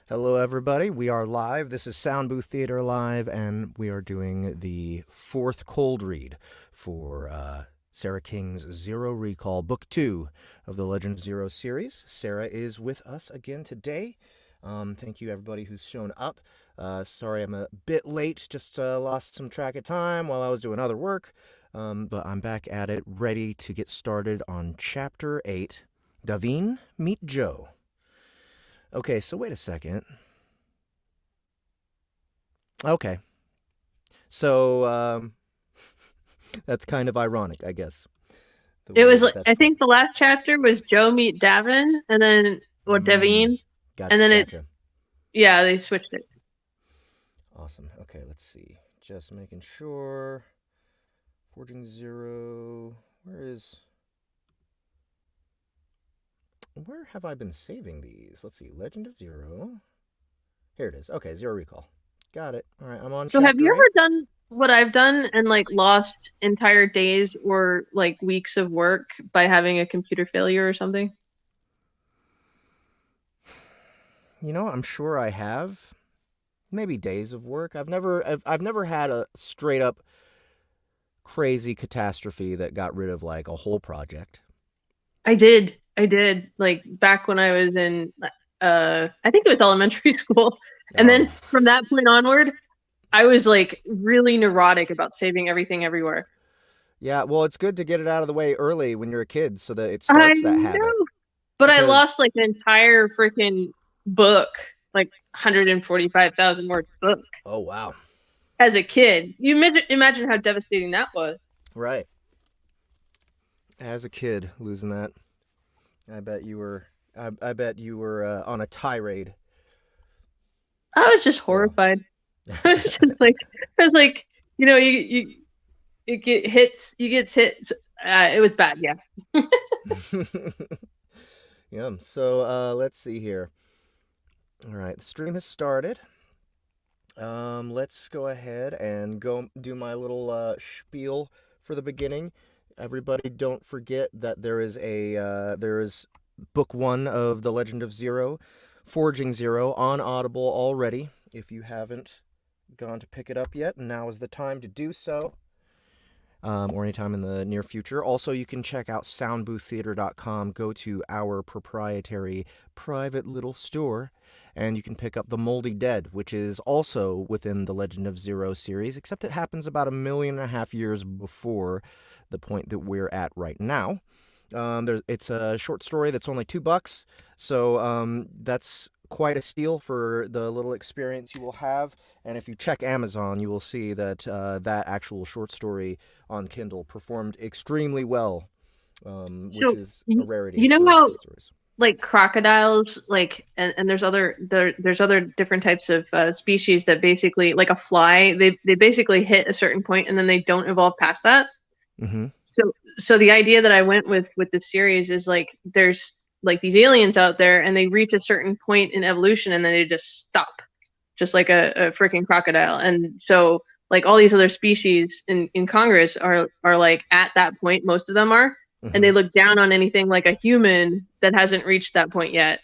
Hello, everybody. We are live. This is Sound Booth Theater Live, and we are doing the fourth cold read for Sara King's Zero Recall, Book 2 of the Legend of Zero series. Sara is with us again today. Thank you, everybody who's shown up. Sorry I'm a bit late, just lost some track of time while I was doing other work, but I'm back at it, ready to get started on Chapter 8, Daviin, Meet Joe. Okay, so wait a second. Okay. So, that's kind of ironic, I guess. It was like I think the last chapter was Joe meet Daviin, and then Daviin, and then Gotcha. they switched it. Awesome. Okay, let's see. Just making sure. Forging Zero. Where have I been saving these? Let's see. Legend of Zero. Here it is. Okay, Zero Recall. Got it. All right, I'm on So have you chapter 8. ever done what I've done and like lost entire days or like weeks of work by having a computer failure or something? I'm sure I have. Maybe days of work. I've never had a straight up crazy catastrophe that got rid of like a whole project. I did. Like back when I was in I think it was elementary school. And Oh. then from that point onward, I was like really neurotic about saving everything everywhere. Yeah, well, it's good to get it out of the way early when you're a kid so that it I starts that habit. know. But I lost Because, like an entire freaking book, like 145,000 word book oh, wow. as a kid. You imagine how devastating that was. Right. As a kid, losing that, I bet you were, I bet you were on a tirade. I was just So, horrified. I was like, you get hits, you get hit. It was bad, yeah. yeah. So, let's see here. All right, the stream has started. Let's go ahead and go do my little spiel for the beginning. Everybody, don't forget that there is book 1 of The Legend of Zero, Forging Zero, on Audible already. If you haven't gone to pick it up yet, now is the time to do so. Or anytime in the near future. Also, you can check out soundbooththeater.com. Go to our proprietary private little store, and you can pick up The Moldy Dead, which is also within the Legend of Zero series, except it happens about 1.5 million years before the point that we're at right now. It's a short story that's only $2, so that's quite a steal for the little experience you will have. And if you check Amazon, you will see that that actual short story on Kindle performed extremely well, which So is a rarity you know for how short stories. like crocodiles, like and there's other different types of species that basically like a fly, they basically hit a certain point and then they don't evolve past that. Mm-hmm. So the idea that I went with this series is like there's like these aliens out there and they reach a certain point in evolution and then they just stop, just like a freaking crocodile. And so like all these other species in Congress are like at that point, most of them are, and Mm-hmm. they look down on anything like a human that hasn't reached that point yet.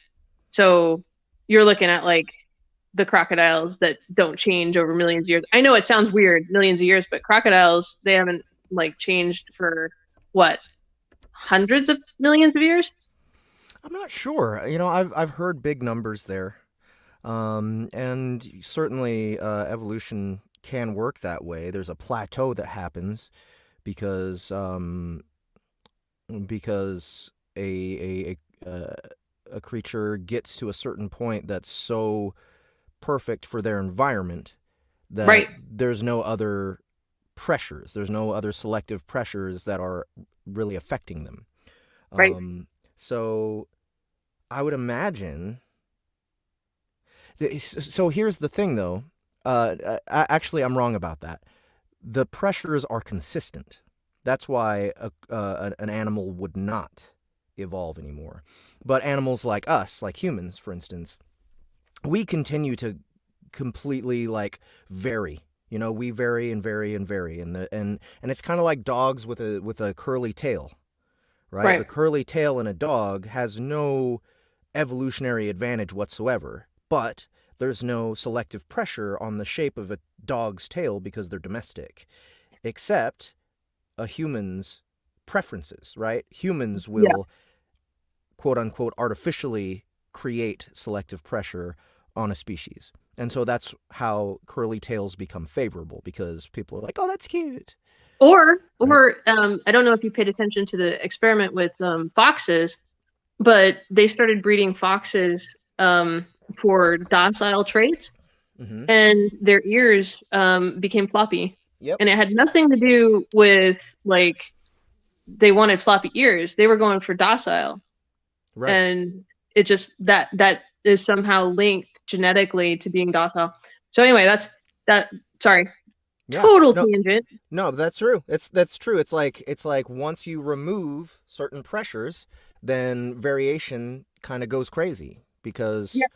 So you're looking at like the crocodiles that don't change over millions of years. I know it sounds weird, millions of years, but crocodiles, they haven't like changed for what, hundreds of millions of years? I'm not sure. I've heard big numbers there, and certainly evolution can work that way. There's a plateau that happens because a creature gets to a certain point that's so perfect for their environment that Right, there's no other pressures, there's no other selective pressures that are really affecting them. right. So I would imagine. So here's the thing, though. Actually, I'm wrong about that. The pressures are consistent. That's why an animal would not evolve anymore. But animals like us, like humans, for instance, we continue to completely like vary. We vary and vary and vary, and it's kind of like dogs with a curly tail, right? Right. The curly tail in a dog has no evolutionary advantage whatsoever, but there's no selective pressure on the shape of a dog's tail because they're domestic, except a human's preferences, right? Humans Yeah. will, quote unquote, artificially create selective pressure on a species. And so that's how curly tails become favorable, because people are like, oh, that's cute. Or Right? I don't know if you paid attention to the experiment with foxes, but they started breeding foxes for docile traits, Mm-hmm. and their ears became floppy. Yep. And it had nothing to do with like they wanted floppy ears. They were going for docile. Right. And it just that is somehow linked genetically to being docile. So anyway, that's that. Sorry, Yeah. total No, tangent. no, that's true. That's true. It's like once you remove certain pressures, then variation kind of goes crazy, Yeah.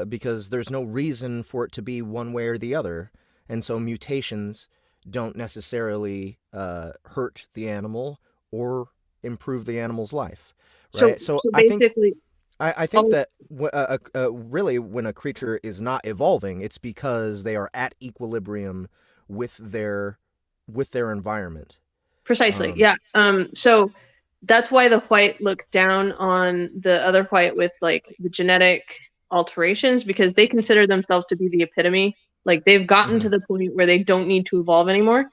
because there's no reason for it to be one way or the other, and so mutations don't necessarily hurt the animal or improve the animal's life, So right? So so I think basically, I think oh, that really when a creature is not evolving, it's because they are at equilibrium with their environment. precisely, Um, yeah. So that's why the Huouyt look down on the other Huouyt with like the genetic alterations, because they consider themselves to be the epitome. Like they've gotten mhm, to the point where they don't need to evolve anymore.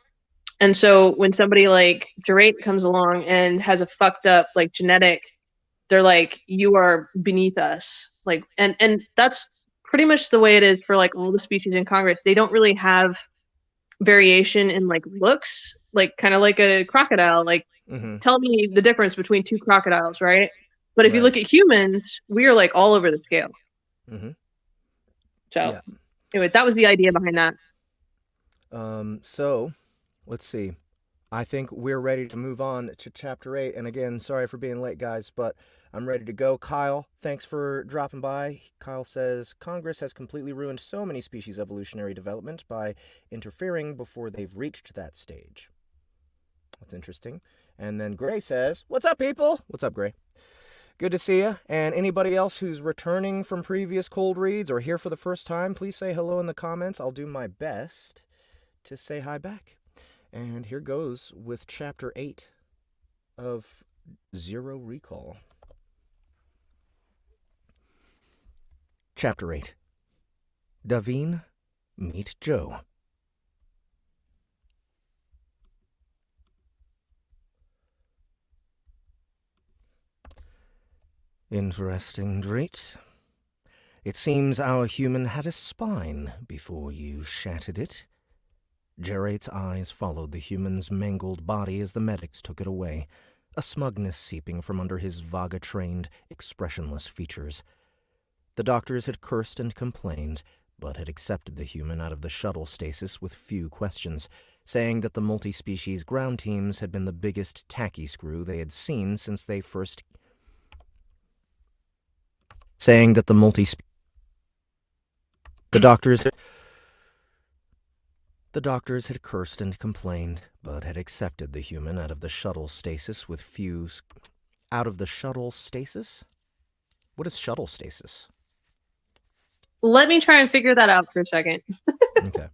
And so when somebody like Jer'ait comes along and has a fucked up like genetic, they're like, you are beneath us. Like, and that's pretty much the way it is for like all the species in Congress. They don't really have variation in like looks, like kind of like a crocodile. Like, mhm, tell me the difference between two crocodiles, right? But if you right. look at humans, we are like all over the scale. Mhm, So yeah. anyway, that was the idea behind that. So let's see. I think we're ready to move on to chapter 8. And again, sorry for being late, guys, but I'm ready to go. Kyle, thanks for dropping by. Kyle says Congress has completely ruined so many species' evolutionary development by interfering before they've reached that stage. That's interesting. And then Gray says, what's up, people? What's up, Gray? Good to see you. And anybody else who's returning from previous cold reads or here for the first time, please say hello in the comments. I'll do my best to say hi back. And here goes with chapter 8 of Zero Recall. Chapter 8. Daviin, meet Joe. Interesting, Jer'ait. It seems our human had a spine before you shattered it. Jer'ait's eyes followed the human's mangled body as the medics took it away, a smugness seeping from under his Vaga-trained, expressionless features. The doctors had cursed and complained, but had accepted the human out of the shuttle stasis with few questions, saying that the multi-species ground teams had been the biggest tacky screw they had seen since they first... Saying that the The doctors had cursed and complained, but had accepted the human out of the shuttle stasis with few... Out of the shuttle stasis? What is shuttle stasis? Let me try and figure that out for a second. Okay.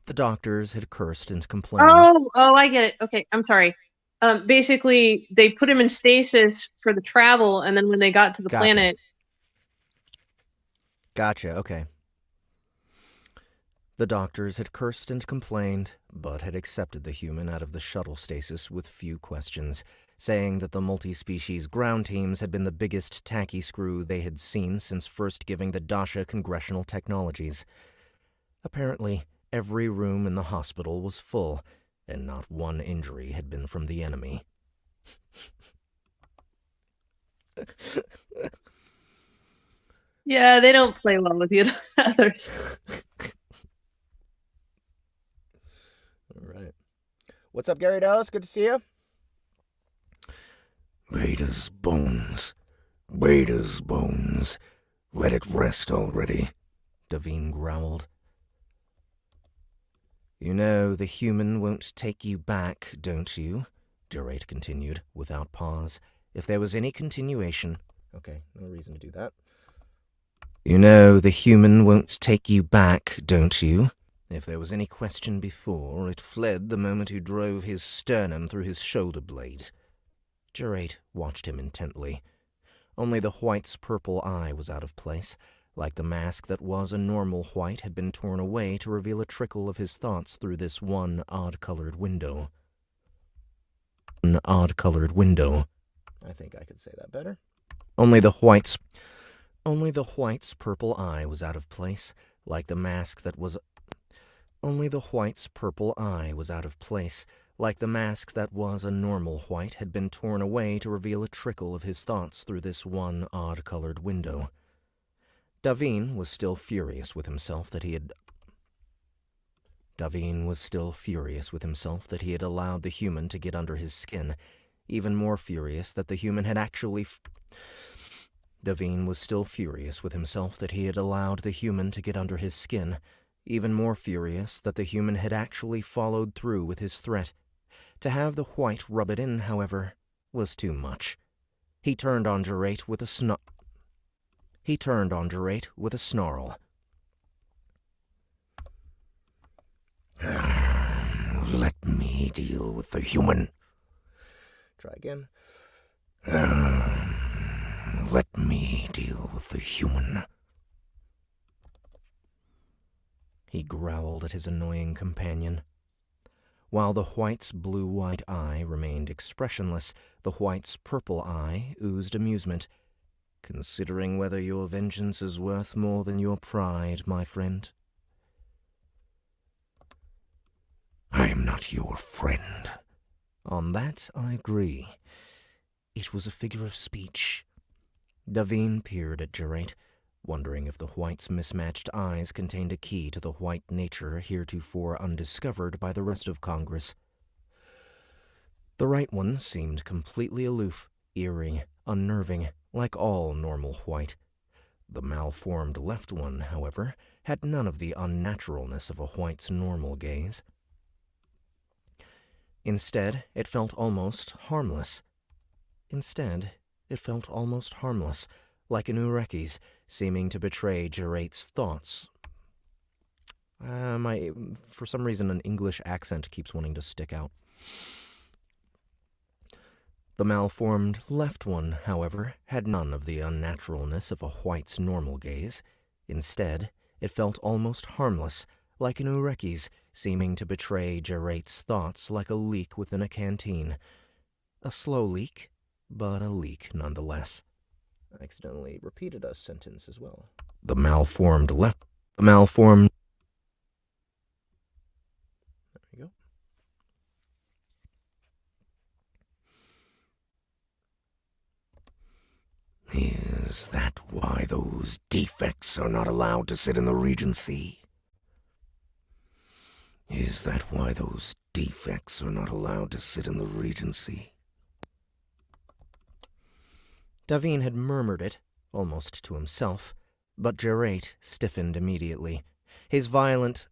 The doctors had cursed and complained. Oh, I get it. Okay, I'm sorry. Basically, they put him in stasis for the travel, and then when they got to the Gotcha. planet, Gotcha, okay. The doctors had cursed and complained, but had accepted the human out of the shuttle stasis with few questions, saying that the multi-species ground teams had been the biggest tacky screw they had seen since first giving the Dasha congressional technologies. Apparently, every room in the hospital was full, and not one injury had been from the enemy. yeah, they don't play well with the others. All right. What's up, Gary Dallas? Good to see you. Beta's bones. Beta's bones. Let it rest already, Daviin growled. You know the human won't take you back, don't you? Jer'ait continued, without pause. If there was any continuation, Okay, no reason to do that. You know the human won't take you back, don't you? If there was any question before, it fled the moment you drove his sternum through his shoulder blade. Jer'ait watched him intently. Only the Huoyt's purple eye was out of place, like the mask that was a normal Huoyt had been torn away to reveal a trickle of his thoughts through this one odd-colored window. An odd-colored window. I think I could say that better. Only the Huoyt's purple eye was out of place, like the mask that was... Only the Huoyt's purple eye was out of place, like the mask that was a normal Huoyt had been torn away to reveal a trickle of his thoughts through this one odd-colored window. Daviin was still furious with himself that he had allowed the human to get under his skin, even more furious that the human had actually... Daviin was still furious with himself that he had allowed the human to get under his skin, even more furious that the human had actually followed through with his threat. To have the Huoyt rub it in, however, was too much. He turned on Jer'ait with a snarl. Let me deal with the human. Try again. Let me deal with the human. He growled at his annoying companion. While the Huoyt's blue-white eye remained expressionless, the Huoyt's purple eye oozed amusement. Considering whether your vengeance is worth more than your pride, my friend. I am not your friend. On that I agree. It was a figure of speech. Daviin peered at Jer'ait, wondering if the Huoyt's mismatched eyes contained a key to the Huoyt nature heretofore undiscovered by the rest of Congress. The right one seemed completely aloof, eerie, unnerving, like all normal Huoyt. The malformed left one, however, had none of the unnaturalness of a Huoyt's normal gaze. Instead, it felt almost harmless. Like an Ureki's, seeming to betray Jer'ait's thoughts. For some reason, an English accent keeps wanting to stick out. The malformed left one, however, had none of the unnaturalness of a Huoyt's normal gaze. Instead, it felt almost harmless, like an Ureki's, seeming to betray Jer'ait's thoughts like a leak within a canteen. A slow leak, but a leak nonetheless. I accidentally repeated a sentence as well. The malformed... There you go. Is that why those defects are not allowed to sit in the Regency? Daviin had murmured it, almost to himself, but Jer'ait stiffened immediately. His violet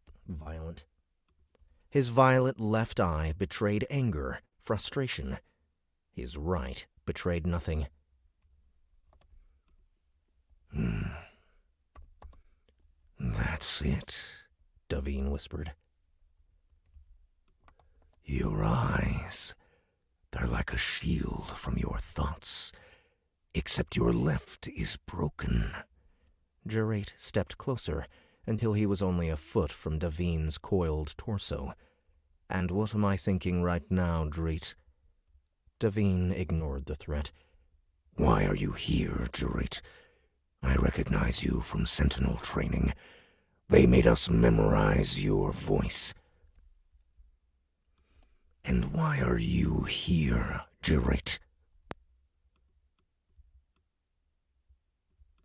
left eye betrayed anger, frustration. His right betrayed nothing. That's it, Daviin whispered. Your eyes, they're like a shield from your thoughts, except your left is broken. Jer'ait stepped closer until he was only a foot from Daviin's coiled torso. And what am I thinking right now, Jer'ait? Daviin ignored the threat. Why are you here, Jer'ait? I recognize you from Sentinel training. They made us memorize your voice. And why are you here, Jer'ait?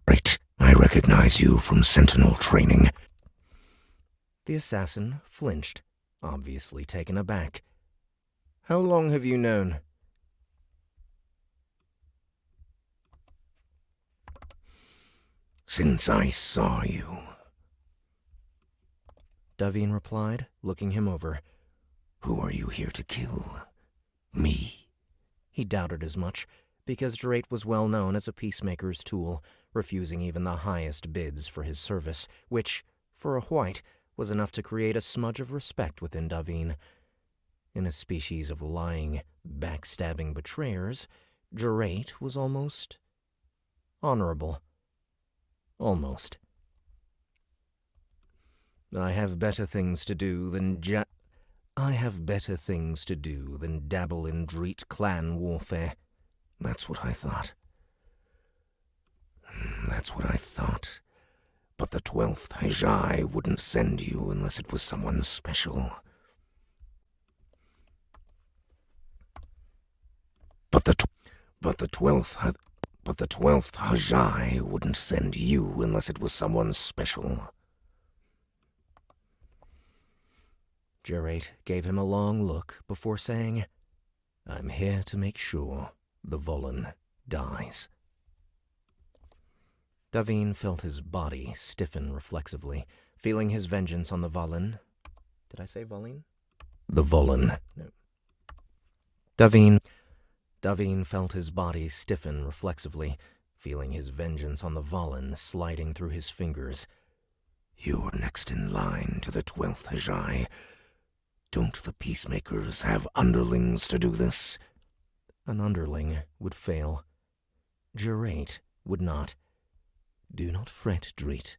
Right, I recognize you from Sentinel training. The assassin flinched, obviously taken aback. How long have you known? Since I saw you. Daviin replied, looking him over. Who are you here to kill? Me? He doubted as much, because Jer'ait was well known as a peacemaker's tool, refusing even the highest bids for his service, which, for a Huouyt, was enough to create a smudge of respect within Daviin. In a species of lying, backstabbing betrayers, Jer'ait was almost honorable. Almost. I have better things to do than dabble in Jer'ait clan warfare. That's what I thought. But the 12th Hajai wouldn't send you unless it was someone special. But the 12th Hajai wouldn't send you unless it was someone special. Jer'ait gave him a long look before saying, I'm here to make sure the Volin dies. Daviin felt his body stiffen reflexively, feeling his vengeance on the Volin. Did I say Volin? The Volin. No. Daviin felt his body stiffen reflexively, feeling his vengeance on the Volin sliding through his fingers. You're next in line to the 12th Hajai. Don't the peacemakers have underlings to do this? An underling would fail. Jer'ait would not. Do not fret, Jer'ait.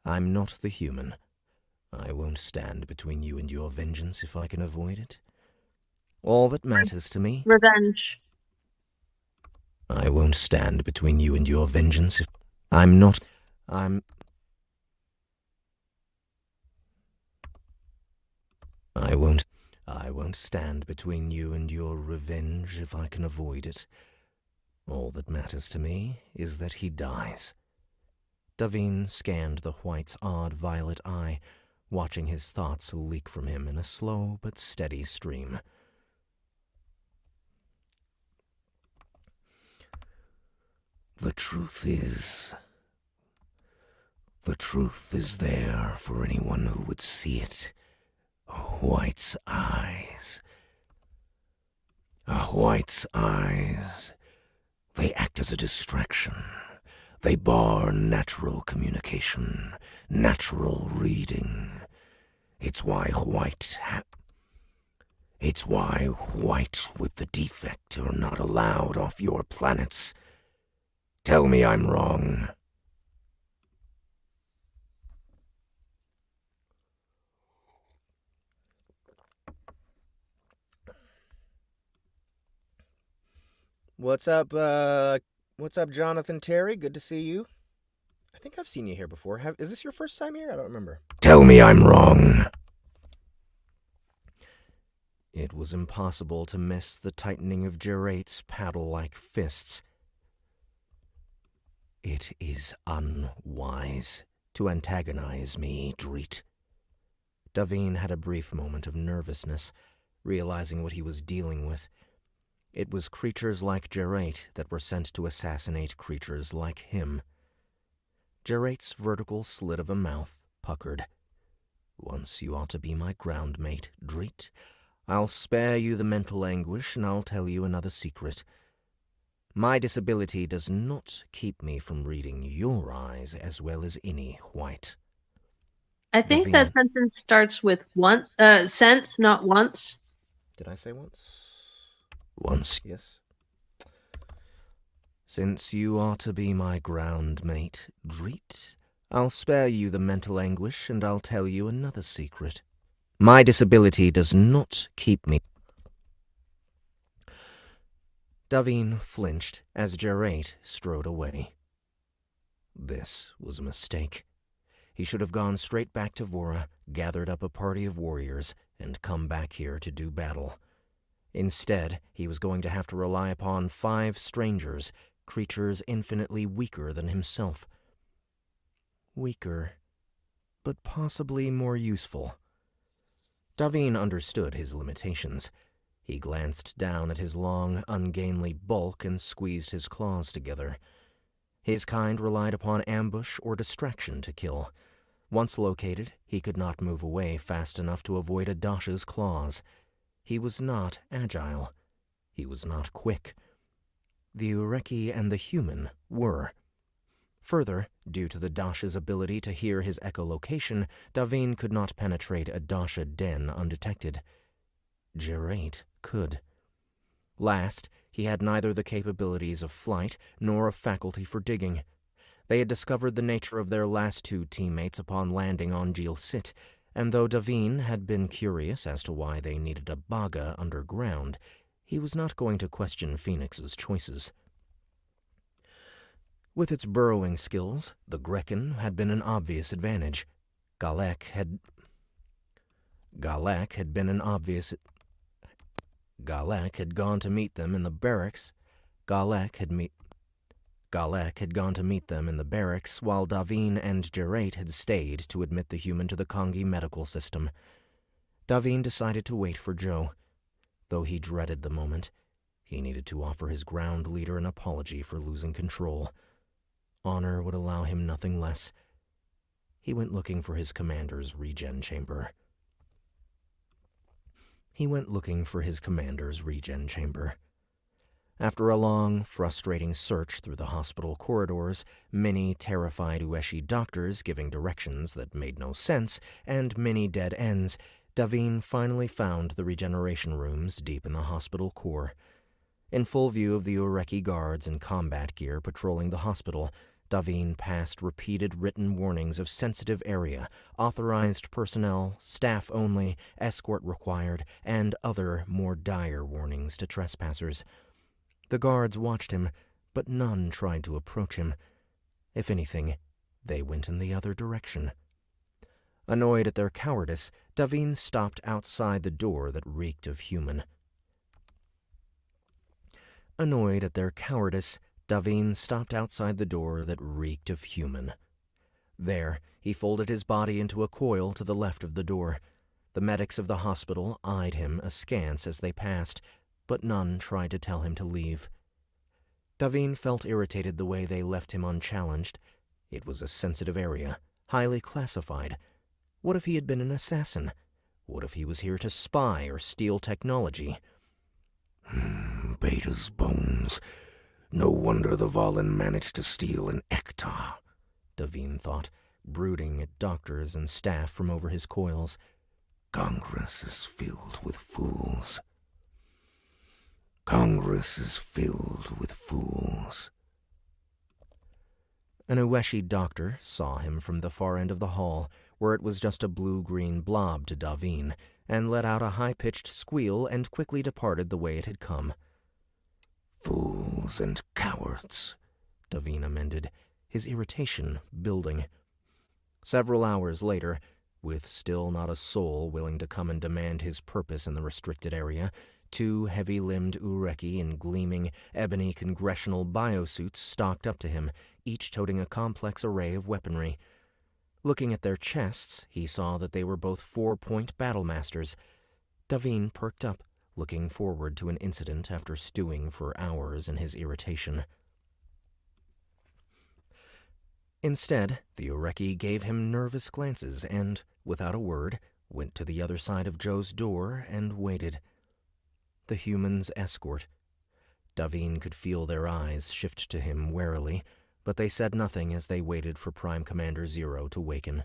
I'm not the human. I won't stand between you and your vengeance if I can avoid it. All that matters to me... Revenge. I won't stand between you and your vengeance if... I won't stand between you and your revenge if I can avoid it. All that matters to me is that he dies. Daviin scanned the Huouyt's odd violet eye, watching his thoughts leak from him in a slow but steady stream. The truth is there for anyone who would see it. A Huouyt's eyes. They act as a distraction. They bar natural communication, natural reading. It's why Huouyt with the defect are not allowed off your planets. Tell me I'm wrong. What's up, Jonathan Terry? Good to see you. I think I've seen you here before. Is this your first time here? I don't remember. Tell me I'm wrong. It was impossible to miss the tightening of Jer'ait's paddle-like fists. It is unwise to antagonize me, Jer'ait. Daviin had a brief moment of nervousness, realizing what he was dealing with. It was creatures like Jer'ait that were sent to assassinate creatures like him. Jer'ait's vertical slit of a mouth puckered. Once you ought to be my groundmate, Jer'ait. I'll spare you the mental anguish, and I'll tell you another secret. My disability does not keep me from reading your eyes as well as any Huouyt. I think Daviin. that sentence starts with sense, not once. Did I say once? Once. Yes. Since you are to be my groundmate, Jer'ait, I'll spare you the mental anguish, and I'll tell you another secret. My disability does not keep me... Daviin flinched as Jer'ait strode away. This was a mistake. He should have gone straight back to Vora, gathered up a party of warriors, and come back here to do battle. Instead, he was going to have to rely upon 5 strangers, creatures infinitely weaker than himself. Weaker, but possibly more useful. Daviin understood his limitations. He glanced down at his long, ungainly bulk and squeezed his claws together. His kind relied upon ambush or distraction to kill. Once located, he could not move away fast enough to avoid a Dasha's claws. He was not agile. He was not quick. The Ureki and the human were. Further, due to the Dasha's ability to hear his echolocation, Daviin could not penetrate a Dasha den undetected. Jer'ait could. Last, he had neither the capabilities of flight nor a faculty for digging. They had discovered the nature of their last two teammates upon landing on Jil-Sit, and though Daviin had been curious as to why they needed a Baga underground, he was not going to question Phoenix's choices. With its burrowing skills, the Grecan had been an obvious advantage. Galek had gone to meet them in the barracks. Galek had gone to meet them in the barracks, while Daviin and Jer'ait had stayed to admit the human to the Kongi medical system. Daviin decided to wait for Joe. Though he dreaded the moment, he needed to offer his ground leader an apology for losing control. Honor would allow him nothing less. He went looking for his commander's regen chamber. After a long, frustrating search through the hospital corridors, many terrified Ueshi doctors giving directions that made no sense, and many dead ends, Daviin finally found the regeneration rooms deep in the hospital core. In full view of the Ureki guards in combat gear patrolling the hospital, Daviin passed repeated written warnings of sensitive area, authorized personnel, staff only, escort required, and other more dire warnings to trespassers. The guards watched him, but none tried to approach him. If anything, they went in the other direction. Annoyed at their cowardice, Daviin stopped outside the door that reeked of human. There, he folded his body into a coil to the left of the door. The medics of the hospital eyed him askance as they passed, but none tried to tell him to leave. Daviin felt irritated the way they left him unchallenged. It was a sensitive area, highly classified. What if he had been an assassin? What if he was here to spy or steal technology? Beta's bones. No wonder the Valen managed to steal an Ekta, Daviin thought, brooding at doctors and staff from over his coils. Congress is filled with fools. An Ueshi doctor saw him from the far end of the hall, where it was just a blue-green blob to Daviin, and let out a high-pitched squeal and quickly departed the way it had come. Fools and cowards, Daviin amended, his irritation building. Several hours later, with still not a soul willing to come and demand his purpose in the restricted area, two heavy-limbed Ureki in gleaming, ebony congressional biosuits stalked up to him, each toting a complex array of weaponry. Looking at their chests, he saw that they were both 4-point battlemasters. Daviin perked up, looking forward to an incident after stewing for hours in his irritation. Instead, the Ureki gave him nervous glances and, without a word, went to the other side of Joe's door and waited. The human's escort. Daviin could feel their eyes shift to him warily, but they said nothing as they waited for Prime Commander Zero to waken.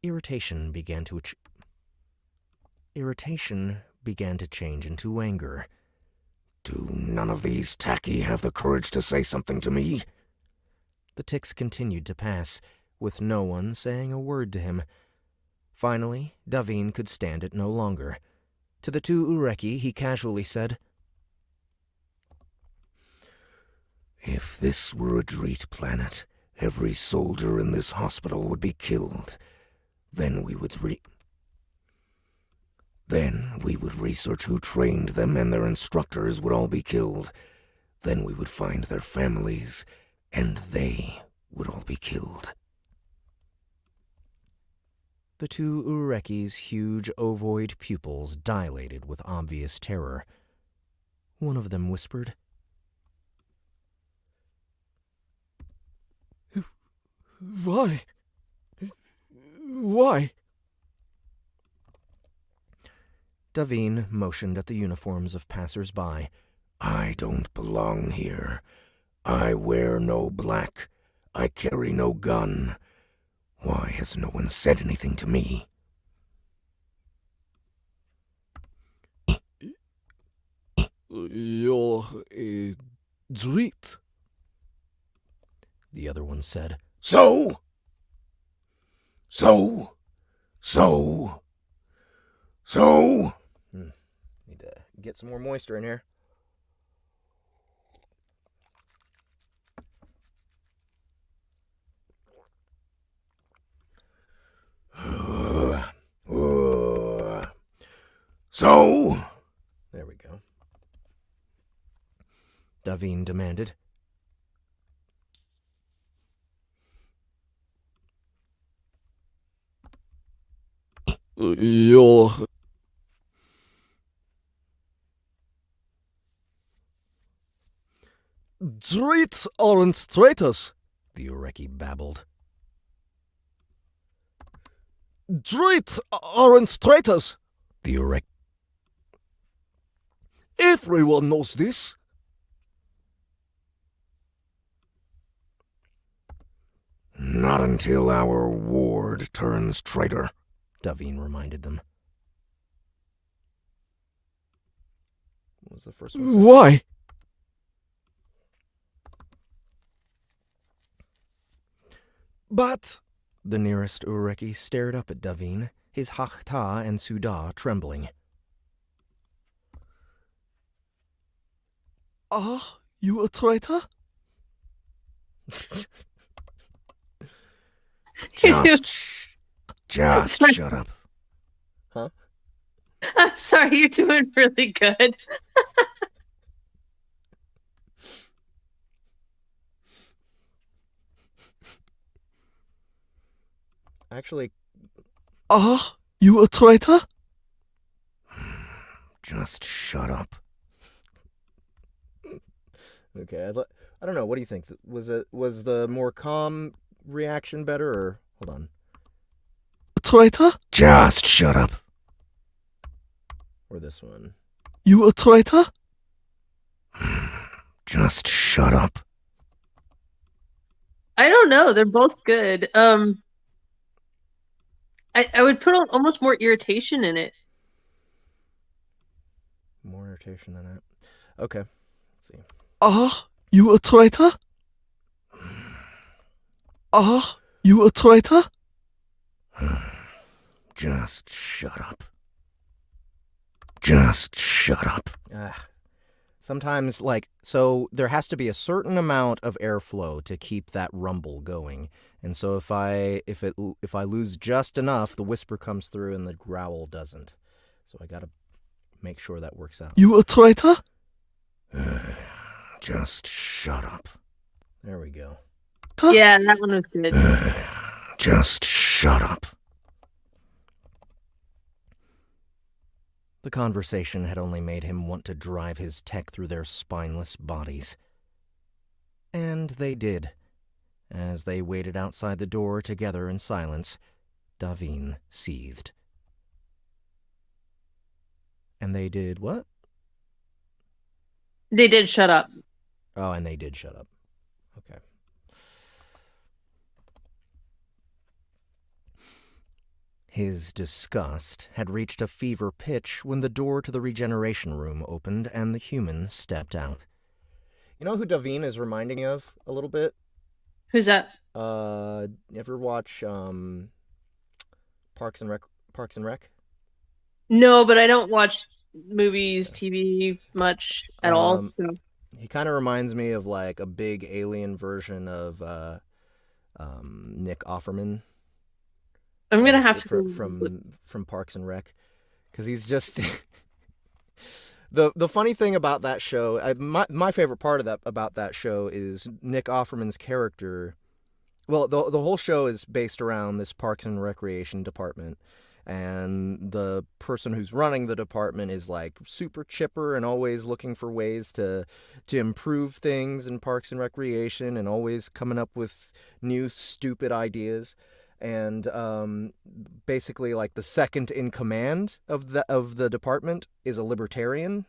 Irritation began to change into anger. Do none of these tacky have the courage to say something to me? The ticks continued to pass, with no one saying a word to him. Finally, Daviin could stand it no longer. To the two Ureki, he casually said, If this were a Jer'ait planet, every soldier in this hospital would be killed. Then we would research who trained them, and their instructors would all be killed. Then we would find their families, and they would all be killed. The two Ureki's huge ovoid pupils dilated with obvious terror. One of them whispered, Why? Why? Daviin motioned at the uniforms of passers-by. I don't belong here. I wear no black. I carry no gun. Why has no one said anything to me? You're a Jer'ait, the other one said. So? Need to get some more moisture in here. So? There we go. Daviin demanded. you're... Jer'ait aren't traitors. The Ureki babbled. Jer'ait aren't traitors. The Ureki. Everyone knows this. Not until our ward turns traitor. Daviin reminded them. What was the first one? Why? But... The nearest Ureki stared up at Daviin, his Hakta and Suda trembling. Are you a traitor? Just shut up. Huh? I'm sorry, you're doing really good. Actually, Are you a traitor? Just shut up. okay. I don't know. What do you think? Was the more calm reaction better, or hold on, A traitor? Just shut up. or this one? You a traitor? Just shut up. I don't know. They're both good. I would put almost more irritation in it. More irritation than that. Okay. Let's see. Are you a traitor? Are you a traitor? Just shut up. Just shut up. Sometimes, so there has to be a certain amount of airflow to keep that rumble going, and so if I lose just enough, the whisper comes through and the growl doesn't. So I gotta make sure that works out. You a traitor? Just shut up. There we go. Yeah, that one was good. Just shut up. The conversation had only made him want to drive his tech through their spineless bodies. And they did. As they waited outside the door together in silence, Daviin seethed. And they did what? They did shut up. Oh, and they did shut up. Okay. His disgust had reached a fever pitch when the door to the regeneration room opened and the human stepped out. You know who Daviin is reminding me of a little bit? Who's that? Ever watch Parks and Rec? No, but I don't watch movies, TV much at all. So. He kind of reminds me of like a big alien version of Nick Offerman. I'm gonna have to from Parks and Rec, because he's just the funny thing about that show. My favorite part of about that show is Nick Offerman's character. Well, the whole show is based around this Parks and Recreation department, and the person who's running the department is like super chipper and always looking for ways to improve things in Parks and Recreation, and always coming up with new stupid ideas. And basically, like, the second in command of the department is a libertarian,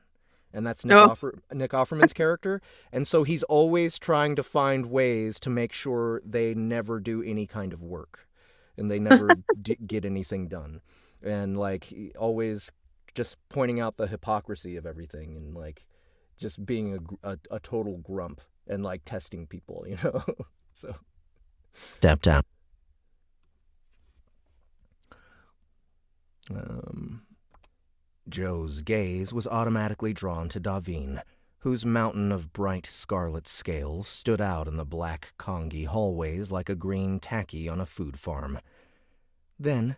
and that's Nick Offerman's character. And so he's always trying to find ways to make sure they never do any kind of work, and they never get anything done. And like he always just pointing out the hypocrisy of everything, and like just being a total grump, and like testing people, you know. So Stepped out. Joe's gaze was automatically drawn to Daviin, whose mountain of bright scarlet scales stood out in the black Kongi hallways like a green tacky on a food farm. Then,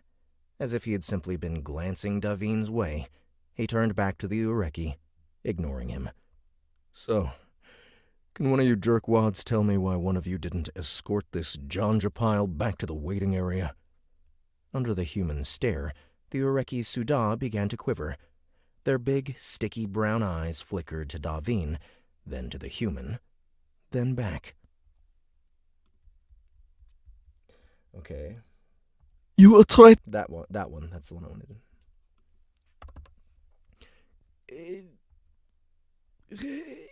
as if he had simply been glancing Daviin's way, he turned back to the Ureki, ignoring him. So, can one of you jerkwads tell me why one of you didn't escort this Jonjapile back to the waiting area? Under the human stare, the Ureki's Suda began to quiver. Their big, sticky brown eyes flickered to Daviin, then to the human, then back. okay, You a traitor? that one, that's the one I wanted.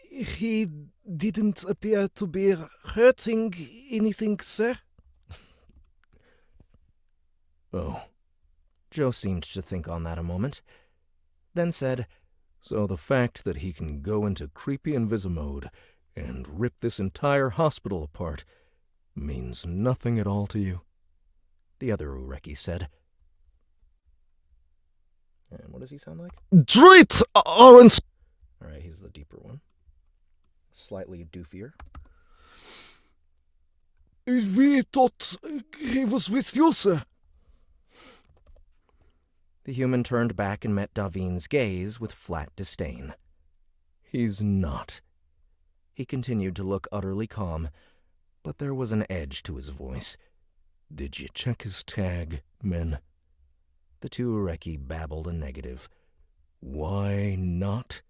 He didn't appear to be hurting anything, sir. Oh. Joe seemed to think on that a moment, then said, So the fact that he can go into creepy invisimode and rip this entire hospital apart means nothing at all to you? the other Ureki said. And what does he sound like? Jer'ait aren't. All right, he's the deeper one. Slightly doofier. We thought he was with you, sir. The human turned back and met Daviin's gaze with flat disdain. He's not. He continued to look utterly calm, but there was an edge to his voice. Did you check his tag, men? The two Ureki babbled a negative. Why not?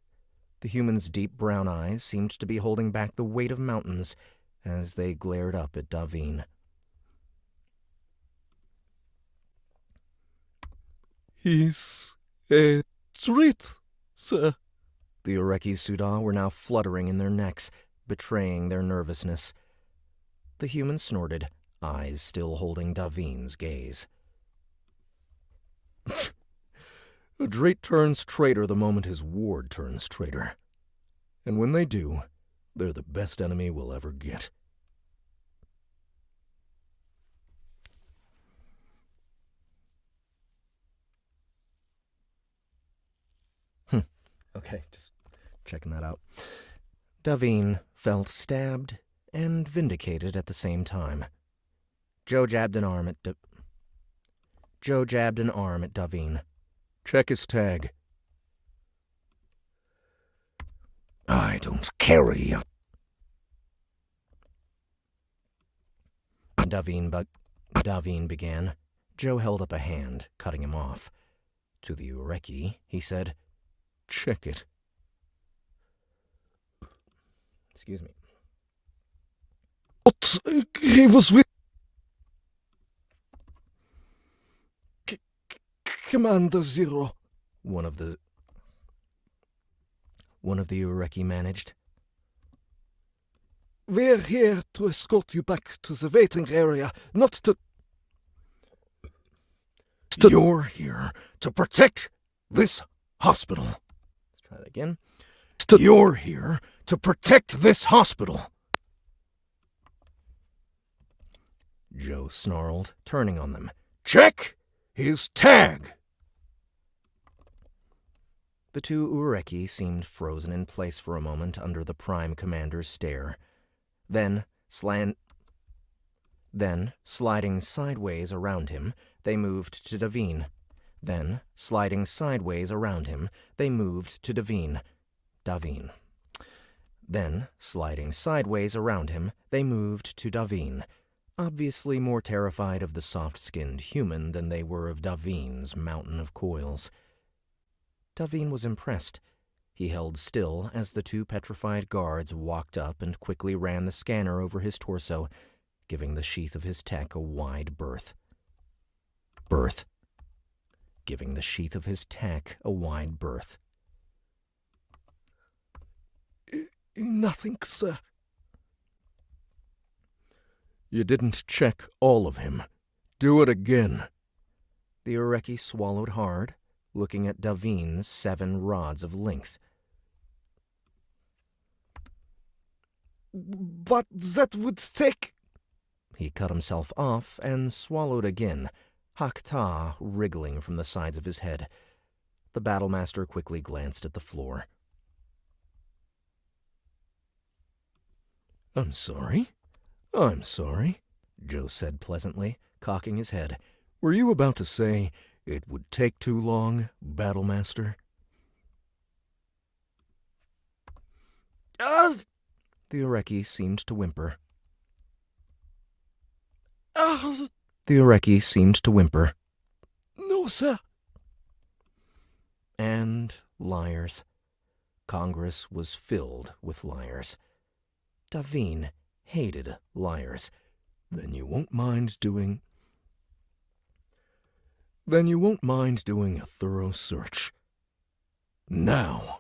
The human's deep brown eyes seemed to be holding back the weight of mountains as they glared up at Daviin. He's a Jer'ait, sir. The Ureki's Suda were now fluttering in their necks, betraying their nervousness. The human snorted, eyes still holding Daviin's gaze. A Jer'ait turns traitor the moment his ward turns traitor. And when they do, they're the best enemy we'll ever get. Okay, just checking that out. Daviin felt stabbed and vindicated at the same time. Joe jabbed an arm at Daviin. Check his tag. I don't carry a... Daviin began. Joe held up a hand, cutting him off. To the Ureki, he said, Check it. Excuse me. But he was with Commander Zero. one of the Ureki managed. We're here to escort you back to the waiting area, not to... You're here to protect this hospital. Let's try that again. You're here to protect this hospital. Joe snarled, turning on them. Check his tag. The two Ureki seemed frozen in place for a moment under the Prime Commander's stare. Then, sliding sideways around him, they moved to Daviin. Then, sliding sideways around him, they moved to Daviin. Then, sliding sideways around him, they moved to Daviin, obviously more terrified of the soft-skinned human than they were of Daviin's mountain of coils. Daviin was impressed. He held still as the two petrified guards walked up and quickly ran the scanner over his torso, giving the sheath of his tech a wide berth. Giving the sheath of his tech a wide berth. Nothing, sir. You didn't check all of him. Do it again. The Ureki swallowed hard, looking at Daviin's 7 rods of length. But that would take... He cut himself off and swallowed again, Hakta wriggling from the sides of his head. The battlemaster quickly glanced at the floor. I'm sorry, Joe said pleasantly, cocking his head. Were you about to say it would take too long, Battlemaster? The Ureki seemed to whimper. The Ureki seemed to whimper. No, sir. And liars. Congress was filled with liars. Daviin hated liars. Then you won't mind doing a thorough search. Now.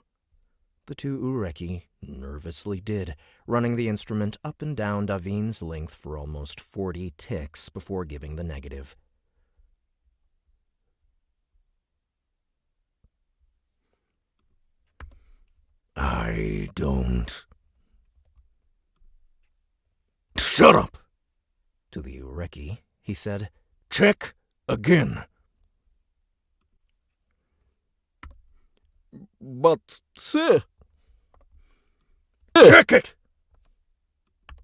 The 2 Ureki nervously did, running the instrument up and down Daviin's length for almost 40 ticks before giving the negative. I don't... Shut up! To the Ureki, he said, Check again. But, sir... Check it!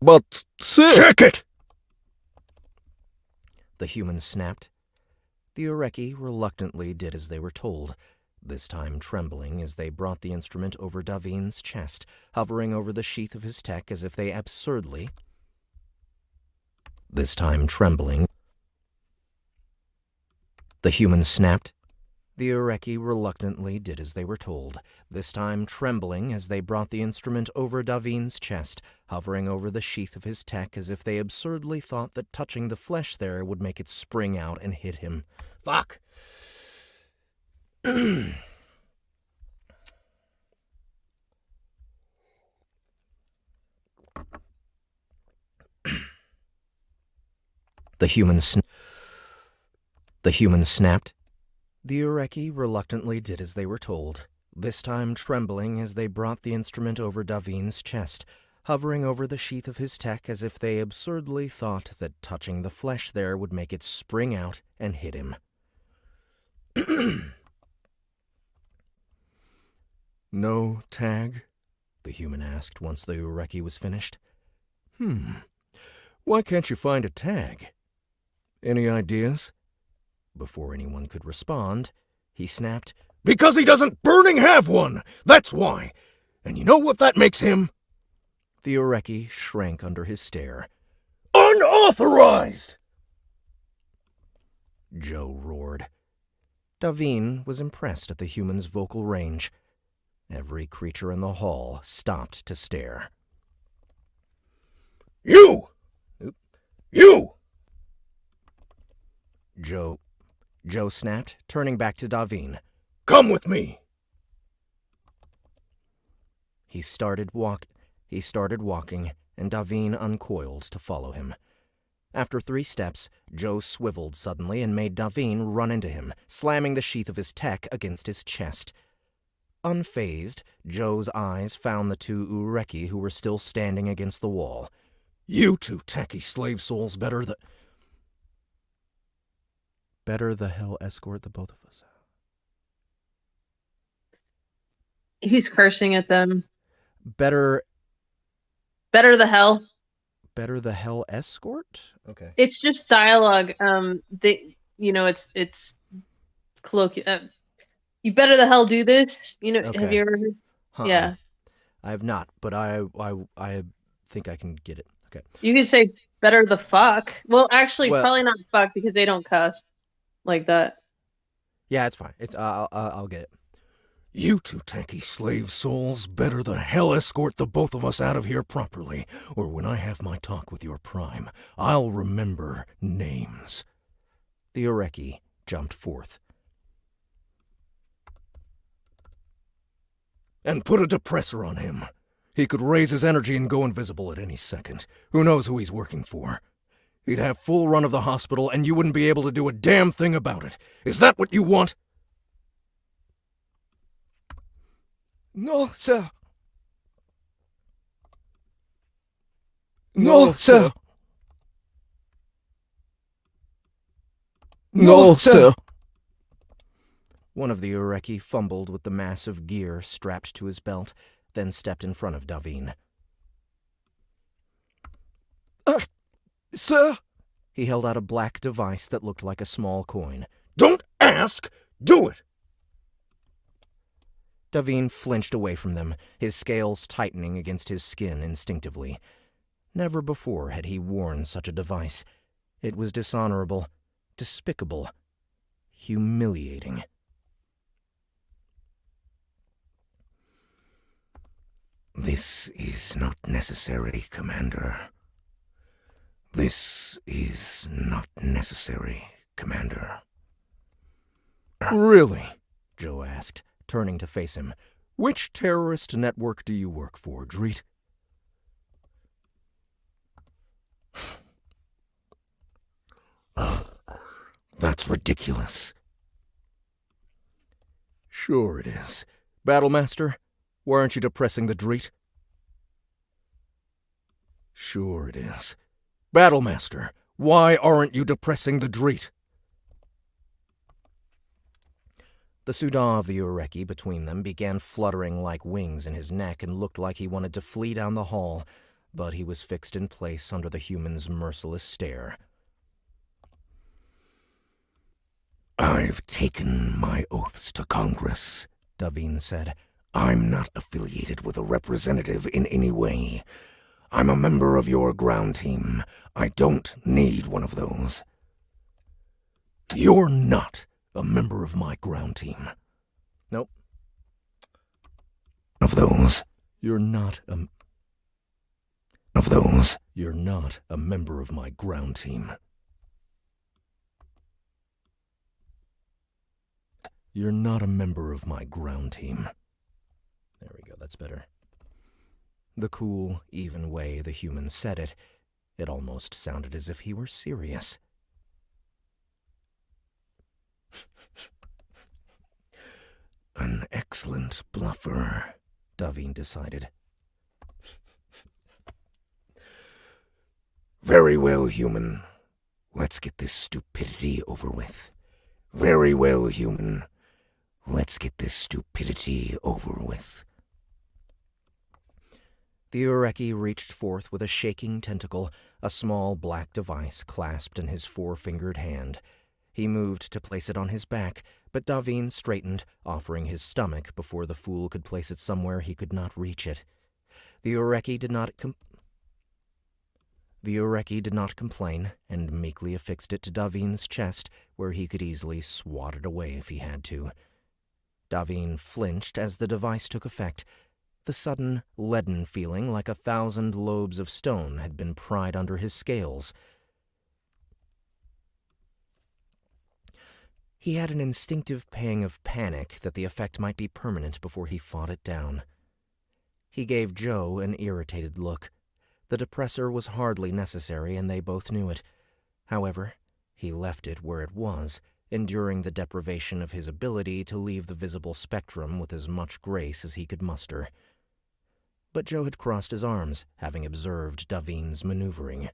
But, sir... Check it! The human snapped. The Ureki reluctantly did as they were told, this time trembling as they brought the instrument over Daviin's chest, hovering over the sheath of his tech as if they absurdly... This time trembling. The human snapped. The Ureki reluctantly did as they were told, this time trembling as they brought the instrument over Daviin's chest, hovering over the sheath of his tech as if they absurdly thought that touching the flesh there would make it spring out and hit him. Fuck! The human snapped. The Ureki reluctantly did as they were told, this time trembling as they brought the instrument over Daviin's chest, hovering over the sheath of his tech as if they absurdly thought that touching the flesh there would make it spring out and hit him. No tag? The human asked once the Ureki was finished. Why can't you find a tag? Any ideas? Before anyone could respond, he snapped, Because he doesn't burning have one! That's why! And you know what that makes him? The Ureki shrank under his stare. Unauthorized! Joe roared. Daviin was impressed at the human's vocal range. Every creature in the hall stopped to stare. You! Joe snapped, turning back to Daviin. Come with me! He started walking, and Daviin uncoiled to follow him. After 3 steps, Joe swiveled suddenly and made Daviin run into him, slamming the sheath of his tech against his chest. Unfazed, Joe's eyes found the 2 Ureki who were still standing against the wall. You 2 tacky slave souls better the hell escort the both of us out. He's cursing at them. Better the hell. Better the hell escort? Okay. It's just dialogue. It's colloquial. You better the hell do this. Okay. Have you ever heard? Huh. Yeah. I have not, but I think I can get it. Okay. You could say better the fuck. Well, actually, Well- probably not fuck because they don't cuss like that. Yeah, it's fine. It's I'll get it. You 2 tacky slave souls better the hell escort the both of us out of here properly, or when I have my talk with your prime, I'll remember names. The Ureki jumped forth. And put a depressor on him. He could raise his energy and go invisible at any second. Who knows who he's working for? He'd have full run of the hospital, and you wouldn't be able to do a damn thing about it. Is that what you want? No, sir. No, sir. No, sir. One of the Ureki fumbled with the mass of gear strapped to his belt, then stepped in front of Daviin. Sir? He held out a black device that looked like a small coin. Don't ask! Do it! Daviin flinched away from them, his scales tightening against his skin instinctively. Never before had he worn such a device. It was dishonorable, despicable, humiliating. This is not necessary, Commander. This is not necessary, Commander. Really? Joe asked, turning to face him. Which terrorist network do you work for, Jer'ait? That's ridiculous. Sure it is. Battlemaster, why aren't you depressing the Jer'ait? Sure it is. Battlemaster, why aren't you depressing the Jer'ait? The Sudah of the Ureki between them began fluttering like wings in his neck and looked like he wanted to flee down the hall, but he was fixed in place under the human's merciless stare. I've taken my oaths to Congress, Daviin said. I'm not affiliated with a representative in any way. I'm a member of your ground team. I don't need one of those. You're not a member of my ground team. Nope. Of those. You're not a... Of those. You're not a member of my ground team. You're not a member of my ground team. There we go, that's better. The cool, even way the human said it, it almost sounded as if he were serious. An excellent bluffer, Daviin decided. Very well, human. Let's get this stupidity over with. Very well, human. Let's get this stupidity over with. The Ureki reached forth with a shaking tentacle, a small black device clasped in his four-fingered hand. He moved to place it on his back, but Daviin straightened, offering his stomach before the fool could place it somewhere he could not reach it. The Ureki did not complain, and meekly affixed it to Daviin's chest, where he could easily swat it away if he had to. Daviin flinched as the device took effect. The sudden, leaden feeling like 1,000 lobes of stone had been pried under his scales. He had an instinctive pang of panic that the effect might be permanent before he fought it down. He gave Joe an irritated look. The depressor was hardly necessary, and they both knew it. However, he left it where it was, enduring the deprivation of his ability to leave the visible spectrum with as much grace as he could muster. But Joe had crossed his arms, having observed Daviin's maneuvering.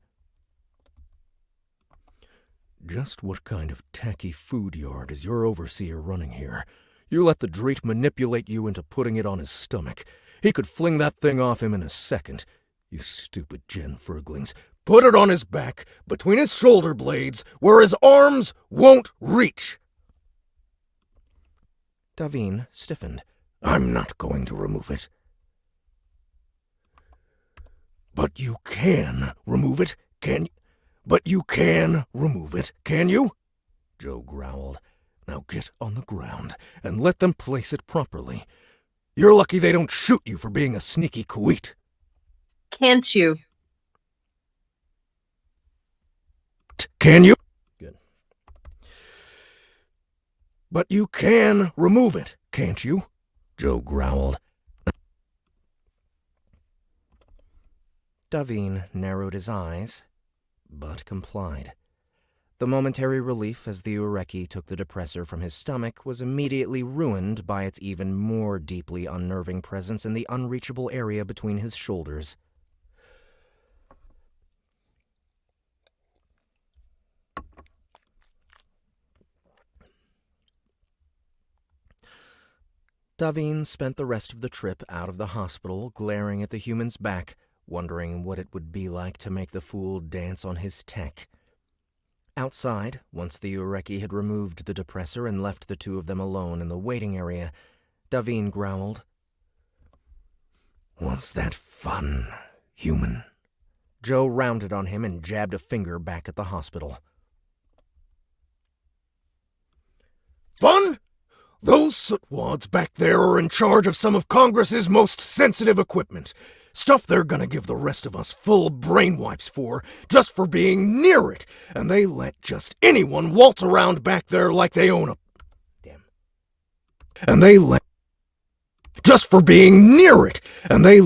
Just what kind of tacky food yard is your overseer running here? You let the Jer'ait manipulate you into putting it on his stomach. He could fling that thing off him in a second. You stupid Genferglings. Put it on his back, between his shoulder blades, where his arms won't reach. Daviin stiffened. I'm not going to remove it. But you can remove it, can you? But you can remove it, can you? Joe growled. Now get on the ground and let them place it properly. You're lucky they don't shoot you for being a sneaky Huouyt. Can't you? Can you? Good. But you can remove it, can't you? Joe growled. Daviin narrowed his eyes, but complied. The momentary relief as the Ureki took the depressor from his stomach was immediately ruined by its even more deeply unnerving presence in the unreachable area between his shoulders. Daviin spent the rest of the trip out of the hospital glaring at the human's back, wondering what it would be like to make the fool dance on his tech. Outside, once the Ureki had removed the depressor and left the two of them alone in the waiting area, Daviin growled, "Was that fun, human?" Joe rounded on him and jabbed a finger back at the hospital. Fun? Those sootwads back there are in charge of some of Congress's most sensitive equipment. Stuff they're gonna give the rest of us full brain wipes for, just for being near it. And they let just anyone waltz around back there like they own a... Damn. And they let... Just for being near it. And they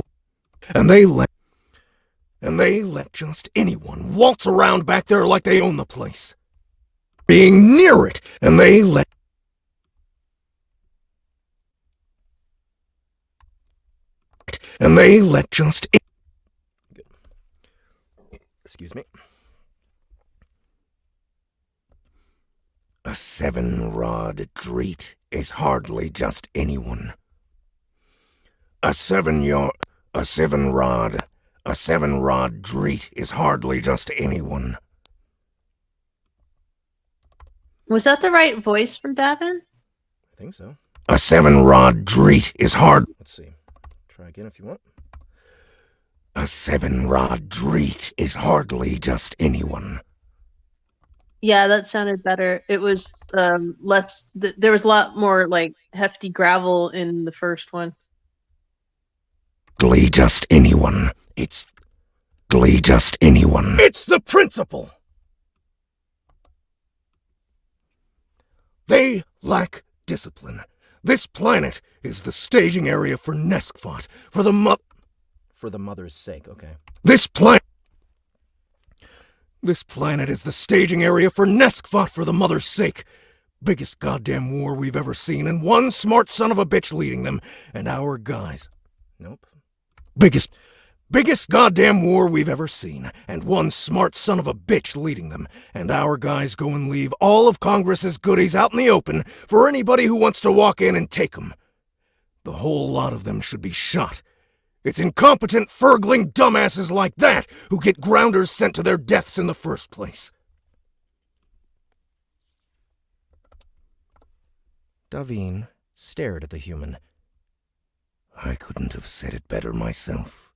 let just anyone waltz around back there like they own the place. Being near it. And they let just... Excuse me. A 7-rod Jer'ait is hardly just anyone. A 7-rod Jer'ait is hardly just anyone. Was that the right voice for Daviin? I think so. A 7-rod Jer'ait is hard... Let's see. Try again if you want. A 7-rod Jer'ait is hardly just anyone. Yeah, that sounded better. It was less. There was a lot more like hefty gravel in the first one. Just anyone. It's just anyone. It's the principle. They lack discipline. This planet is the staging area for Neskfot, for the mother's sake, okay. This planet is the staging area for Neskfot for the mother's sake. Biggest goddamn war we've ever seen, and one smart son of a bitch leading them, and our guys. Nope. Biggest goddamn war we've ever seen, and one smart son of a bitch leading them, and our guys go and leave all of Congress's goodies out in the open for anybody who wants to walk in and take them. The whole lot of them should be shot. It's incompetent, furgling dumbasses like that who get grounders sent to their deaths in the first place. Daviin stared at the human. I couldn't have said it better myself.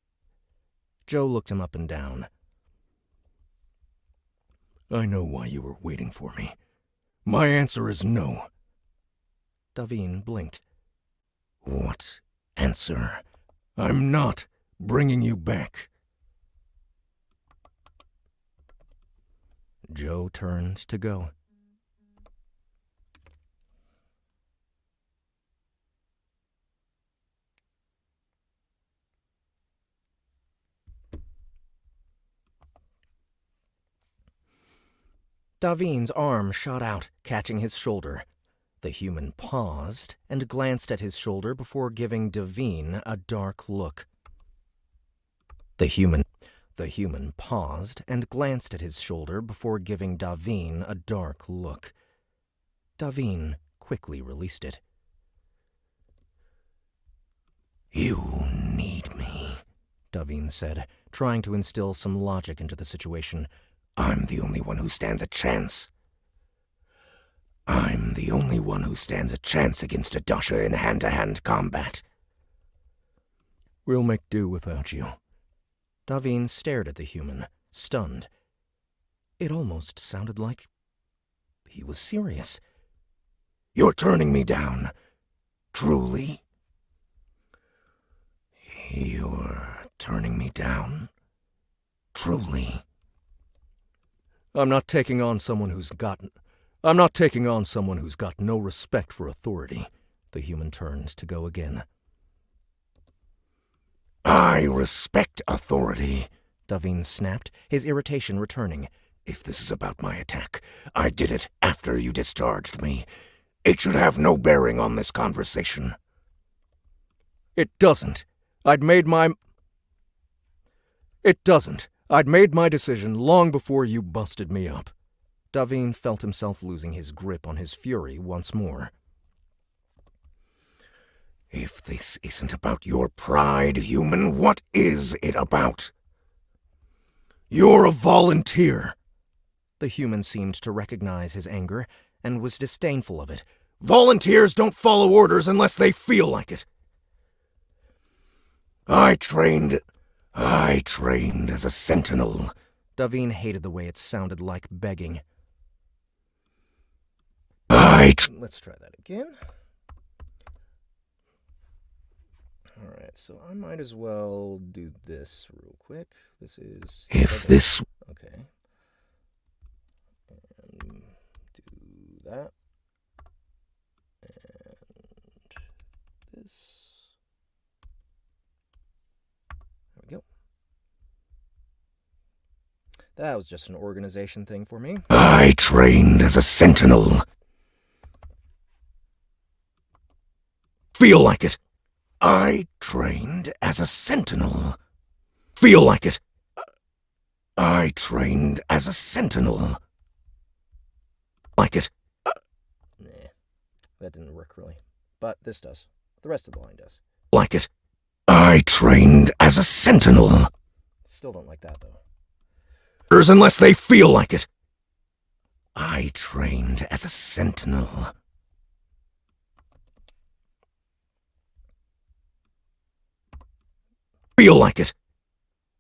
Joe looked him up and down. I know why you were waiting for me. My answer is no. Daviin blinked. What answer? I'm not bringing you back. Joe turned to go. Daviin's arm shot out, catching his shoulder. The human paused and glanced at his shoulder before giving Daviin a dark look. The human paused and glanced at his shoulder before giving Daviin a dark look. Daviin quickly released it. You need me, Daviin said, trying to instill some logic into the situation. I'm the only one who stands a chance. I'm the only one who stands a chance against a Dasha in hand-to-hand combat. We'll make do without you. Daviin stared at the human, stunned. It almost sounded like he was serious. You're turning me down. Truly? You're turning me down? Truly? I'm not taking on someone who's got no respect for authority. The human turned to go again. I respect authority, Daviin snapped, his irritation returning. If this is about my attack, I did it after you discharged me. It should have no bearing on this conversation. It doesn't. I'd made my decision long before you busted me up. Daviin felt himself losing his grip on his fury once more. If this isn't about your pride, human, what is it about? You're a volunteer. The human seemed to recognize his anger and was disdainful of it. Volunteers don't follow orders unless they feel like it. I trained as a sentinel. Daviin hated the way it sounded like begging. Let's try that again. Alright, so I might as well do this real quick. This is... Okay. And do that. And this. There we go. That was just an organization thing for me. I trained as a sentinel. Feel like it. I trained as a sentinel. Feel like it. I trained as a sentinel. Like it. Nah, that didn't work really. But this does. The rest of the line does. Like it. I trained as a sentinel. Still don't like that, though. Unless they feel like it. I trained as a sentinel. Feel like it.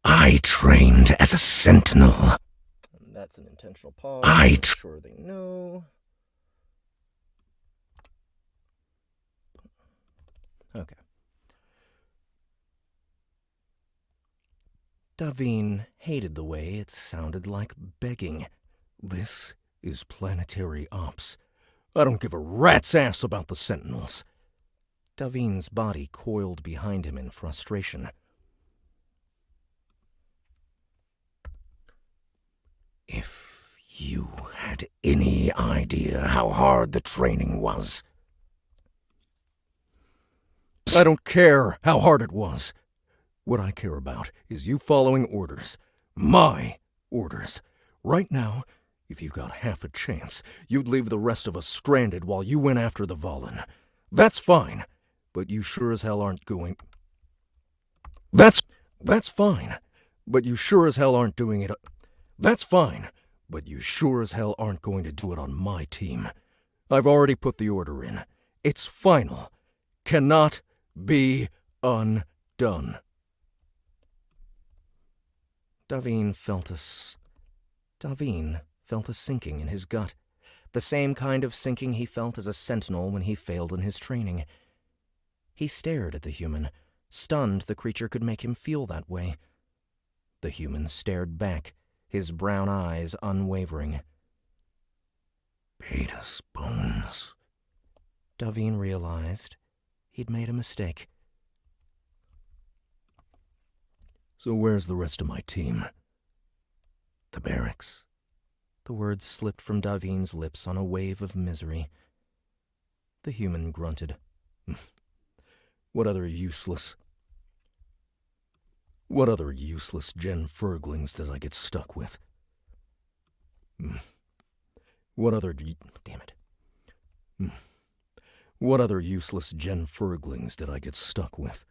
I trained as a sentinel. And that's an intentional pause. I'm sure they know. Okay. Daviin hated the way it sounded like begging. This is planetary ops. I don't give a rat's ass about the Sentinels. Daviin's body coiled behind him in frustration. If you had any idea how hard the training was... I don't care how hard it was. What I care about is you following orders. My orders. Right now, if you got half a chance, you'd leave the rest of us stranded while you went after the Valen. That's fine, but you sure as hell aren't going... That's fine, but you sure as hell aren't doing it... That's fine, but you sure as hell aren't going to do it on my team. I've already put the order in. It's final. Cannot be undone. Daviin felt a sinking in his gut, the same kind of sinking he felt as a sentinel when he failed in his training. He stared at the human, stunned the creature could make him feel that way. The human stared back, his brown eyes unwavering. Beta's bones. Daviin realized he'd made a mistake. So where's the rest of my team? The barracks. The words slipped from Daviin's lips on a wave of misery. The human grunted. What other useless Gen Ferglings did I get stuck with? What other useless Gen Ferglings did I get stuck with?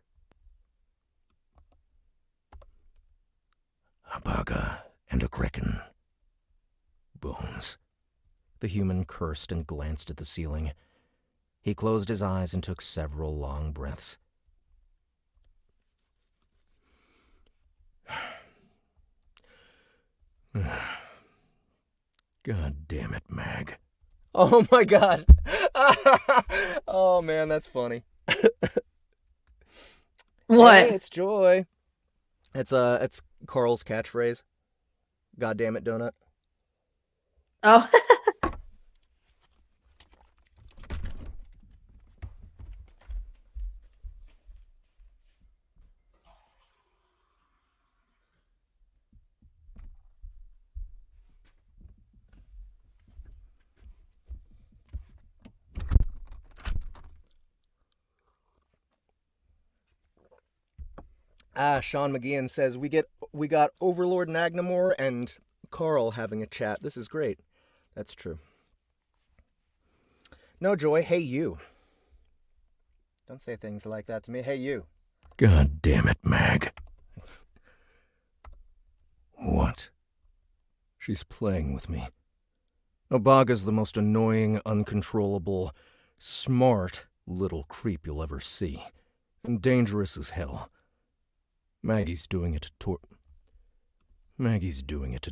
A Baga and a Kraken. Bones. The human cursed and glanced at the ceiling. He closed his eyes and took several long breaths. God damn it, Mag. Oh my god. Oh man, that's funny. What? Hey, it's Joy. It's Carl's catchphrase. God damn it, donut. Oh. Sean McGeehan says we got Overlord Nagnamore and Carl having a chat. This is great. That's true. No, Joy. Hey, you. Don't say things like that to me. Hey, you. God damn it, Mag. What? She's playing with me. Abaga's the most annoying, uncontrollable, smart little creep you'll ever see. And dangerous as hell. Maggie's doing it to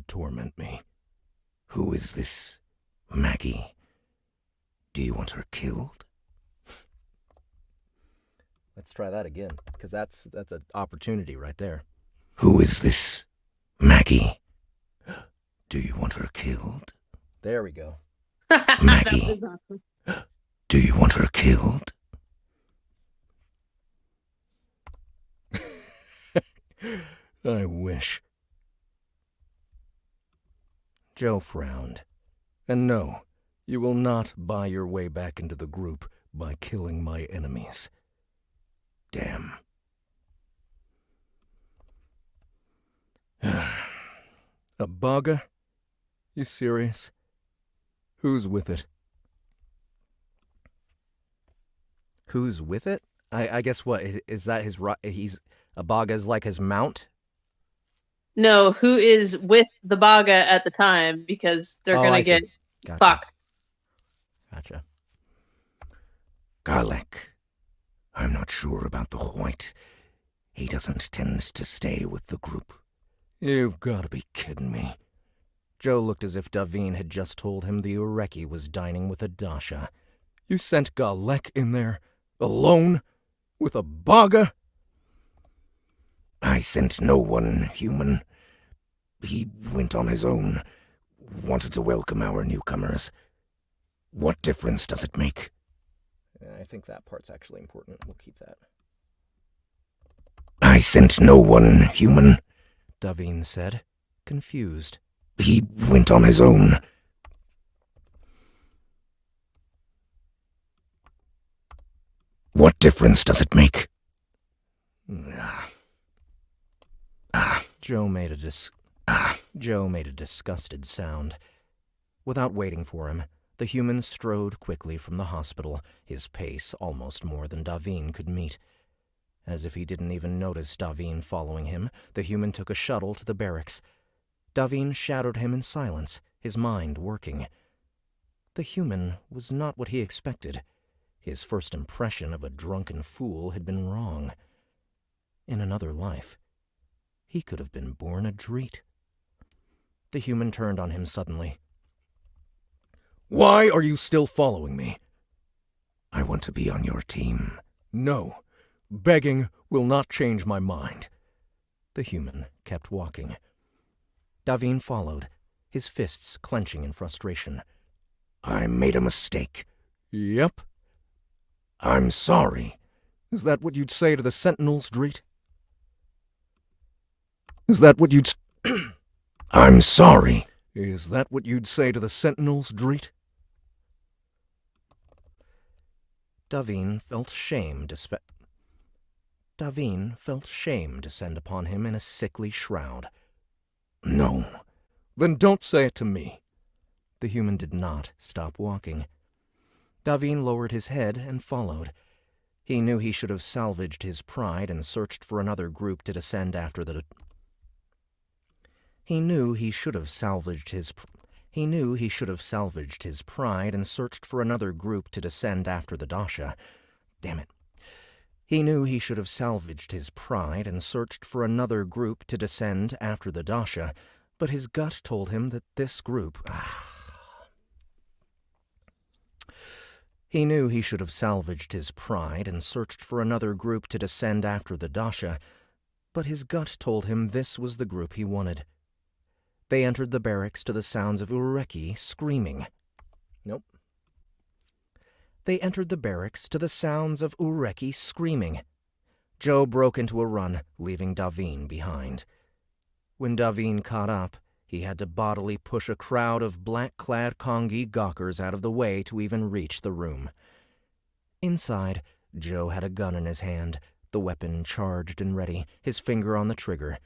torment me. Who is this Maggie? Do you want her killed? Let's try that again, because that's an opportunity right there. Who is this Maggie? Do you want her killed? There we go. Maggie. That was awesome. Do you want her killed? I wish. Joe frowned. And no, you will not buy your way back into the group by killing my enemies. Damn. Abaga? You serious? Who's with it? Who's with it? I guess what is that? He's Abaga's like his mount. No, who is with the Baga at the time, because they're I gonna see. get Gotcha. fucked. Gotcha. Garlek. I'm not sure about the Huouyt. He doesn't tend to stay with the group. You've got to be kidding me. Joe looked as if Daviin had just told him the Ureki was dining with a Dasha. You sent Garlek in there? Alone? With Abaga? I sent no one, human. He went on his own. Wanted to welcome our newcomers. What difference does it make? I think that part's actually important. We'll keep that. I sent no one, human. Daviin said, confused. He went on his own. What difference does it make? Joe made a disgusted sound. Without waiting for him, the human strode quickly from the hospital, his pace almost more than Daviin could meet. As if he didn't even notice Daviin following him, the human took a shuttle to the barracks. Daviin shadowed him in silence, his mind working. The human was not what he expected. His first impression of a drunken fool had been wrong. In another life, he could have been born a Jer'ait. The human turned on him suddenly. Why are you still following me? I want to be on your team. No. Begging will not change my mind. The human kept walking. Daviin followed, his fists clenching in frustration. I made a mistake. Yep. I'm sorry. Is that what you'd say to the Sentinels, Jer'ait? Is that what you'd... I'm sorry. Is that what you'd say to the Sentinels, Jer'ait? Daviin felt shame descend upon him in a sickly shroud. No. Then don't say it to me. The human did not stop walking. Daviin lowered his head and followed. He knew he should have salvaged his pride and searched for another group to descend after the... He knew he should have salvaged his pride and searched for another group to descend after the Dasha. Damn it. He knew he should have salvaged his pride and searched for another group to descend after the Dasha, but his gut told him that this group... He knew he should have salvaged his pride and searched for another group to descend after the Dasha, but his gut told him this was the group he wanted. They entered the barracks to the sounds of Ureki screaming. Nope. They entered the barracks to the sounds of Ureki screaming. Joe broke into a run, leaving Daviin behind. When Daviin caught up, he had to bodily push a crowd of black-clad Kongi gawkers out of the way to even reach the room. Inside, Joe had a gun in his hand, the weapon charged and ready, his finger on the trigger.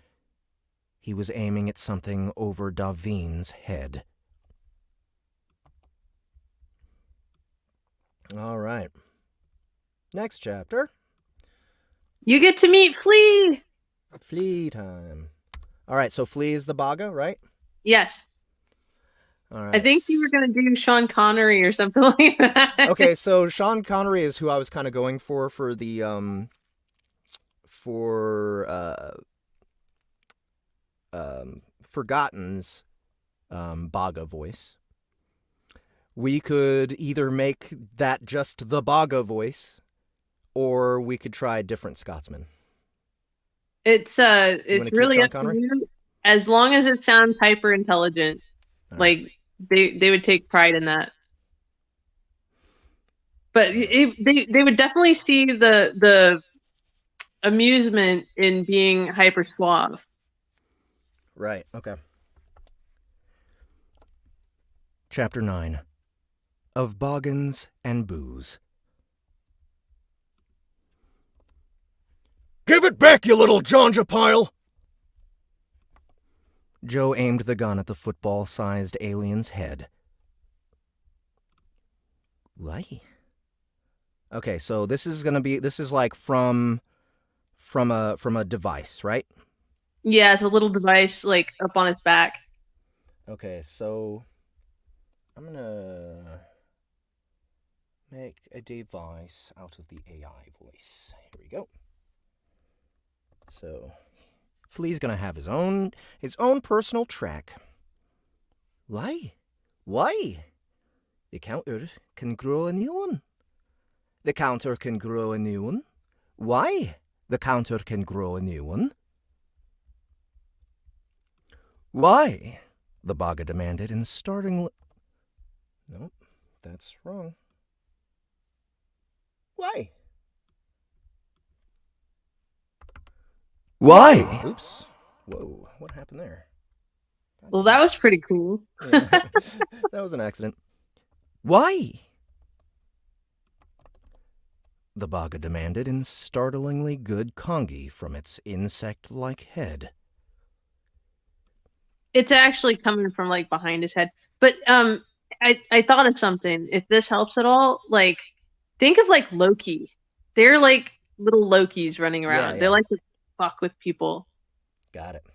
He was aiming at something over Daviin's head. All right. Next chapter. You get to meet Flea. Flea time. All right, so Flea is the Baga, right? Yes. All right. I think you were going to do Sean Connery or something like that. Okay, so Sean Connery is who I was kind of going for the Forgotten's Baga voice. We could either make that just the Baga voice, or we could try a different Scotsman. It's really Sean up to Connery? you. As long as it sounds hyper intelligent, like they would take pride in that. But they would definitely see the amusement in being hyper suave. Right. Okay. Chapter 9. Of Boggans and Booze. Give it back, you little Jonja pile! Joe aimed the gun at the football-sized alien's head. Why? Okay, so this is like from a device, right? Yeah, it's a little device like up on his back. Okay, so I'm gonna make a device out of the AI voice. Here we go. So Flea's gonna have his own personal track. Why? The counter can grow a new one. The counter can grow a new one. Why? The counter can grow a new one. Why? The Baga demanded in startling... Nope, that's wrong. Why? Why? Oops. Whoa, what happened there? Well, that was pretty cool. Yeah. That was an accident. Why? The Baga demanded in startlingly good Kongi from its insect-like head. It's actually coming from like behind his head. But I thought of something. If this helps at all, like think of like Loki. They're like little Lokis running around. Yeah. They like to fuck with people. Got it.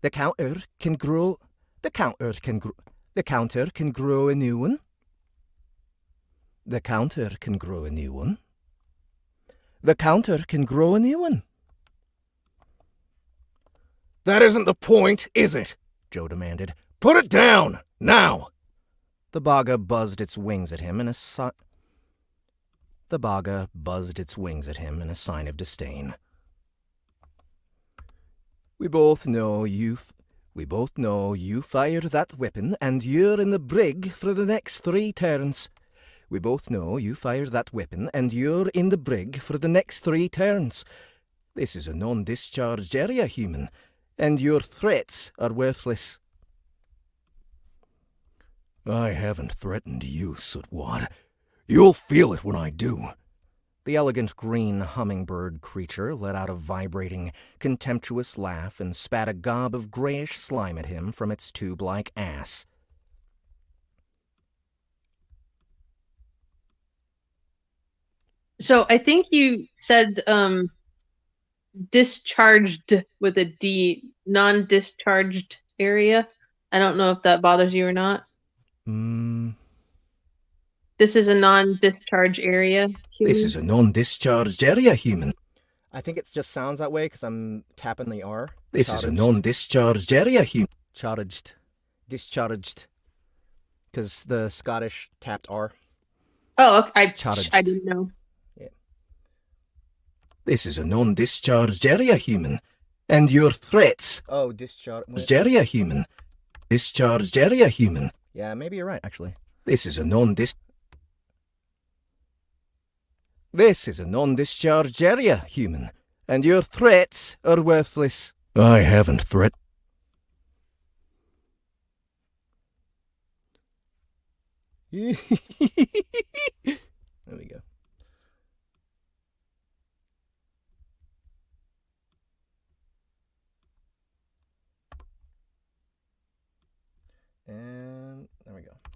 The counter can grow... The counter can grow... The counter can grow a new one. The counter can grow a new one. The counter can grow a new one. That isn't the point, is it? Joe demanded. Put it down, now! The Baga buzzed its wings at him in a sign of disdain. We both know you fired that weapon, and you're in the brig for the next 3 turns. We both know you fired that weapon, and you're in the brig for the next 3 turns. This is a non-discharged area, human, and your threats are worthless. I haven't threatened you, Sootwad. You'll feel it when I do. The elegant green hummingbird creature let out a vibrating, contemptuous laugh and spat a gob of grayish slime at him from its tube-like ass. So I think you said discharged with a D, non-discharged area. I don't know if that bothers you or not. This is a non-discharge area. This is a non-discharged area, human. I think it just sounds that way because I'm tapping the R. This is a non-discharged area, human. Discharged. Because the Scottish tapped R. Oh, I Charged. didn't know. Yeah. This is a non-discharged area, human. And your threats... Oh, discharged. Area, human. Discharged area, human. Yeah, maybe you're right, actually. This is a non-discharged area, human, and your threats are worthless. I haven't threatened. There we go.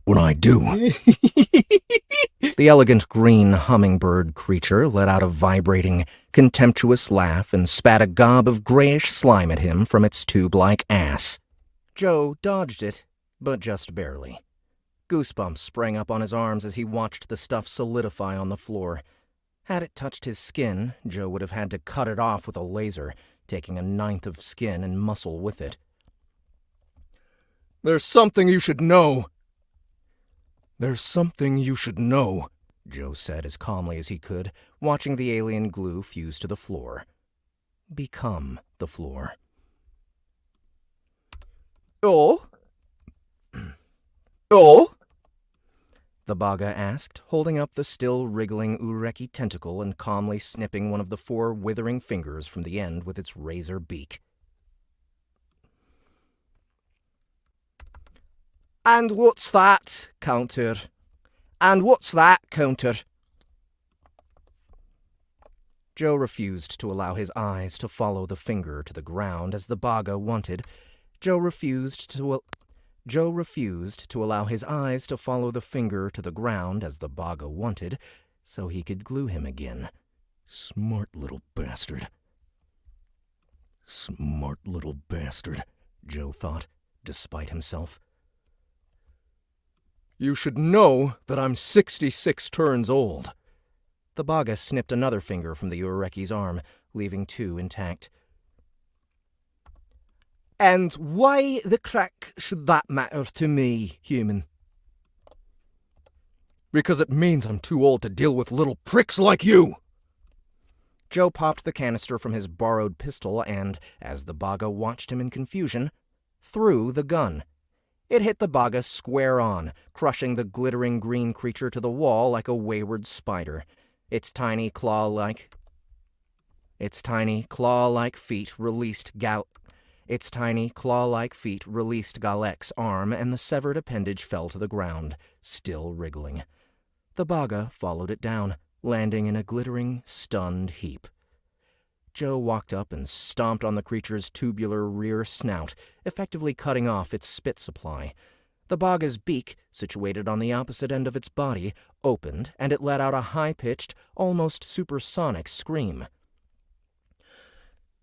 when I do. The elegant green hummingbird creature let out a vibrating, contemptuous laugh and spat a gob of grayish slime at him from its tube-like ass. Joe dodged it, but just barely. Goosebumps sprang up on his arms as he watched the stuff solidify on the floor. Had it touched his skin, Joe would have had to cut it off with a laser, taking a ninth of skin and muscle with it. There's something you should know. There's something you should know, Joe said as calmly as he could, watching the alien glue fuse to the floor. Become the floor. Oh? Oh? The Baga asked, holding up the still wriggling Ureki tentacle and calmly snipping one of the 4 withering fingers from the end with its razor beak. And what's that, Counter? And what's that, Counter? Joe refused to allow his eyes to follow the finger to the ground as the Baga wanted. Joe refused to allow his eyes to follow the finger to the ground as the Baga wanted, so he could glue him again. Smart little bastard. Smart little bastard, Joe thought, despite himself. You should know that I'm 66 turns old. The Baga snipped another finger from the Ureki's arm, leaving 2 intact. And why the crack should that matter to me, human? Because it means I'm too old to deal with little pricks like you. Joe popped the canister from his borrowed pistol and, as the Baga watched him in confusion, threw the gun. It hit the Baga square on, crushing the glittering green creature to the wall like a wayward spider. Its tiny claw-like feet released Galek's arm, and the severed appendage fell to the ground, still wriggling. The Baga followed it down, landing in a glittering, stunned heap. Joe walked up and stomped on the creature's tubular rear snout, effectively cutting off its spit supply. The Baga's beak, situated on the opposite end of its body, opened, and it let out a high-pitched, almost supersonic scream.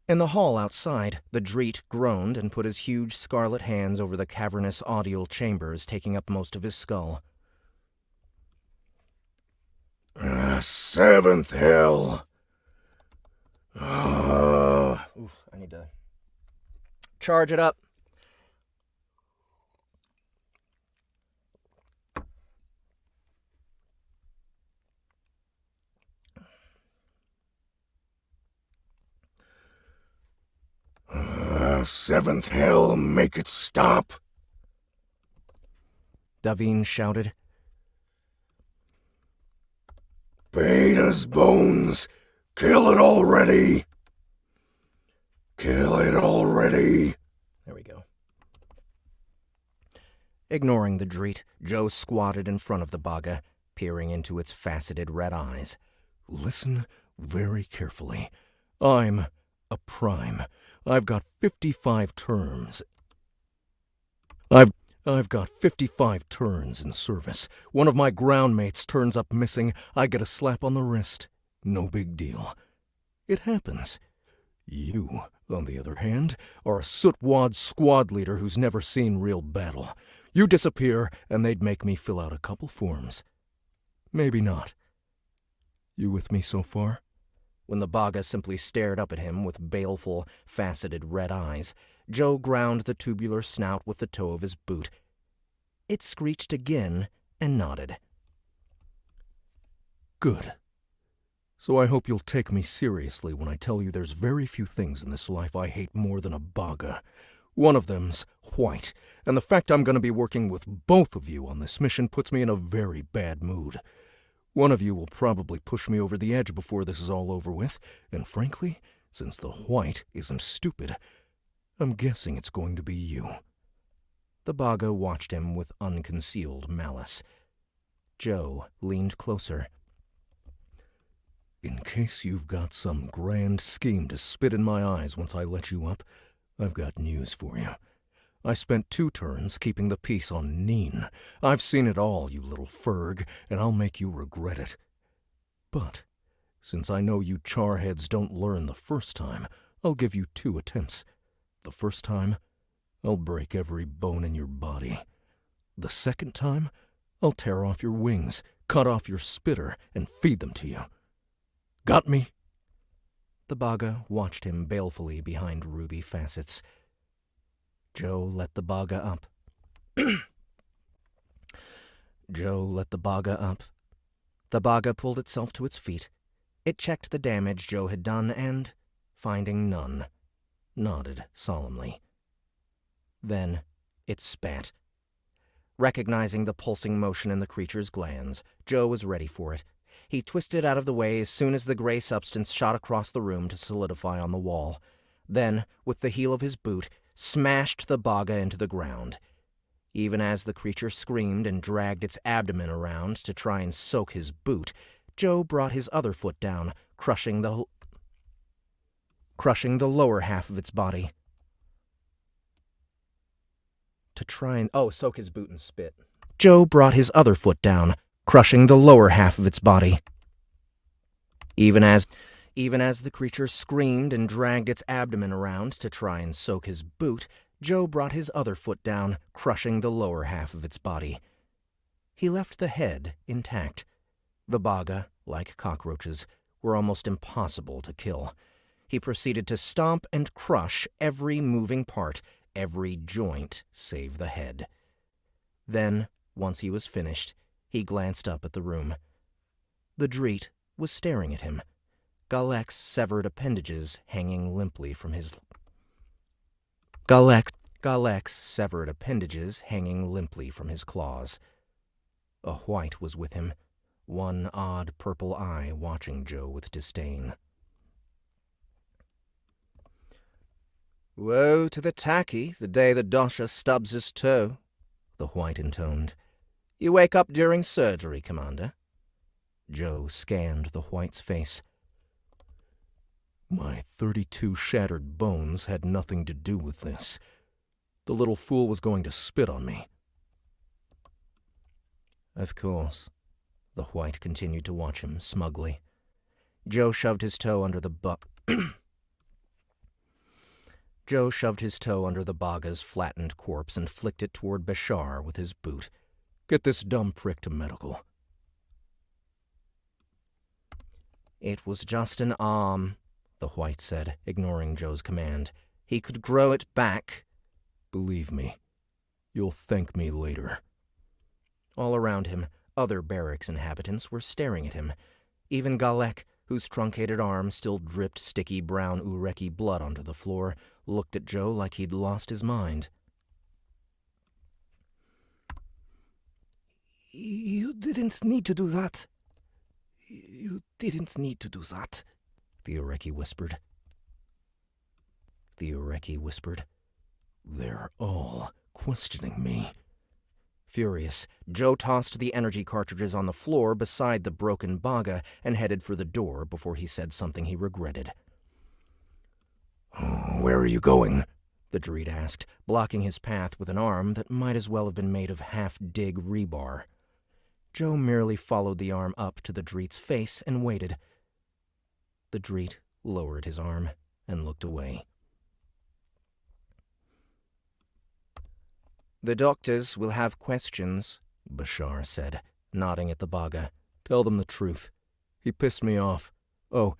In the hall outside, the Jer'ait groaned and put his huge scarlet hands over the cavernous audial chambers, taking up most of his skull. 7th hell. Oof, I need to charge it up. Seventh hell, make it stop. Daviin shouted. Beta's bones, kill it already. Kill it already. There we go. Ignoring the Jer'ait, Joe squatted in front of the Baga, peering into its faceted red eyes. Listen very carefully. I'm a prime. I've got 55 terms. I've got 55 turns in service. One of my ground mates turns up missing. I get a slap on the wrist. No big deal. It happens. You, on the other hand, are a soot-wad squad leader who's never seen real battle. You disappear, and they'd make me fill out a couple forms. Maybe not. You with me so far? When the Baga simply stared up at him with baleful, faceted red eyes, Joe ground the tubular snout with the toe of his boot. It screeched again and nodded. Good. So I hope you'll take me seriously when I tell you there's very few things in this life I hate more than a Baga. One of them's Huouyt, and the fact I'm going to be working with both of you on this mission puts me in a very bad mood. One of you will probably push me over the edge before this is all over with, and frankly, since the Huouyt isn't stupid, I'm guessing it's going to be you. The Baga watched him with unconcealed malice. Joe leaned closer. In case you've got some grand scheme to spit in my eyes once I let you up, I've got news for you. I spent 2 turns keeping the peace on Neen. I've seen it all, you little Ferg, and I'll make you regret it. But, since I know you charheads don't learn the first time, I'll give you 2 attempts. The first time, I'll break every bone in your body. The second time, I'll tear off your wings, cut off your spitter, and feed them to you. Got me? The Baga watched him balefully behind ruby facets. Joe let the Baga up. Joe let the Baga up. The Baga pulled itself to its feet. It checked the damage Joe had done and, finding none, nodded solemnly. Then it spat. Recognizing the pulsing motion in the creature's glands, Joe was ready for it. He twisted out of the way as soon as the gray substance shot across the room to solidify on the wall. Then, with the heel of his boot, smashed the Baga into the ground. Even as the creature screamed and dragged its abdomen around to try and soak his boot, Joe brought his other foot down, crushing the lower half of its body. Soak his boot and spit. Joe brought his other foot down, crushing the lower half of its body. Even as the creature screamed and dragged its abdomen around to try and soak his boot, Joe brought his other foot down, crushing the lower half of its body. He left the head intact. The Baga, like cockroaches, were almost impossible to kill. He proceeded to stomp and crush every moving part, every joint save the head. Then, once he was finished, he glanced up at the room. The Jer'ait was staring at him, Galek's severed appendages hanging limply from his claws. A Huouyt was with him, one odd purple eye watching Joe with disdain. "Woe to the tacky the day the dosha stubs his toe," the Huouyt intoned. "You wake up during surgery, Commander." Joe scanned the Huoyt's face. My 32 shattered bones had nothing to do with this. The little fool was going to spit on me. Of course. The Huouyt continued to watch him smugly. Joe shoved his toe under the Baga's flattened corpse and flicked it toward Bashar with his boot. "Get this dumb prick to medical." "It was just an arm," the Huouyt said, ignoring Joe's command. "He could grow it back." "Believe me, you'll thank me later." All around him, other barracks inhabitants were staring at him. Even Galek, whose truncated arm still dripped sticky brown Ureki blood onto the floor, looked at Joe like he'd lost his mind. "You didn't need to do that. You didn't need to do that," the Ureki whispered. "They're all questioning me." Furious, Joe tossed the energy cartridges on the floor beside the broken Baga and headed for the door before he said something he regretted. "Where are you going?" the Jer'ait asked, blocking his path with an arm that might as well have been made of half-dig rebar. Joe merely followed the arm up to the Jer'ait's face and waited. The Jer'ait lowered his arm and looked away. "The doctors will have questions," Bashar said, nodding at the Baga. "Tell them the truth. He pissed me off. Oh,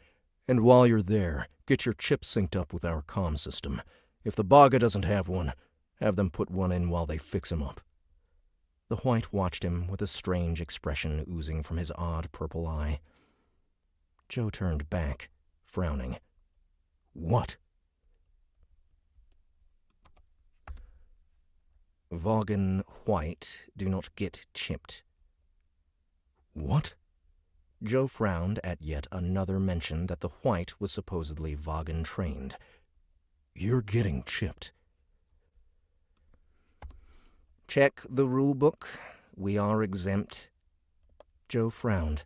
and while you're there, get your chip synced up with our comm system. If the Baga doesn't have one, have them put one in while they fix him up." The Huouyt watched him with a strange expression oozing from his odd purple eye. Joe turned back, frowning. "What?" "Vogan Huouyt do not get chipped." "What?" Joe frowned at yet another mention that the Huouyt was supposedly Vogan trained. "You're getting chipped." "Check the rule book. We are exempt." Joe frowned.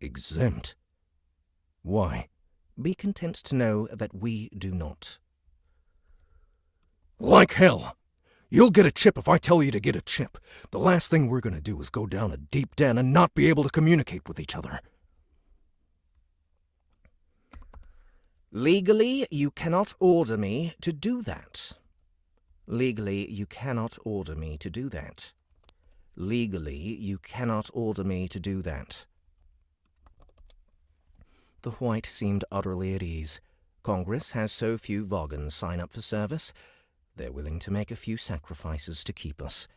"Exempt? Why?" "Be content to know that we do not." "Like hell! You'll get a chip if I tell you to get a chip. The last thing we're gonna do is go down a deep den and not be able to communicate with each other. Legally, you cannot order me to do that. Legally, you cannot order me to do that. Legally, you cannot order me to do that. The Huouyt seemed utterly at ease. Congress has so few Vogons sign up for service, they're willing to make a few sacrifices to keep us.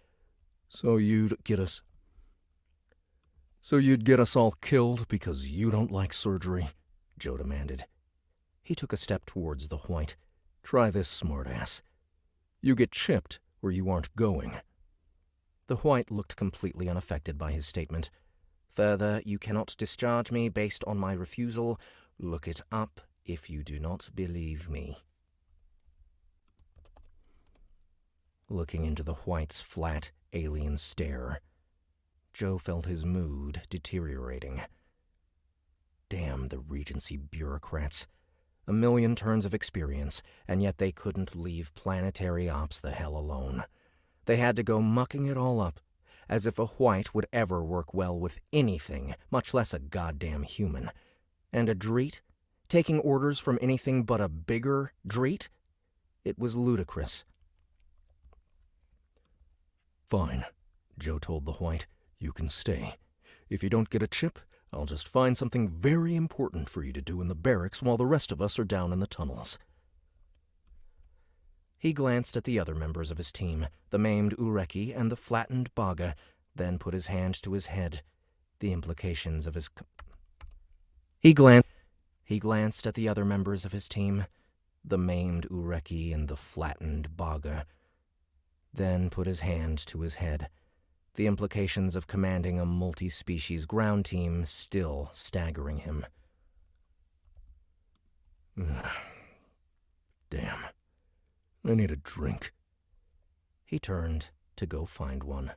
So you'd get us all killed because you don't like surgery? Joe demanded. He took a step towards the Huouyt. Try this, smartass. You get chipped where you aren't going. The Huouyt looked completely unaffected by his statement. Further, you cannot discharge me based on my refusal. Look it up if you do not believe me. Looking into the Huoyt's flat, alien stare, Joe felt his mood deteriorating. Damn the Regency bureaucrats. A million turns of experience, and yet they couldn't leave planetary ops the hell alone. They had to go mucking it all up, as if a Huouyt would ever work well with anything, much less a goddamn human. And a Jer'ait? Taking orders from anything but a bigger Jer'ait? It was ludicrous. Fine, Joe told the Huouyt. You can stay. If you don't get a chip, I'll just find something very important for you to do in the barracks while the rest of us are down in the tunnels. He glanced at the other members of his team, the maimed Ureki and the flattened Baga, then put his hand to his head. The implications of his... He glanced at the other members of his team, the maimed Ureki and the flattened Baga, then put his hand to his head. The implications of commanding a multi-species ground team still staggering him. Damn. I need a drink. He turned to go find one.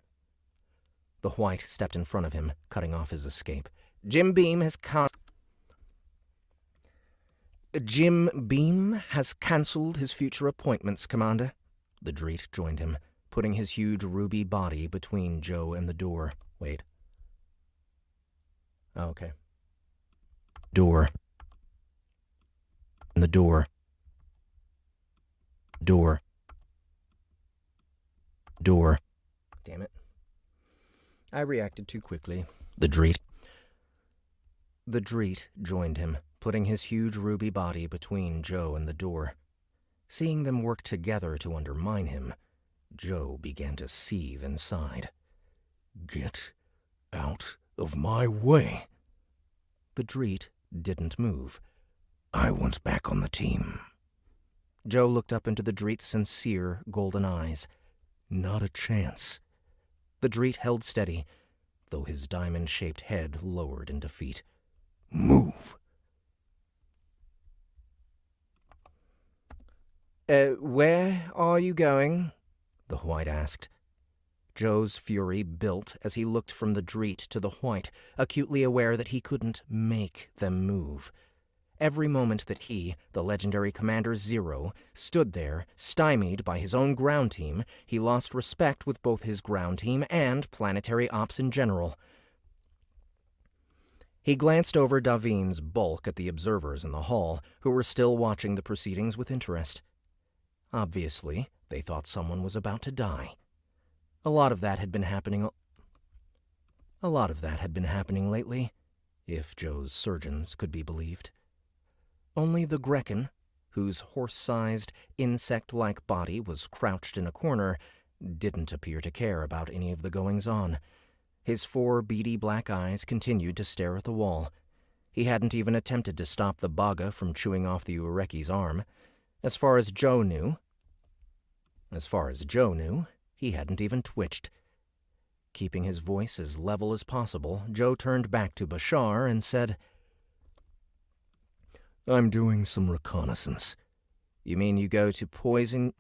The Huouyt stepped in front of him, cutting off his escape. Jim Beam has cancelled his future appointments, Commander. The Jer'ait joined him, putting his huge ruby body between Joe and the door. Wait. Oh, okay. Door. And the door. Door. Door. Damn it. I reacted too quickly. The Jer'ait joined him, putting his huge ruby body between Joe and the door. Seeing them work together to undermine him, Joe began to seethe inside. Get out of my way. The Jer'ait didn't move. I want back on the team. Joe looked up into the Jer'ait's sincere golden eyes. Not a chance. The Jer'ait held steady, though his diamond-shaped head lowered in defeat. Move. Where are you going? The Huouyt asked. Joe's fury built as he looked from the Jer'ait to the Huouyt, acutely aware that he couldn't make them move. Every moment that he, the legendary Commander Zero, stood there, stymied by his own ground team, he lost respect with both his ground team and planetary ops in general. He glanced over Daviin's bulk at the observers in the hall, who were still watching the proceedings with interest. Obviously, they thought someone was about to die. A lot of that had been happening lately, if Joe's surgeons could be believed. Only the Grecan, whose horse-sized, insect-like body was crouched in a corner, didn't appear to care about any of the goings-on. His 4 beady black eyes continued to stare at the wall. He hadn't even attempted to stop the Baga from chewing off the Ureki's arm. As far as Joe knew, he hadn't even twitched. Keeping his voice as level as possible, Joe turned back to Bashar and said, I'm doing some reconnaissance. You mean you go to poison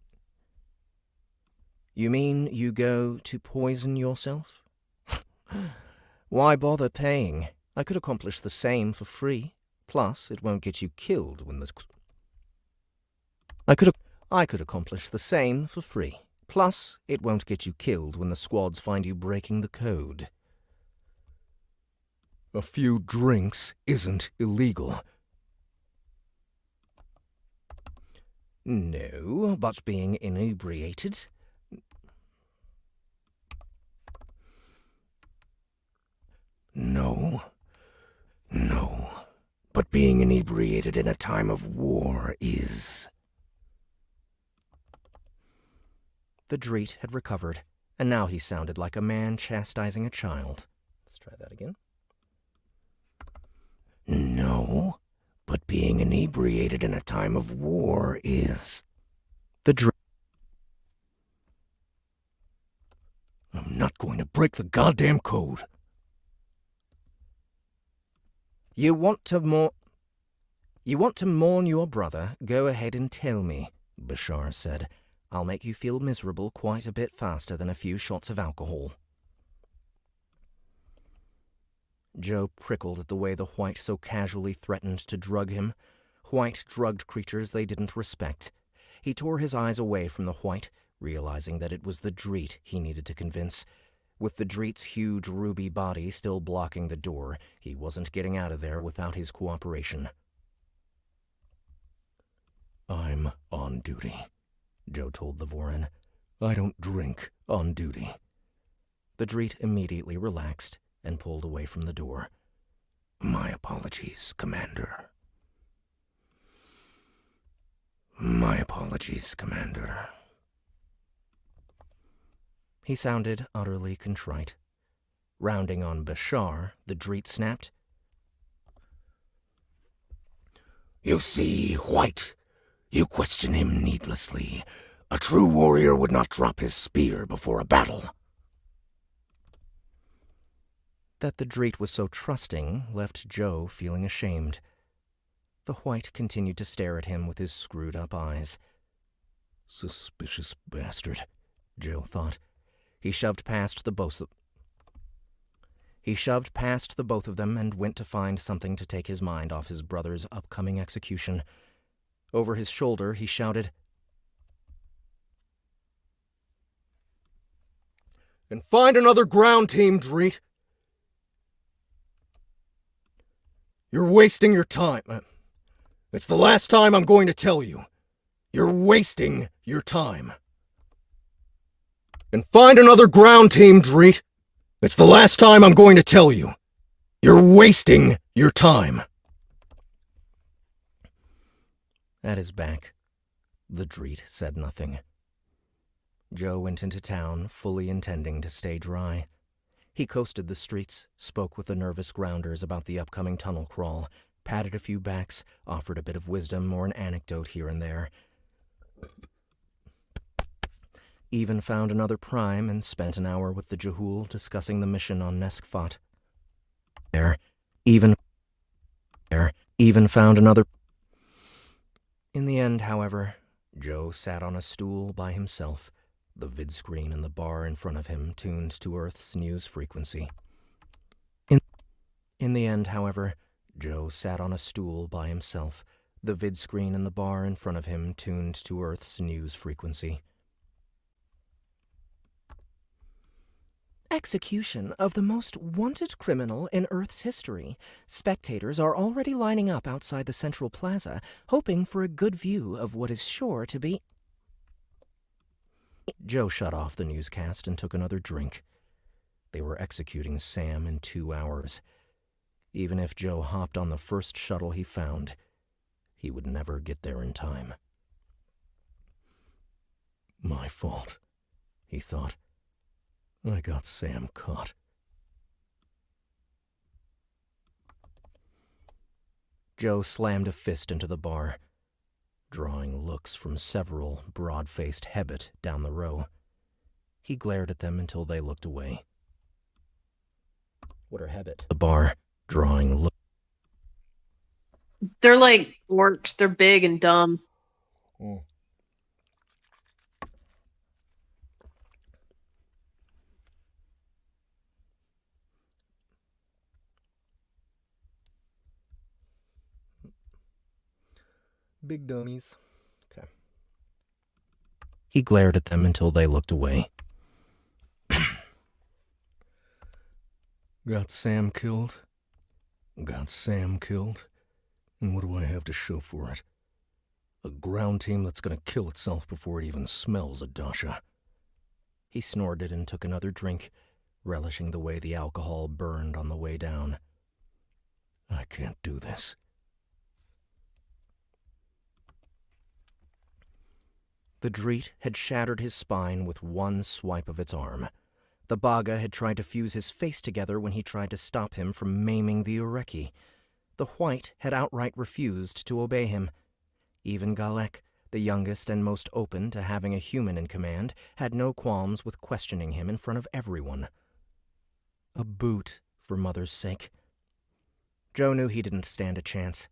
yourself? Why bother paying? I could accomplish the same for free. Plus, it won't get you killed when the... I could accomplish the same for free. Plus, it won't get you killed when the squads find you breaking the code. A few drinks isn't illegal. No, but being inebriated... No. No. But being inebriated in a time of war is... The Jer'ait had recovered, and now he sounded like a man chastising a child. Let's try that again. No, but being inebriated in a time of war is... The Jer'ait... I'm not going to break the goddamn code. You want to mourn your brother? Go ahead and tell me, Bashar said. I'll make you feel miserable quite a bit faster than a few shots of alcohol. Joe prickled at the way the Huouyt so casually threatened to drug him. Huouyt drugged creatures they didn't respect. He tore his eyes away from the Huouyt, realizing that it was the Jer'ait he needed to convince. With the Jer'ait's huge ruby body still blocking the door, he wasn't getting out of there without his cooperation. I'm on duty, Joe told the Vorin. I don't drink on duty. The Jer'ait immediately relaxed and pulled away from the door. My apologies, Commander. My apologies, Commander. He sounded utterly contrite. Rounding on Bashar, the Jer'ait snapped. You see, Huouyt, you question him needlessly. A true warrior would not drop his spear before a battle. That the Jer'ait was so trusting left Joe feeling ashamed. The Huouyt continued to stare at him with his screwed-up eyes. Suspicious bastard, Joe thought. He shoved past the both of them and went to find something to take his mind off his brother's upcoming execution. Over his shoulder, he shouted, "And find another ground team, Jer'ait! You're wasting your time. It's the last time I'm going to tell you. You're wasting your time. And find another ground team, Jer'ait! It's the last time I'm going to tell you. You're wasting your time." At his back, the Jer'ait said nothing. Joe went into town, fully intending to stay dry. He coasted the streets, spoke with the nervous grounders about the upcoming tunnel crawl, patted a few backs, offered a bit of wisdom or an anecdote here and there. Even found another prime and spent an hour with the Jahul discussing the mission on Neskfot. Even found another... In the end, however, Joe sat on a stool by himself, the vid screen in the bar in front of him tuned to Earth's news frequency. In the end, however, Joe sat on a stool by himself, the vid screen in the bar in front of him tuned to Earth's news frequency. Execution of the most wanted criminal in Earth's history. Spectators are already lining up outside the Central Plaza, hoping for a good view of what is sure to be... Joe shut off the newscast and took another drink. They were executing Sam in 2 hours. Even if Joe hopped on the first shuttle he found, he would never get there in time. My fault, he thought. I got Sam caught. Joe slammed a fist into the bar, drawing looks from several broad-faced Hebbit down the row. He glared at them until they looked away. What are Hebbit? The bar, drawing looks. They're like orcs. They're big and dumb. Mm. Big dummies. Okay. He glared at them until they looked away. Got Sam killed? Got Sam killed? And what do I have to show for it? A ground team that's gonna kill itself before it even smells a Dasha. He snorted and took another drink, relishing the way the alcohol burned on the way down. I can't do this. The Jer'ait had shattered his spine with one swipe of its arm. The Baga had tried to fuse his face together when he tried to stop him from maiming the Huouyt. The Huouyt had outright refused to obey him. Even Galek, the youngest and most open to having a human in command, had no qualms with questioning him in front of everyone. A boot, for mother's sake. Joe knew he didn't stand a chance.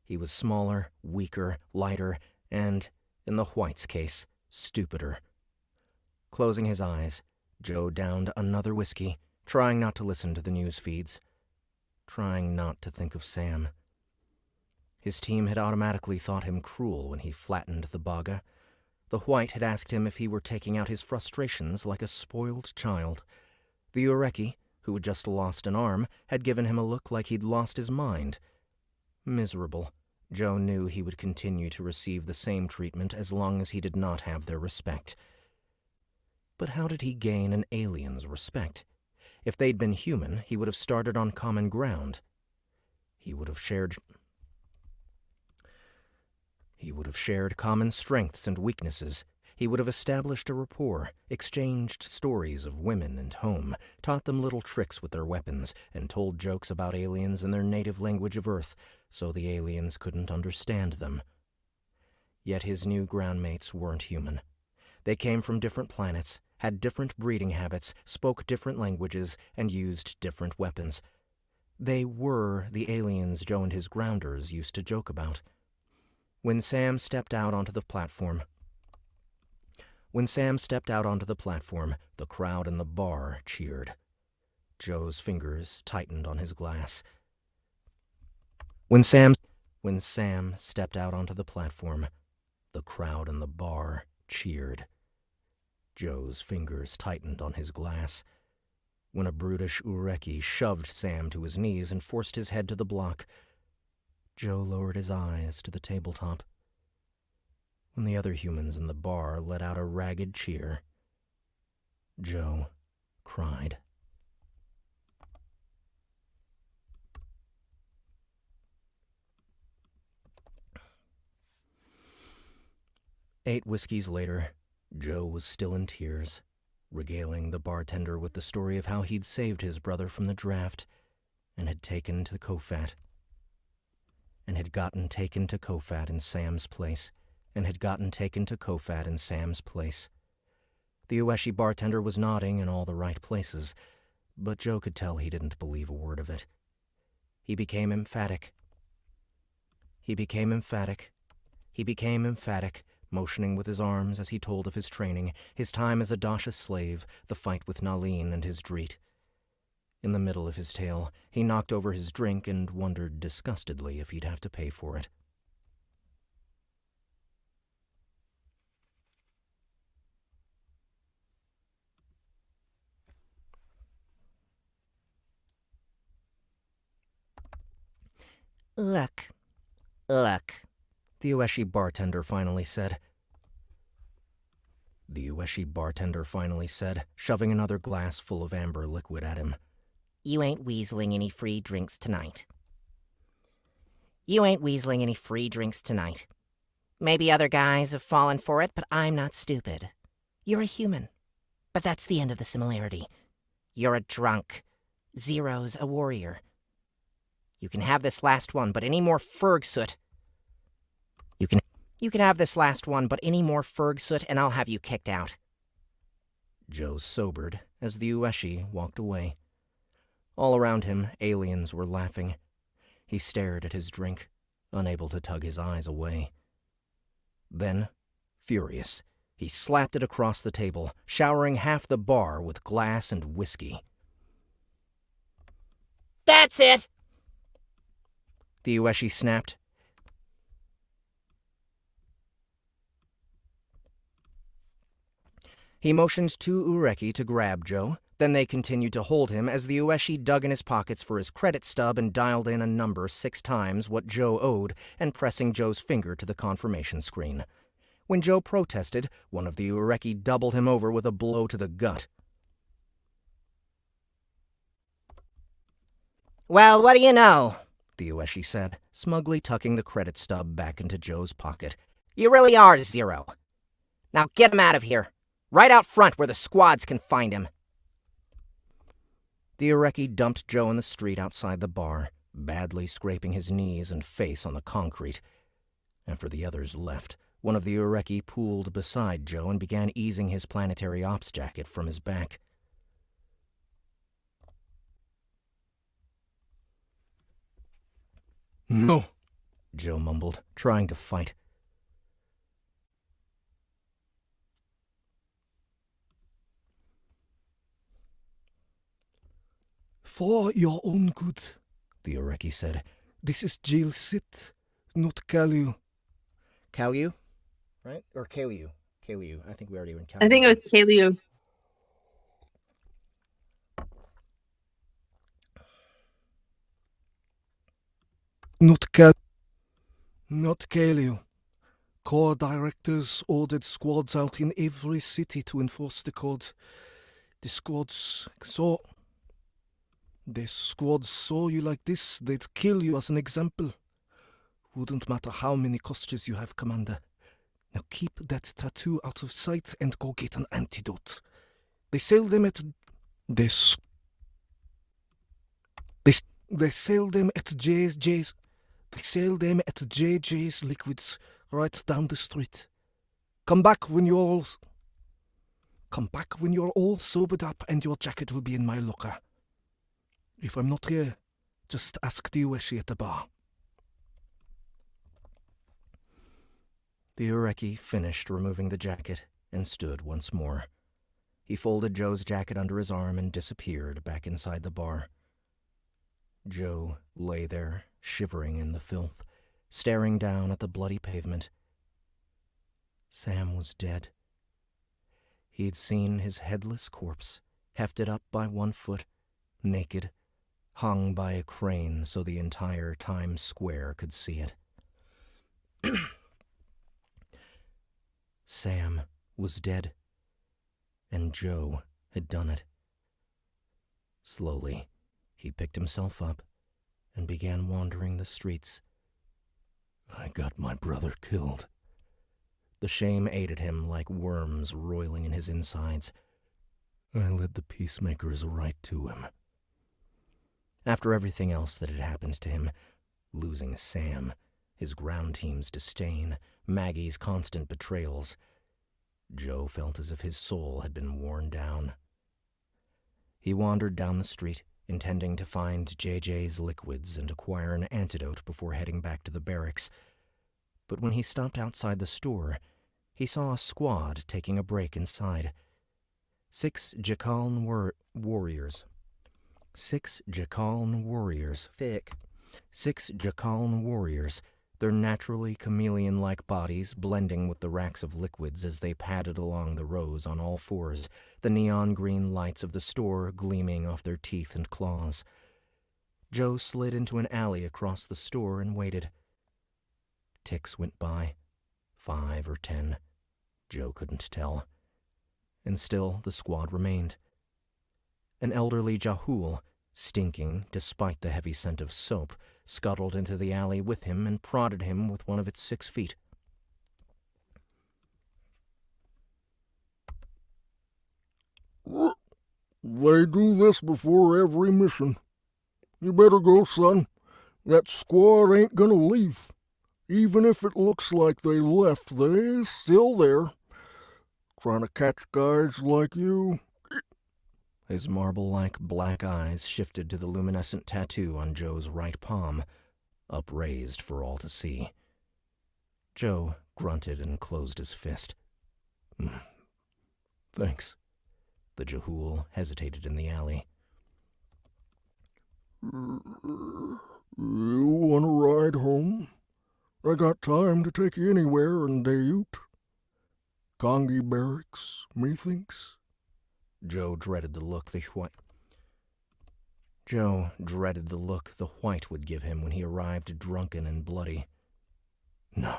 He was smaller, weaker, lighter, and, in the Huoyt's case, stupider. Closing his eyes, Joe downed another whiskey, trying not to listen to the news feeds. Trying not to think of Sam. His team had automatically thought him cruel when he flattened the Baga. The Huouyt had asked him if he were taking out his frustrations like a spoiled child. The Huouyt, who had just lost an arm, had given him a look like he'd lost his mind. Miserable. Joe knew he would continue to receive the same treatment as long as he did not have their respect. But how did he gain an alien's respect? If they'd been human, he would have started on common ground. He would have shared common strengths and weaknesses. He would have established a rapport, exchanged stories of women and home, taught them little tricks with their weapons, and told jokes about aliens in their native language of Earth, so the aliens couldn't understand them. Yet his new groundmates weren't human. They came from different planets, had different breeding habits, spoke different languages, and used different weapons. They were the aliens Joe and his grounders used to joke about. When Sam stepped out onto the platform, the crowd in the bar cheered. Joe's fingers tightened on his glass. When Sam stepped out onto the platform, the crowd in the bar cheered. Joe's fingers tightened on his glass. When a brutish Huouyt shoved Sam to his knees and forced his head to the block, Joe lowered his eyes to the tabletop. When the other humans in the bar let out a ragged cheer, Joe cried. Eight whiskeys later, Joe was still in tears, regaling the bartender with the story of how he'd saved his brother from the draft and had gotten taken to Kofat in Sam's place. The Huouyt bartender was nodding in all the right places, but Joe could tell he didn't believe a word of it. He became emphatic, motioning with his arms as he told of his training, his time as a Dasha slave, the fight with Nalin and his Jer'ait. In the middle of his tale, he knocked over his drink and wondered disgustedly if he'd have to pay for it. Look, the Huouyt bartender finally said. Shoving another glass full of amber liquid at him. You ain't weaseling any free drinks tonight. Maybe other guys have fallen for it, but I'm not stupid. You're a human. But that's the end of the similarity. You're a drunk. Zero's a warrior. You can have this last one, but any more Fergsoot... You can have this last one, but any more Fergsoot and I'll have you kicked out. Joe sobered as the Huouyt walked away. All around him, aliens were laughing. He stared at his drink, unable to tug his eyes away. Then, furious, he slapped it across the table, showering half the bar with glass and whiskey. That's it! The Huouyt snapped. He motioned to Ureki to grab Joe. Then they continued to hold him as the Ueshi dug in his pockets for his credit stub and dialed in a number 6 times what Joe owed and pressing Joe's finger to the confirmation screen. When Joe protested, one of the Ureki doubled him over with a blow to the gut. Well, what do you know? The Ueshi said, smugly tucking the credit stub back into Joe's pocket. You really are Zero. Now get him out of here. Right out front where the squads can find him. The Ureki dumped Joe in the street outside the bar, badly scraping his knees and face on the concrete. After the others left, one of the Ureki pooled beside Joe and began easing his planetary ops jacket from his back. No, Joe mumbled, trying to fight. for your own good, the Ureki said. This is jail sit, not Kalu. Kalyu, right? Or Kalyu. Kalyu. I think we already went Kalyu. I think it was Kaleo. Not Kalu. Corps directors ordered squads out in every city to enforce the code. The squads saw you like this, they'd kill you as an example. Wouldn't matter how many costumes you have, Commander. Now keep that tattoo out of sight and go get an antidote. They sell them at... They sell them at JJ's... They sell them at JJ's Liquids right down the street. Come back when you're all sobered up and your jacket will be in my locker. If I'm not here, just ask the Ueshi at the bar. The Ureki finished removing the jacket and stood once more. He folded Joe's jacket under his arm and disappeared back inside the bar. Joe lay there, shivering in the filth, staring down at the bloody pavement. Sam was dead. He'd seen his headless corpse, hefted up by one foot, naked, hung by a crane so the entire Times Square could see it. Sam was dead, and Joe had done it. Slowly, he picked himself up and began wandering the streets. I got my brother killed. The shame ate at him like worms roiling in his insides. I led the peacemakers right to him. After everything else that had happened to him, losing Sam, his ground team's disdain, Maggie's constant betrayals, Joe felt as if his soul had been worn down. He wandered down the street, intending to find JJ's Liquids and acquire an antidote before heading back to the barracks. But when he stopped outside the store, he saw a squad taking a break inside. 6 Jakaln warriors. 6 Jakaln warriors. Thick. 6 Jakaln warriors, their naturally chameleon-like bodies blending with the racks of liquids as they padded along the rows on all fours, the neon green lights of the store gleaming off their teeth and claws. Joe slid into an alley across the store and waited. Ticks went by, 5 or 10. Joe couldn't tell. And still the squad remained. An elderly Jahul, stinking despite the heavy scent of soap, scuttled into the alley with him and prodded him with one of its 6 feet. They do this before every mission. You better go, son. That squad ain't gonna leave. Even if it looks like they left, they're still there. Trying to catch guys like you. His marble-like black eyes shifted to the luminescent tattoo on Joe's right palm, upraised for all to see. Joe grunted and closed his fist. Thanks. The Jahul hesitated in the alley. You want to ride home? I got time to take you anywhere in Huouyt. Kongi Barracks, methinks. Joe dreaded the look the Huouyt would give him when he arrived drunken and bloody. No,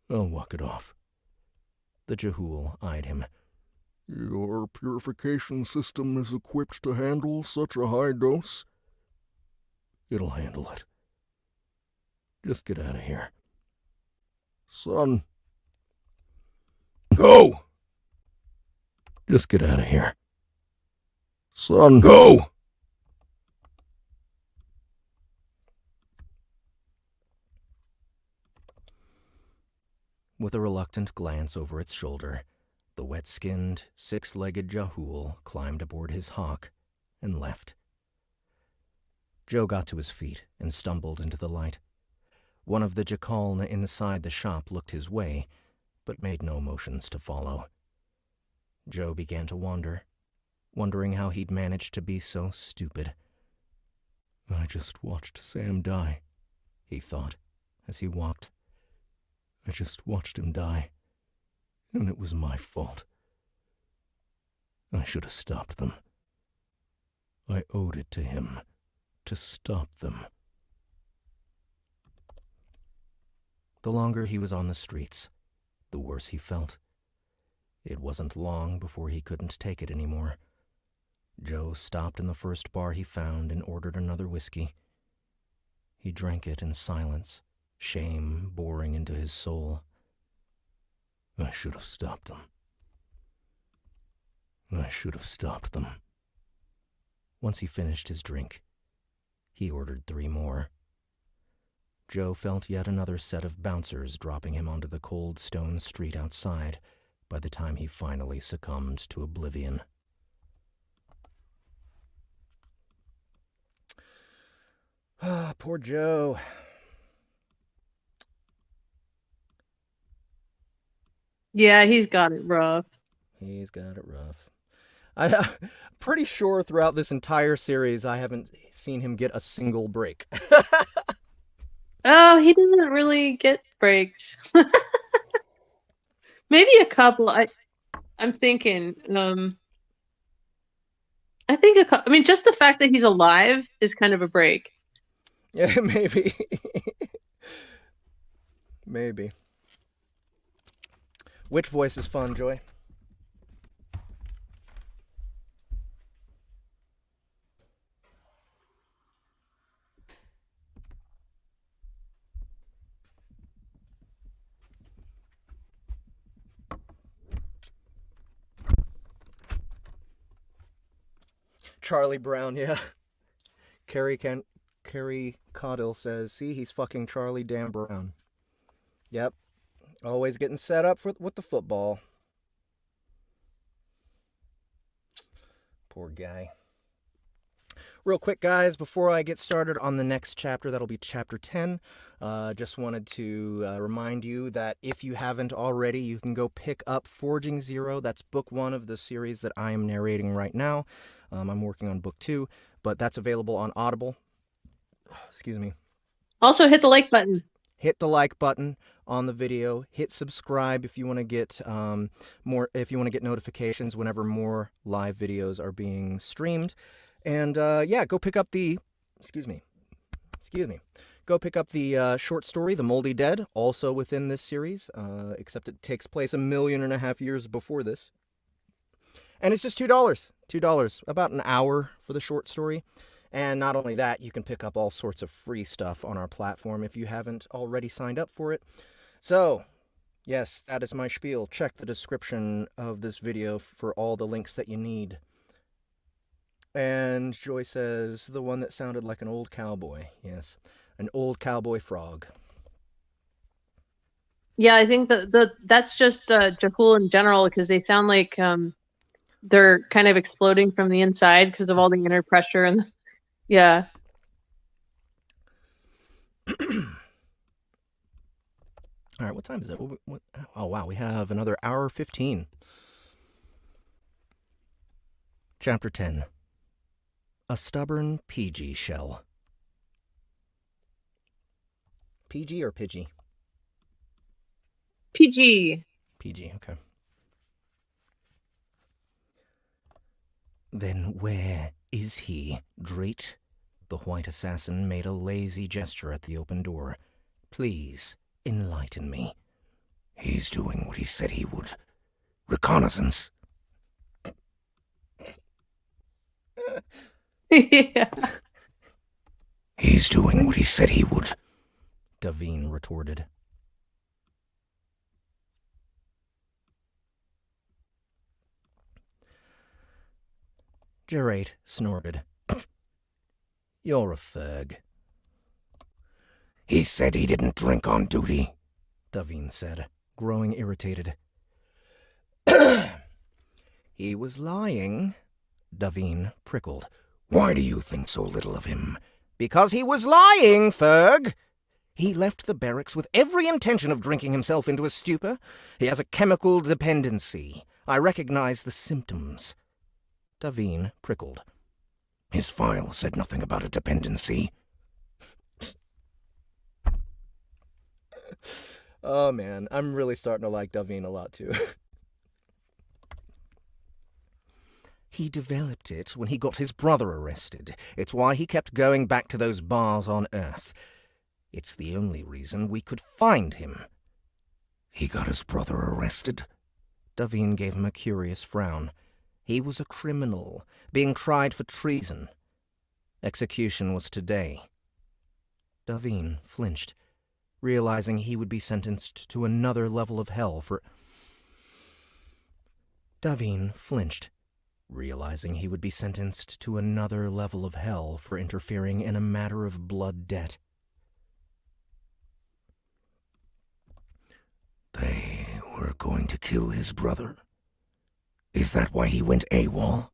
I'll walk it off. The Jehool eyed him. Your purification system is equipped to handle such a high dose? It'll handle it. Just get out of here. Son. Go! Just get out of here. Son, go! With a reluctant glance over its shoulder, the wet-skinned, six-legged Jehool climbed aboard his hawk and left. Joe got to his feet and stumbled into the light. One of the Jakalna inside the shop looked his way, but made no motions to follow. Joe began to wonder, wondering how he'd managed to be so stupid. I just watched Sam die, he thought, as he walked. I just watched him die, and it was my fault. I should have stopped them. I owed it to him to stop them. The longer he was on the streets, the worse he felt. It wasn't long before he couldn't take it anymore. Joe stopped in the first bar he found and ordered another whiskey. He drank it in silence, shame boring into his soul. I should have stopped them. I should have stopped them. Once he finished his drink, he ordered 3 more. Joe felt yet another set of bouncers dropping him onto the cold stone street outside by the time he finally succumbed to oblivion. Ah, poor Joe. Yeah, he's got it rough. He's got it rough. I'm pretty sure throughout this entire series I haven't seen him get a single break. Oh, he doesn't really get breaks. Maybe a couple. I'm thinking. I think a couple. I mean, just the fact that he's alive is kind of a break. Yeah, maybe. Maybe. Which voice is fun, Joy? Charlie Brown, yeah. Carrie Caudill says, see, he's fucking Charlie Dan Brown. Yep. Always getting set up with the football. Poor guy. Real quick, guys, before I get started on the next chapter, that'll be chapter 10, just wanted to remind you that if you haven't already, you can go pick up Forging Zero. That's book 1 of the series that I am narrating right now. I'm working on book 2, but that's available on Audible. Excuse me. Also, hit the like button. Hit the like button on the video. Hit subscribe if you want to get if you want to get notifications whenever more live videos are being streamed. And yeah, go pick up the Go pick up the short story, The Moldy Dead, also within this series, except it takes place 1.5 million years before this. And it's just $2, about an hour for the short story. And not only that, you can pick up all sorts of free stuff on our platform if you haven't already signed up for it. So, yes, that is my spiel. Check the description of this video for all the links that you need. And Joy says, the one that sounded like an old cowboy. Yes, an old cowboy frog. Yeah, I think that's just Jehool in general, because they sound like they're kind of exploding from the inside because of all the inner pressure and yeah. All right, what time is it? Oh, wow, we have another hour 15. Chapter 10. A Stubborn PG Shell. PG or Pidgey? PG. PG, okay. Then where is he, Jer'ait? The white assassin made a lazy gesture at the open door. Please, enlighten me. He's doing what he said he would. Reconnaissance. Yeah. He's doing what he said he would. Daviin retorted. Jer'ait snorted. You're a ferg. He said he didn't drink on duty, Daviin said, growing irritated. He was lying. Daviin prickled. Why do you think so little of him? Because he was lying, Ferg! He left the barracks with every intention of drinking himself into a stupor. He has a chemical dependency. I recognize the symptoms. Daviin prickled. His file said nothing about a dependency. Oh man, I'm really starting to like Daviin a lot too. He developed it when he got his brother arrested. It's why he kept going back to those bars on Earth. It's the only reason we could find him. He got his brother arrested? Daviin gave him a curious frown. He was a criminal, being tried for treason. Execution was today. Daviin flinched, realizing he would be sentenced to another level of hell for... Daviin flinched, realizing he would be sentenced to another level of hell for interfering in a matter of blood debt. They were going to kill his brother? Is that why he went AWOL?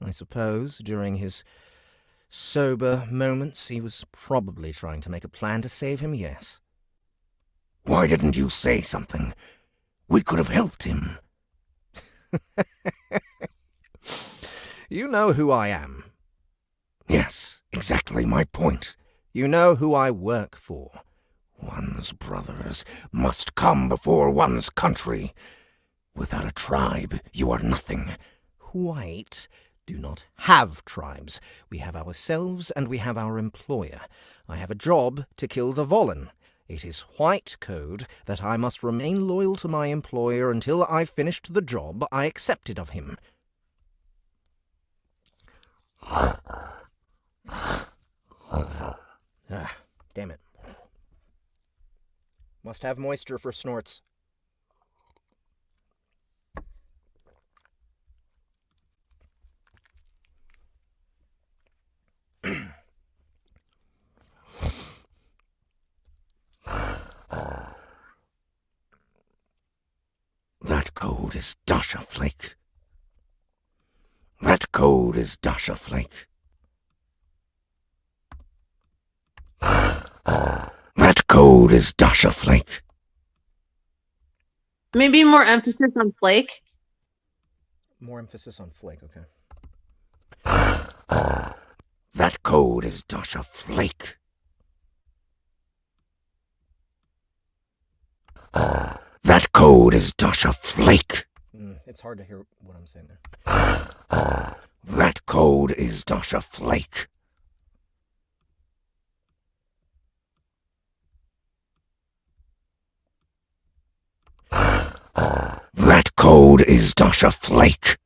I suppose, during his sober moments, he was probably trying to make a plan to save him, yes. Why didn't you say something? We could have helped him. You know who I am. Yes, exactly my point. You know who I work for. One's brothers must come before one's country. Without a tribe, you are nothing. Huouyt do not have tribes. We have ourselves and we have our employer. I have a job to kill the Volin. It is Huouyt code that I must remain loyal to my employer until I've finished the job I accepted of him. Damn it. Must have moisture for snorts. That code is Dasha Flake. That code is Dasha Flake. That code is Dasha Flake. Maybe more emphasis on flake. More emphasis on flake, okay. That code is Dasha Flake. That code is Dasha Flake. It's hard to hear what I'm saying there. That code is Dasha Flake. That code is Dasha Flake.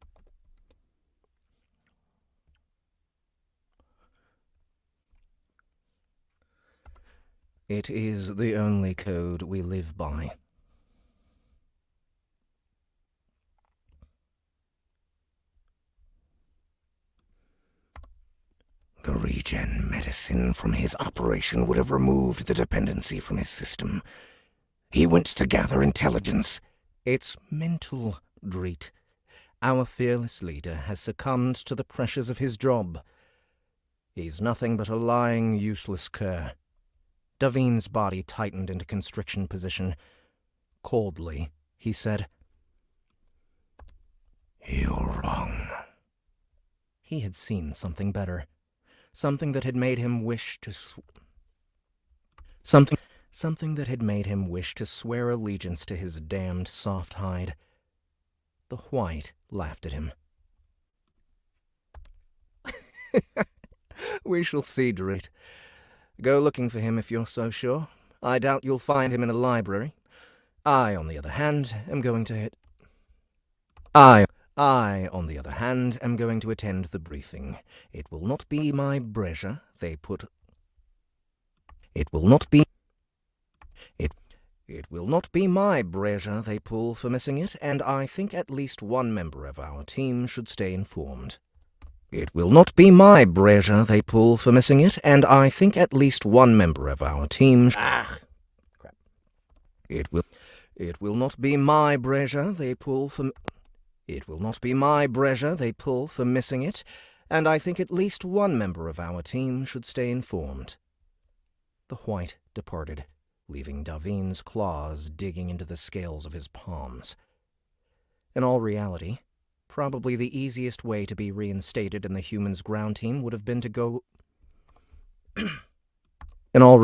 It is the only code we live by. The regen medicine from his operation would have removed the dependency from his system. He went to gather intelligence. It's mental, Jer'ait. Our fearless leader has succumbed to the pressures of his job. He's nothing but a lying, useless cur. Daviin's body tightened into constriction position. Coldly, he said, You're wrong. He had seen something better. Something that had made him wish to Something that had made him wish to swear allegiance to his damned soft hide. The Huouyt laughed at him. We shall see, Jer'ait. Go looking for him if you're so sure. I doubt you'll find him in a library. I, on the other hand, am going to attend the briefing. It will not be my pleasure they pull for missing it, and I think at least one member of our team should stay informed. It will not be my pleasure they pull for missing it, and I think at least one member of our team Crap. It will not be my pleasure they pull for missing it, and I think at least one member of our team should stay informed. The Huouyt departed, leaving Daviin's claws digging into the scales of his palms. In all reality, probably the easiest way to be reinstated in the humans' ground team would have been to go... In all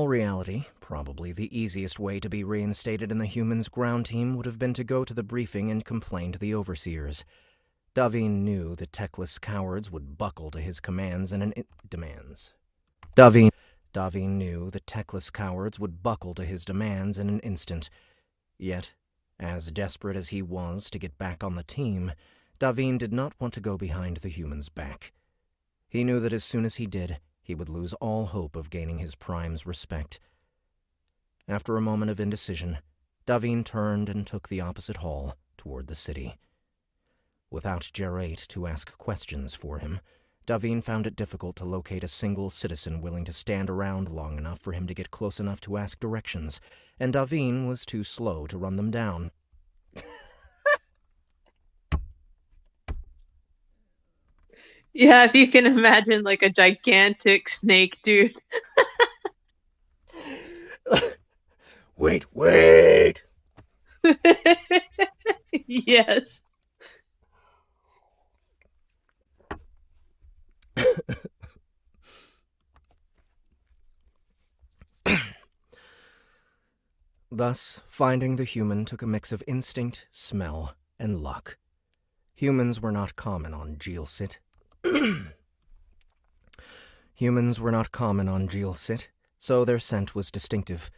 reality, probably the easiest way to be reinstated in the humans' ground team would have been to go to the briefing and complain to the overseers. Daviin knew the techless cowards would buckle to his commands in demands. Daviin knew the techless cowards would buckle to his demands in an instant. Yet, as desperate as he was to get back on the team, Daviin did not want to go behind the humans' back. He knew that as soon as he did, he would lose all hope of gaining his prime's respect. After a moment of indecision, Daviin turned and took the opposite hall toward the city. Without Jer'ait to ask questions for him, Daviin found it difficult to locate a single citizen willing to stand around long enough for him to get close enough to ask directions, and Daviin was too slow to run them down. Yeah, if you can imagine like a gigantic snake, dude. Wait. Yes. Thus, finding the human took a mix of instinct, smell, and luck. Humans were not common on Huouyt. So their scent was distinctive.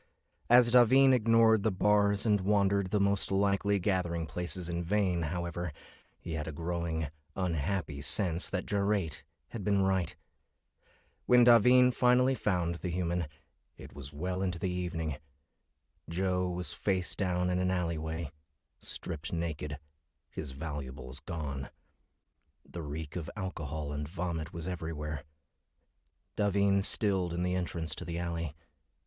As Daviin ignored the bars and wandered the most likely gathering places in vain, however, he had a growing, unhappy sense that Jer'ait had been right. When Daviin finally found the human, it was well into the evening. Joe was face down in an alleyway, stripped naked, his valuables gone. The reek of alcohol and vomit was everywhere. Daviin stilled in the entrance to the alley,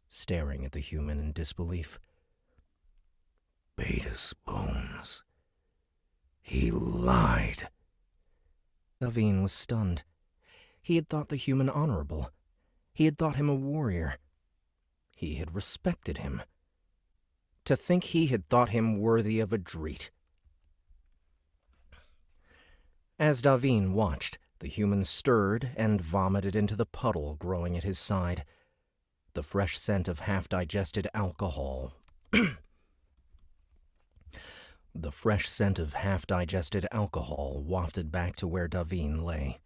staring at the human in disbelief. Beta's bones. He lied. Daviin was stunned. He had thought the human honorable. He had thought him a warrior. He had respected him. To think he had thought him worthy of a Jer'ait. As Daviin watched, the human stirred and vomited into the puddle growing at his side. The fresh scent of half-digested alcohol. Wafted back to where Daviin lay.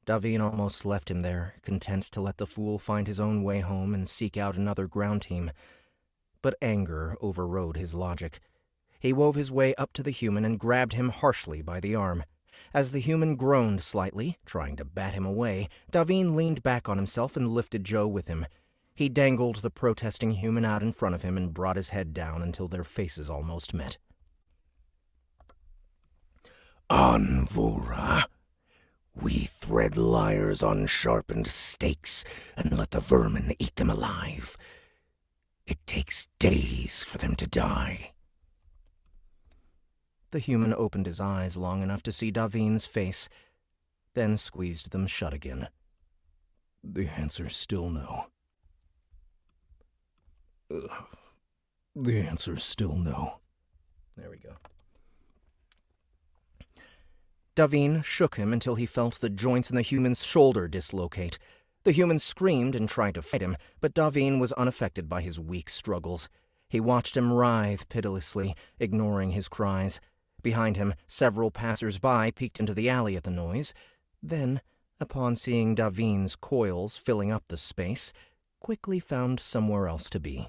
Daviin almost left him there, content to let the fool find his own way home and seek out another ground team. But anger overrode his logic. He wove his way up to the human and grabbed him harshly by the arm. As the human groaned slightly, trying to bat him away, Daviin leaned back on himself and lifted Joe with him. He dangled the protesting human out in front of him and brought his head down until their faces almost met. Anvora, we thread liars on sharpened stakes and let the vermin eat them alive. It takes days for them to die. The human opened his eyes long enough to see Daviin's face, then squeezed them shut again. The answer's still no. The answer's still no. There we go. Daviin shook him until he felt the joints in the human's shoulder dislocate. The human screamed and tried to fight him, but Daviin was unaffected by his weak struggles. He watched him writhe pitilessly, ignoring his cries. Behind him, several passers-by peeked into the alley at the noise. Then, upon seeing Daviin's coils filling up the space, quickly found somewhere else to be.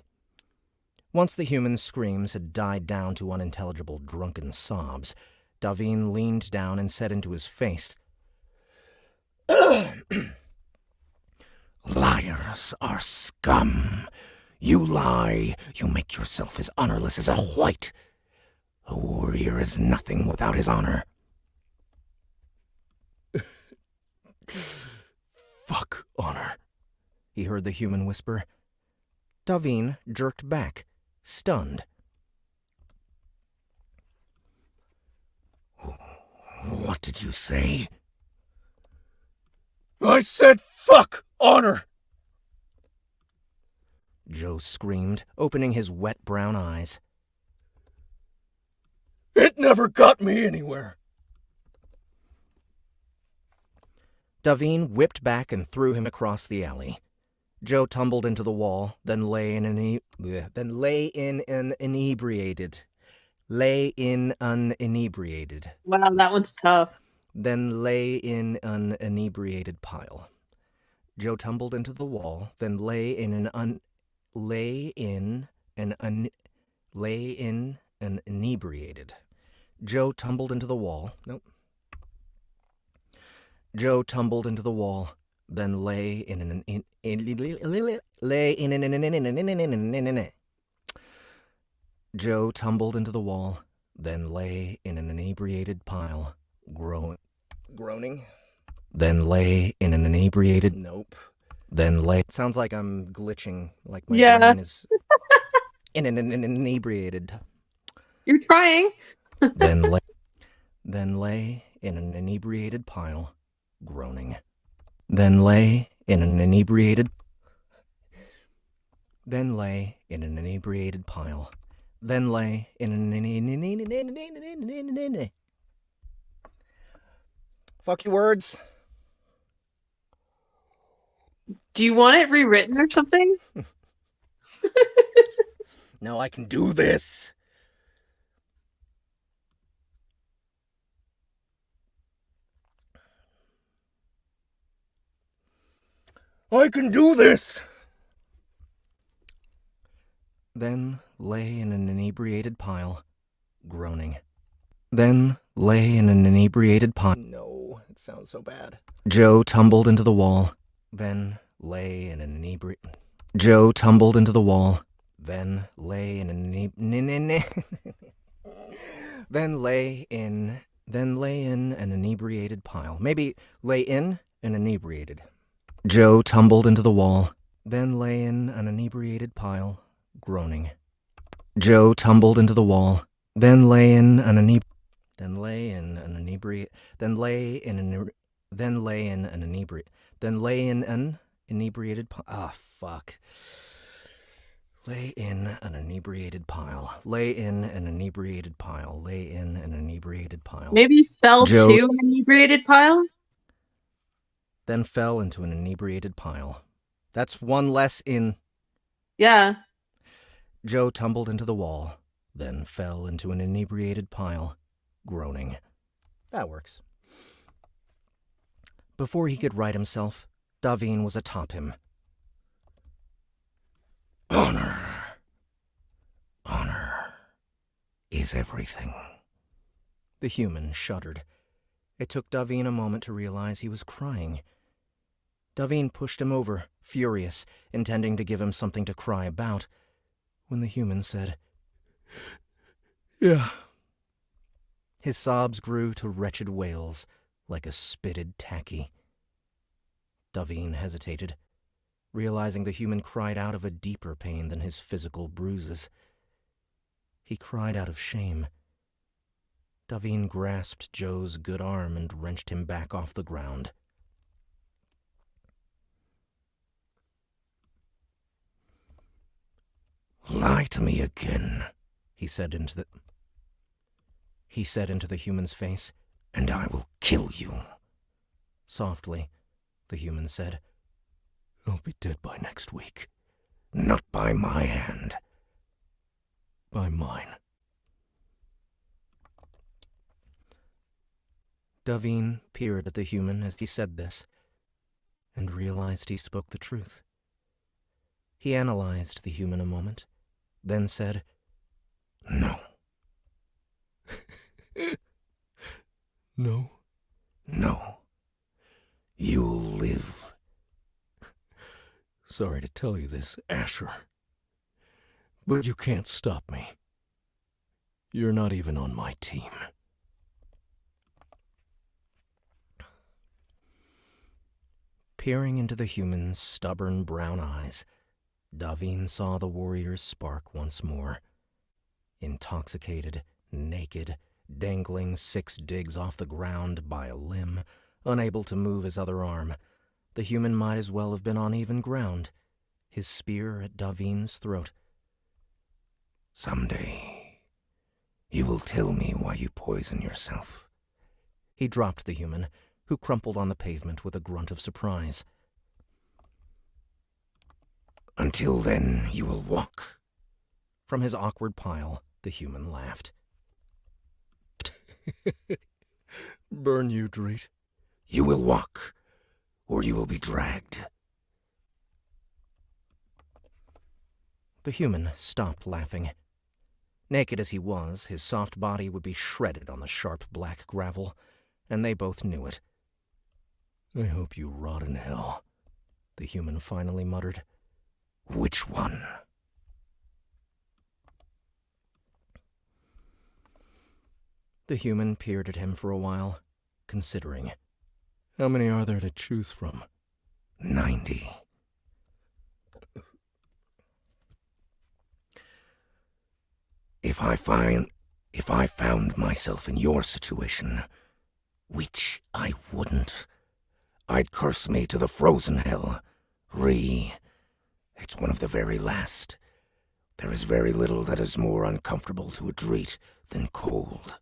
Once the human's screams had died down to unintelligible drunken sobs, Daviin leaned down and said into his face, Liars are scum. You lie, you make yourself as honorless as a Huouyt. A warrior is nothing without his honor. Fuck honor, he heard the human whisper. Daviin jerked back, stunned. What did you say? I said fuck honor! Joe screamed, opening his wet brown eyes. It never got me anywhere. Daviin whipped back and threw him across the alley. Joe tumbled into the wall, then lay in unebriated. Wow, that one's tough. Then lay in an inebriated pile. Joe tumbled into the wall, then lay in an inebriated. Joe tumbled into the wall. Nope. Joe tumbled into the wall, then lay in an Joe tumbled into the wall, then lay in an inebriated pile, groaning. Then lay in an inebriated. Nope. Then lay. Sounds like I'm glitching. Like my brain is in an inebriated. You're trying. Then lay in an inebriated pile, groaning. Then lay in an inebriated. Then lay in an inebriated pile. Then lay in an Fuck you words. Do you want it rewritten or something? No, I can do this. I can do this! Then lay in an inebriated pile, groaning. Then lay in an inebriated pile. No, it sounds so bad. Joe tumbled into the wall, then lay in an inebriated. Joe tumbled into the wall, then lay in an then lay in an inebriated pile. Maybe lay in an inebriated. Joe tumbled into the wall, then lay in an inebriated pile, groaning. Joe tumbled into the wall, then lay in an inebriated pile. Ah, fuck. Lay in an inebriated pile. Lay in an inebriated pile. Lay in an inebriated pile. Maybe fell to an inebriated pile? Then fell into an inebriated pile. That's one less in. Yeah. Joe tumbled into the wall, then fell into an inebriated pile, groaning. That works. Before he could right himself, Daviin was atop him. Honor is everything. The human shuddered. It took Daviin a moment to realize he was crying. Daviin pushed him over, furious, intending to give him something to cry about, when the human said, Yeah. His sobs grew to wretched wails, like a spitted tacky. Daviin hesitated, realizing the human cried out of a deeper pain than his physical bruises. He cried out of shame. Daviin grasped Joe's good arm and wrenched him back off the ground. Lie to me again, he said into the human's face. and I will kill you. Softly, the human said, I'll be dead by next week. Not by my hand. By mine. Daviin peered at the human as he said this, and realized he spoke the truth. He analyzed the human a moment, then said, No. No? No. You'll live. Sorry to tell you this, Asher, but you can't stop me. You're not even on my team. Peering into the human's stubborn brown eyes, Daviin saw the warrior's spark once more. Intoxicated, naked, dangling 6 digs off the ground by a limb, unable to move his other arm, the human might as well have been on even ground, his spear at Daviin's throat. Someday, you will tell me why you poison yourself. He dropped the human, who crumpled on the pavement with a grunt of surprise. Until then, you will walk. From his awkward pile, the human laughed. Burn you, Jer'ait. You will walk, or you will be dragged. The human stopped laughing. Naked as he was, his soft body would be shredded on the sharp black gravel, and they both knew it. I hope you rot in hell, the human finally muttered. Which one? The human peered at him for a while, considering. How many are there to choose from? 90. If I found myself in your situation, which I wouldn't, I'd curse me to the frozen hell. It's one of the very last. There is very little that is more uncomfortable to a Jer'ait than cold.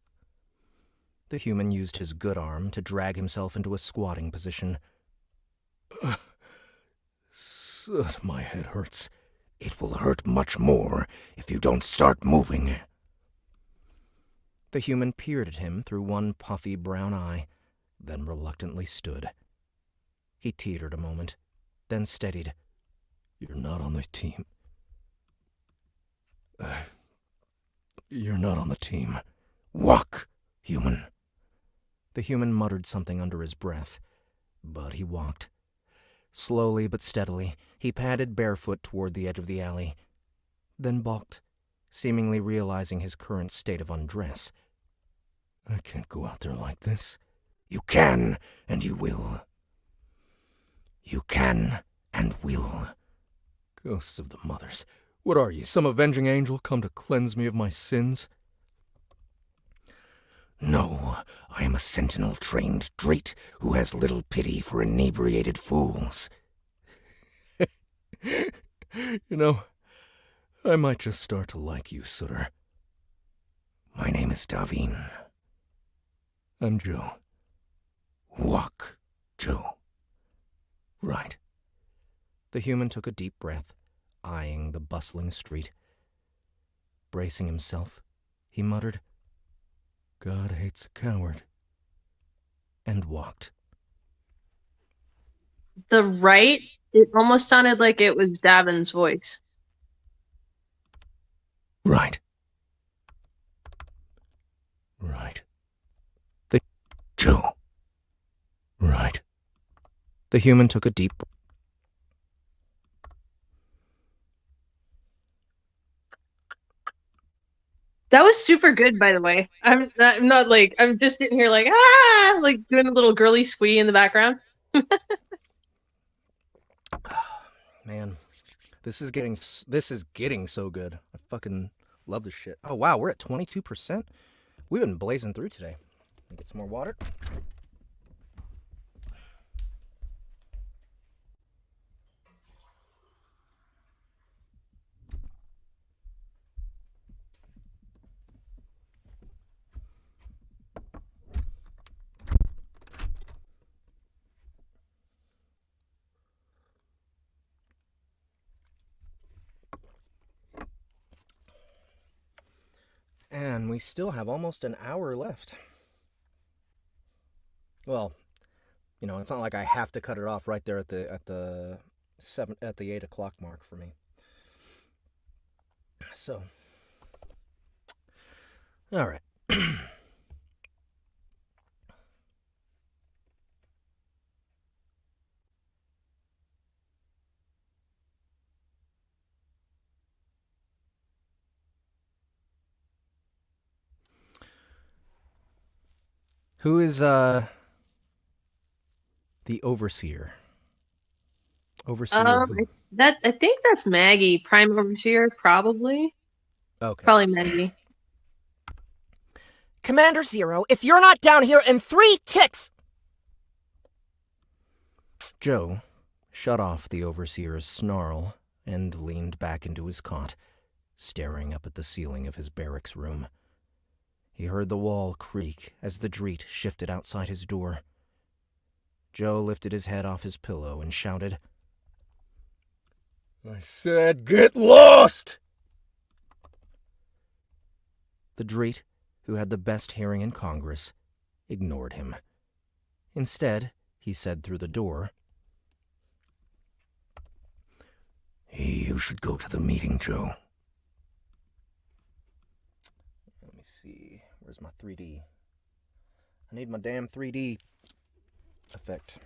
The human used his good arm to drag himself into a squatting position. My head hurts. It will hurt much more if you don't start moving. The human peered at him through one puffy brown eye, then reluctantly stood. He teetered a moment, then steadied. You're not on the team. You're not on the team. Walk, human. The human muttered something under his breath, but he walked. Slowly but steadily, he padded barefoot toward the edge of the alley, then balked, seemingly realizing his current state of undress. I can't go out there like this. You can, and you will. You can, and will. Ghosts of the mothers. What are you, some avenging angel come to cleanse me of my sins? No, I am a sentinel-trained Jer'ait who has little pity for inebriated fools. You know, I might just start to like you, Sooter. My name is Daviin. I'm Joe. Walk, Joe. Right. The human took a deep breath, eyeing the bustling street. Bracing himself, he muttered, God hates a coward. And walked. The right, it almost sounded like it was Daviin's voice. Right. Right. Joe. Right. The human took a deep breath. That was super good, by the way. I'm not like, I'm just sitting here like, like doing a little girly squee in the background. Man, this is getting so good. I fucking love this shit. Oh wow, we're at 22%. We've been blazing through today. Get some more water. And we still have almost an hour left. Well, it's not like I have to cut it off right there at the 8 o'clock mark for me. So, all right. Who is the overseer? Overseer. Who? I think that's Maggie, Prime Overseer, probably. Okay. Probably Maggie. Commander Zero, if you're not down here in 3 ticks... Joe shut off the overseer's snarl and leaned back into his cot, staring up at the ceiling of his barracks room. He heard the wall creak as the Jer'ait shifted outside his door. Joe lifted his head off his pillow and shouted, I said get lost! The Jer'ait, who had the best hearing in Congress, ignored him. Instead, he said through the door, You should go to the meeting, Joe. Let me see. Where's my 3D? I need my damn 3D effect.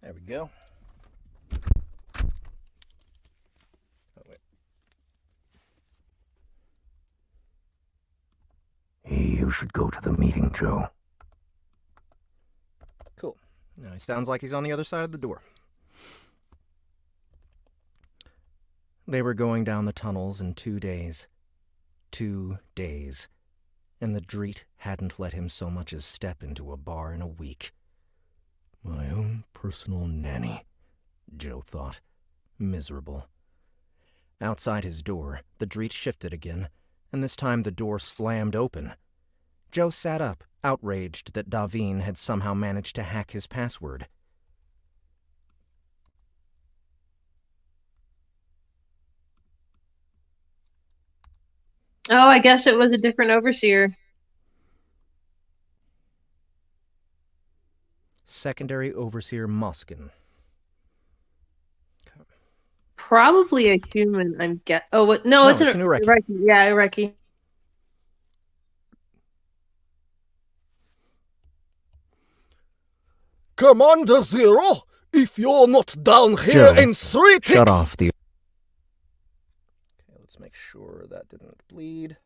There we go. Oh, wait. You should go to the meeting, Joe. Cool. Now he sounds like he's on the other side of the door. They were going down the tunnels in 2 days. 2 days. And the Jer'ait hadn't let him so much as step into a bar in a week. My own personal nanny, Joe thought, miserable. Outside his door, the Jer'ait shifted again, and this time the door slammed open. Joe sat up, outraged that Daviin had somehow managed to hack his password. Oh, I guess it was a different Overseer. Secondary Overseer Moskin. Probably a human, I'm guessing. Oh, what? No, it's an Huouyt. Yeah, Huouyt. Commander Zero, if you're not down here Joe, in 3 ticks... Shut off the... Okay, let's make sure that didn't bleed.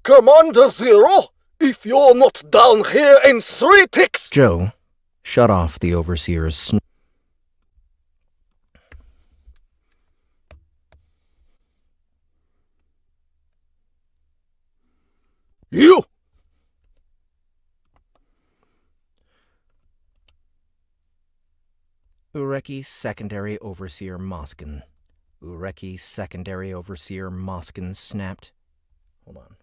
Commander Zero, if you're not down here in 3 ticks... Joe shut off the overseer's You! Huouyt Secondary Overseer Moskin. Huouyt Secondary Overseer Moskin snapped. Hold on.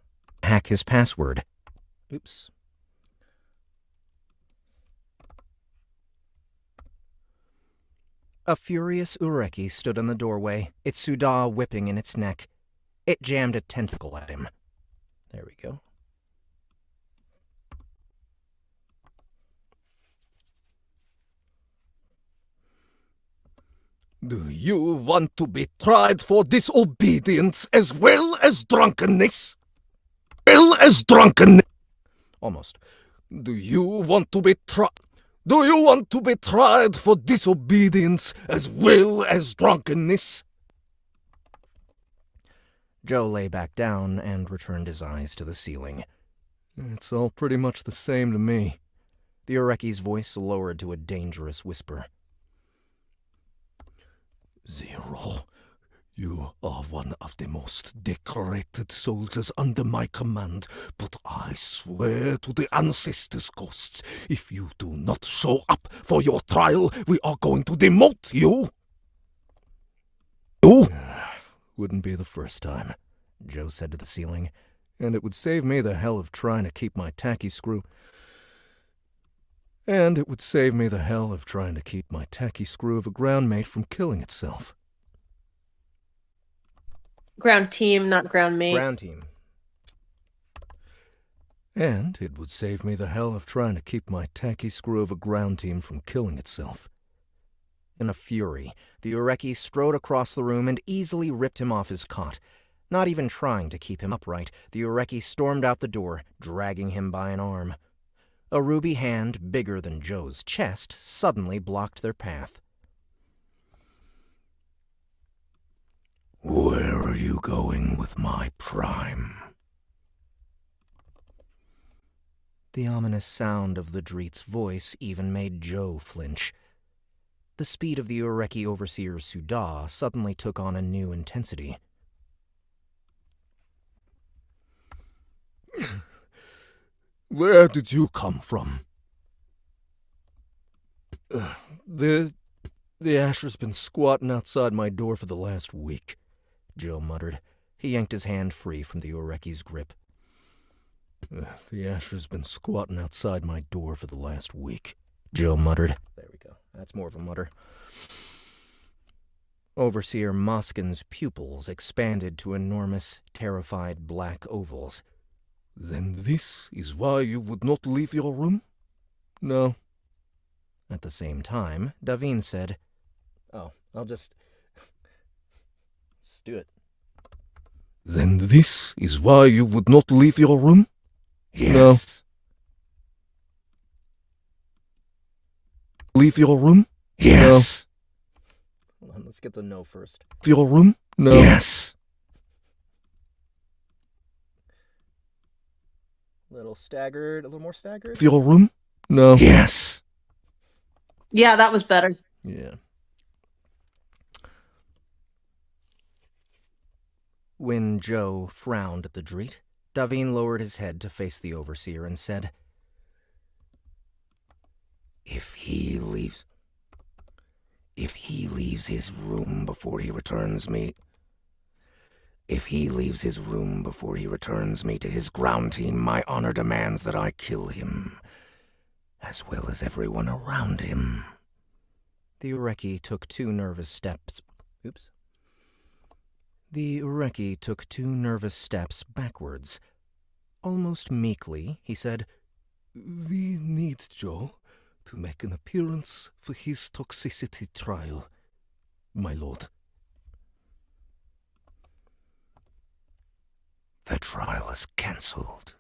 Hack his password. Oops. A furious Huouyt stood in the doorway, its Suda whipping in its neck. It jammed a tentacle at him. There we go. Do you want to be tried for disobedience as well as drunkenness? Almost. Do you want to be tried? Do you want to be tried for disobedience as well as drunkenness? Joe lay back down and returned his eyes to the ceiling. It's all pretty much the same to me. The Ureki's voice lowered to a dangerous whisper. Zero, you are one of the most decorated soldiers under my command, but I swear to the ancestors' ghosts, if you do not show up for your trial, we are going to demote you. Wouldn't be the first time, Joe said to the ceiling. and it would save me the hell of trying to keep my tacky screw. And it would save me the hell of trying to keep my tacky screw of a groundmate from killing itself. Ground team, not ground mate. Ground team. And it would save me the hell of trying to keep my tacky screw of a ground team from killing itself. In a fury, the Ureki strode across the room and easily ripped him off his cot. Not even trying to keep him upright, the Ureki stormed out the door, dragging him by an arm. A ruby hand bigger than Joe's chest suddenly blocked their path. Where are you going with my prime? The ominous sound of the Dreet's voice even made Joe flinch. The speed of the Ureki overseer Suda suddenly took on a new intensity. Where did you come from? The Asher's been squatting outside my door for the last week, Joe muttered. He yanked his hand free from the Ureki's grip. The Asher's been squatting outside my door for the last week, Joe muttered. There we go. That's more of a mutter. Overseer Moskin's pupils expanded to enormous, terrified black ovals. Then this is why you would not leave your room? No. At the same time, Daviin said, Oh, I'll just do it. Then this is why you would not leave your room? Yes. No. Leave your room? Yes. Hold on, let's get the no first. Your room? No. Yes. A little staggered, a little more staggered. Your room? No. Yes. Yeah, that was better. Yeah. When Joe frowned at the Dreet, Daviin lowered his head to face the Overseer and said, If he leaves his room before he returns me to his ground team, my honor demands that I kill him, as well as everyone around him. The Ureki took two nervous steps. The Ureki took two nervous steps backwards. Almost meekly, he said, We need Joe to make an appearance for his toxicity trial, my lord. The trial is cancelled.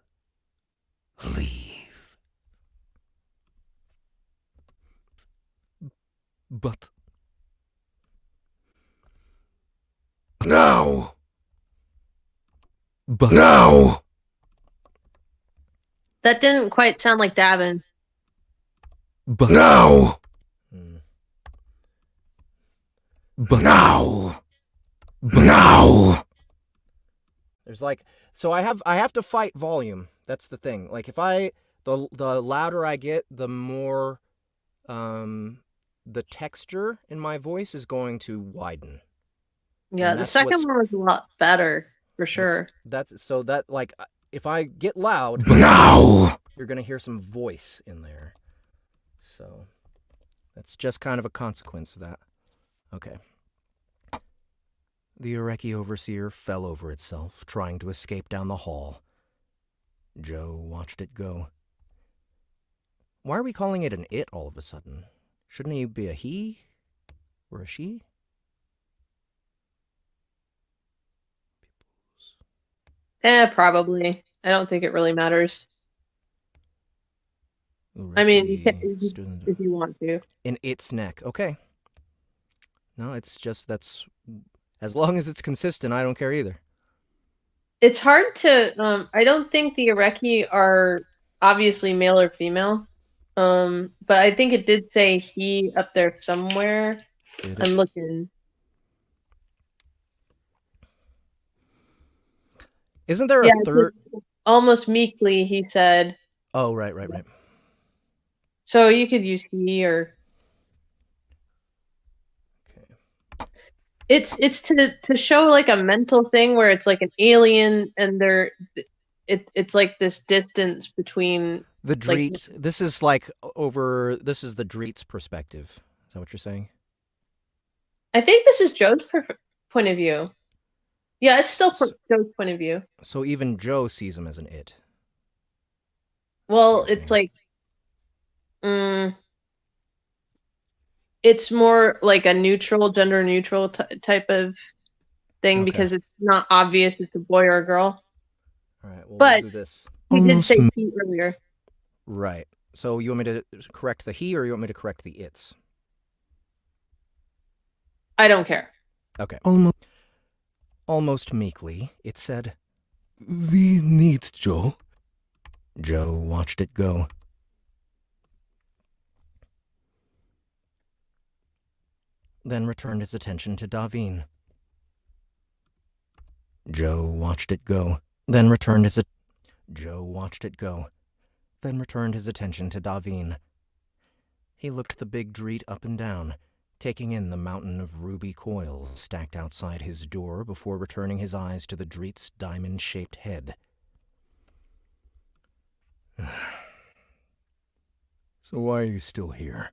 Leave. But Now! But Now! That didn't quite sound like Daviin. But Now! But Now! Now! There's like, so I have to fight volume. That's the thing. Like if the louder I get, the more the texture in my voice is going to widen. Yeah, And the that's second what's- one was a lot better, for sure. That's so that like if I get loud, Now! you're gonna hear some voice in there. So that's just kind of a consequence of that. Okay. The Ureki Overseer fell over itself, trying to escape down the hall. Joe watched it go. Why are we calling it an it all of a sudden? Shouldn't he be a he? Or a she? Probably. I don't think it really matters. I mean, you can Ureki stood if you want to. in its neck. Okay. No, it's just that's as long as it's consistent, I don't care either. It's hard to. I don't think the Ireki are obviously male or female. But I think it did say he up there somewhere. Did I'm it? looking. Isn't there a Yeah, third? almost meekly he said. Oh, right. So you could use he or. Okay. It's to show like a mental thing where it's like an alien and it's like this distance between The like Dreet. This is like over. This is the Dreet's perspective. Is that what you're saying? I think this is Joe's point of view. Yeah, it's still S- Joe's point of view. So even Joe sees him as an it. Well, You're it's saying. like it's more like a neutral, gender neutral type of thing Okay. because it's not obvious it's a boy or a girl. All right. Well, But we'll do this. he did Almost say m- he earlier. Right. So you want me to correct the he, or you want me to correct the its? I don't care. Okay. Almost. Almost meekly, it said. We need Joe. Joe watched it go. Then returned his attention to Daviin. Joe watched it go. Then returned his Joe watched it go. Then returned his attention to Daviin. He looked the big Dreet up and down, taking in the mountain of ruby coils stacked outside his door before returning his eyes to the Dreet's diamond-shaped head. So why are you still here?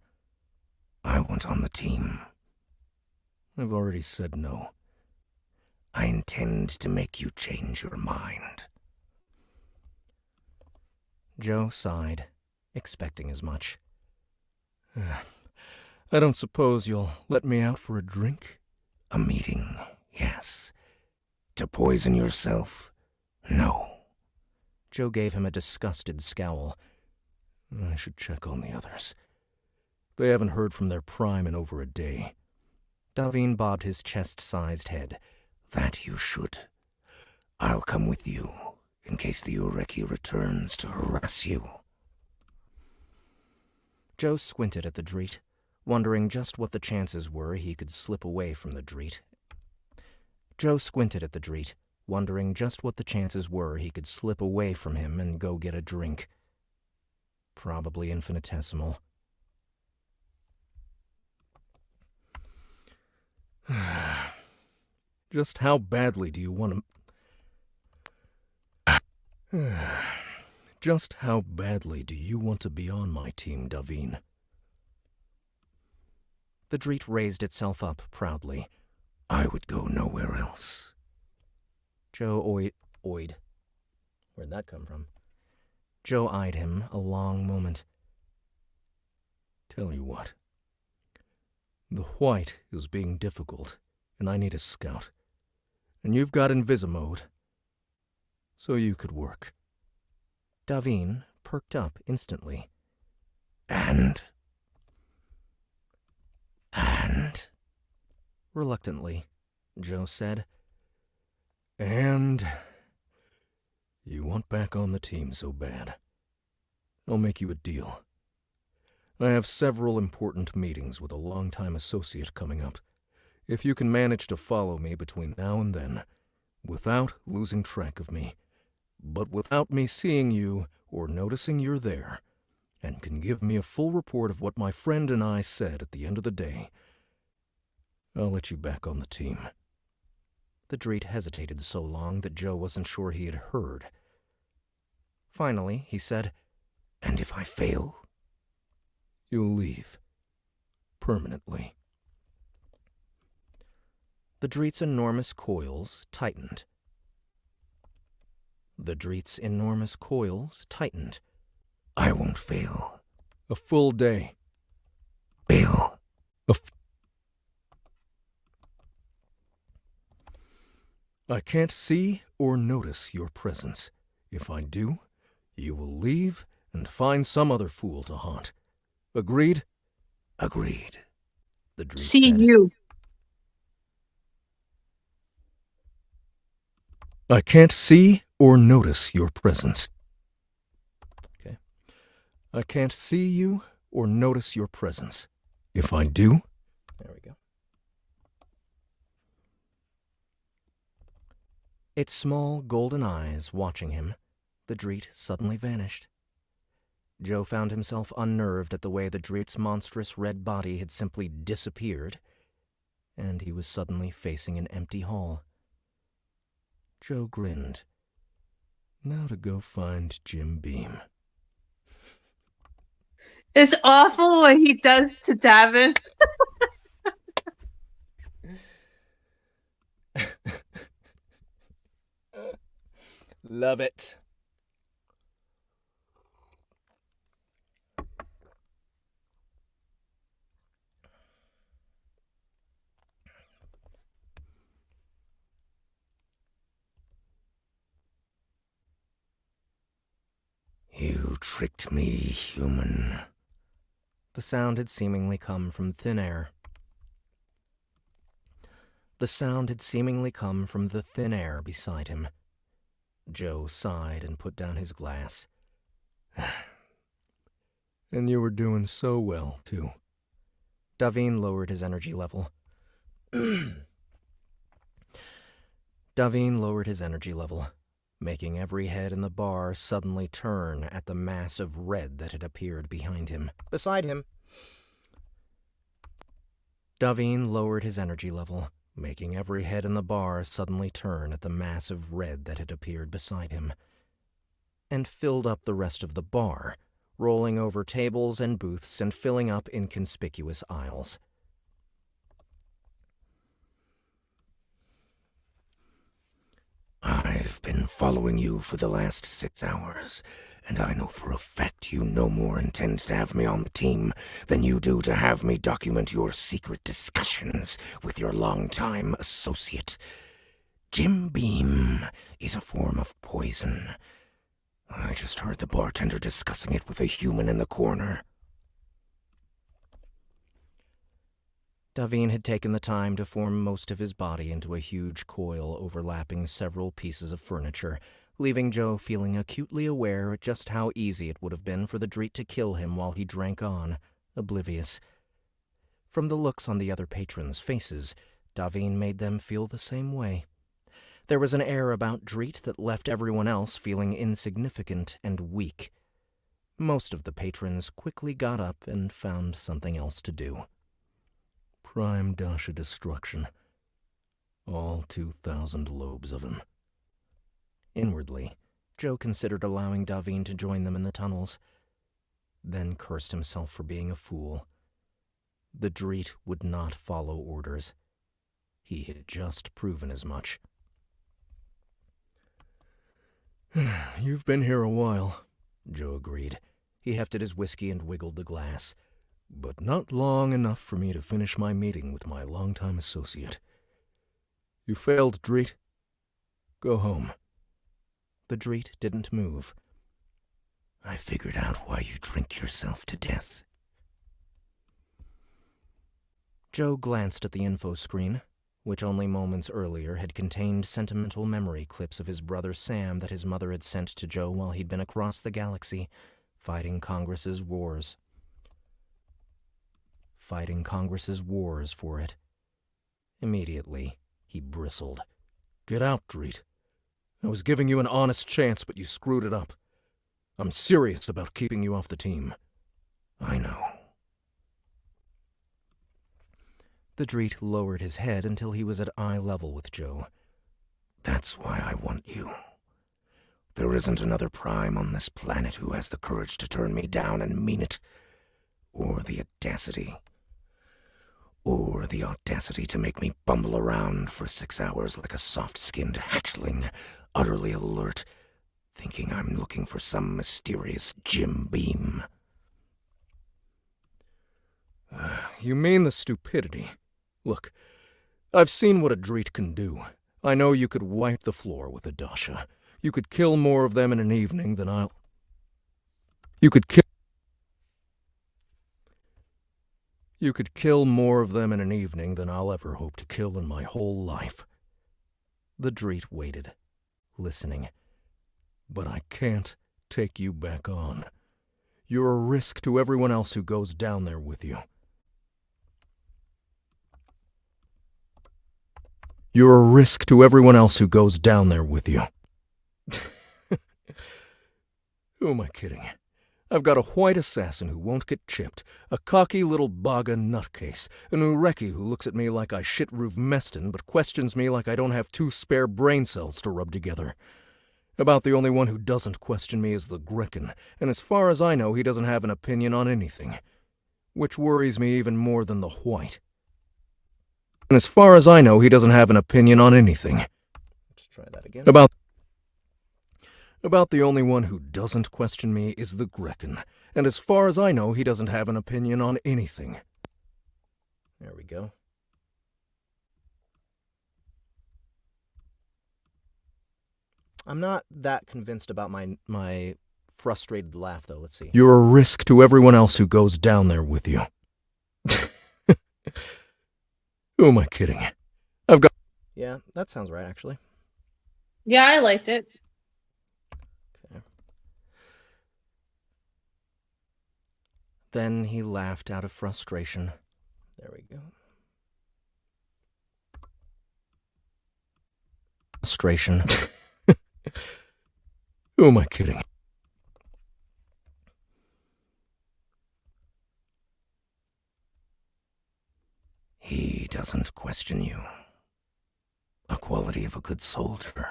I want on the team. I've already said no. I intend to make you change your mind. Joe sighed, expecting as much. I don't suppose you'll let me out for a drink? A meeting, yes. To poison yourself, no. Joe gave him a disgusted scowl. I should check on the others. They haven't heard from their prime in over a day. Daviin bobbed his chest-sized head. That you should. I'll come with you, in case the Ureki returns to harass you. Joe squinted at the Dreet, wondering just what the chances were he could slip away from the Dreet. Joe squinted at the Dreet, wondering just what the chances were he could slip away from him and go get a drink. Probably infinitesimal. Just how badly do you want to... Just how badly do you want to be on my team, Daviin? The Dreet raised itself up proudly. I would go nowhere else. Joe Where'd that come from? Joe eyed him a long moment. Tell you what. The Huouyt is being difficult, and I need a scout. And you've got Invisimode, so you could work. Daviin perked up instantly. And? Reluctantly, Joe said. And you want back on the team so bad. I'll make you a deal. I have several important meetings with a longtime associate coming up. If you can manage to follow me between now and then, without losing track of me, but without me seeing you or noticing you're there, and can give me a full report of what my friend and I said at the end of the day, I'll let you back on the team. The Dreet hesitated so long that Joe wasn't sure he had heard. Finally, he said, And if I fail? You'll leave. Permanently. The Dreet's enormous coils tightened. The Dreet's enormous coils tightened. I won't fail. A full day. Fail. I can't see or notice your presence. If I do, you will leave and find some other fool to haunt. Agreed? Agreed. The Dreet See said. you. I can't see or notice your presence. Okay. I can't see you or notice your presence. If I do... There we go. Its small golden eyes watching him, the Dreet suddenly vanished. Joe found himself unnerved at the way the Dreet's monstrous red body had simply disappeared, and he was suddenly facing an empty hall. Joe grinned. Now to go find Jim Beam. It's awful what he does to Daviin. Love it. You tricked me, human. The sound had seemingly come from thin air. The sound had seemingly come from the thin air beside him. Joe sighed and put down his glass. And you were doing so well, too. Daviin lowered his energy level. Daviin lowered his energy level, making every head in the bar suddenly turn at the mass of red that had appeared behind him. Beside him. Daviin lowered his energy level, making every head in the bar suddenly turn at the mass of red that had appeared beside him, and filled up the rest of the bar, rolling over tables and booths and filling up inconspicuous aisles. I've been following you for the last 6 hours, and I know for a fact you no more intend to have me on the team than you do to have me document your secret discussions with your longtime associate. Jim Beam is a form of poison. I just heard the bartender discussing it with a human in the corner. Daviin had taken the time to form most of his body into a huge coil overlapping several pieces of furniture, leaving Joe feeling acutely aware at just how easy it would have been for the Dreet to kill him while he drank on, oblivious. From the looks on the other patrons' faces, Daviin made them feel the same way. There was an air about Dreet that left everyone else feeling insignificant and weak. Most of the patrons quickly got up and found something else to do. Prime Dasha destruction. All 2,000 lobes of him. Inwardly, Joe considered allowing Daviin to join them in the tunnels, then cursed himself for being a fool. The Dreet would not follow orders. He had just proven as much. You've been here a while, Joe agreed. He hefted his whiskey and wiggled the glass. but not long enough for me to finish my meeting with my longtime associate. You failed, Jer'ait. Go home. The Jer'ait didn't move. I figured out why you drink yourself to death. Joe glanced at the info screen, which only moments earlier had contained sentimental memory clips of his brother Sam that his mother had sent to Joe while he'd been across the galaxy, fighting Congress's wars. Fighting Congress's wars for it. Immediately, he bristled. Get out, Jer'ait. I was giving you an honest chance, but you screwed it up. I'm serious about keeping you off the team. I know. The Jer'ait lowered his head until he was at eye level with Joe. That's why I want you. There isn't another Prime on this planet who has the courage to turn me down and mean it. Or the audacity to make me bumble around for 6 hours like a soft-skinned hatchling, utterly alert, thinking I'm looking for some mysterious Jim Beam. You mean the stupidity. Look, I've seen what a Jer'ait can do. I know you could wipe the floor with a Dasha. You could kill more of them in an evening than I'll... You could kill more of them in an evening than I'll ever hope to kill in my whole life. The Jer'ait waited, listening. But I can't take you back on. You're a risk to everyone else who goes down there with you. You're a risk to everyone else who goes down there with you. Who am I kidding? I've got a white assassin who won't get chipped, a cocky little Baga nutcase, an Ureki who looks at me like I shit Roof Meston but questions me like I don't have 2 spare brain cells to rub together. About the only one who doesn't question me is the Grekken, and as far as I know he doesn't have an opinion on anything. Which worries me even more than the Huouyt. And as far as I know he doesn't have an opinion on anything. Let's try that again. About the only one who doesn't question me is the Grekken, and as far as I know, he doesn't have an opinion on anything. There we go. I'm not that convinced about my frustrated laugh, though. Let's see. You're a risk to everyone else who goes down there with you. Who am I kidding? Yeah, that sounds right, actually. Yeah, I liked it. Then he laughed out of frustration. There we go. Frustration. Who am I kidding? He doesn't question you. A quality of a good soldier.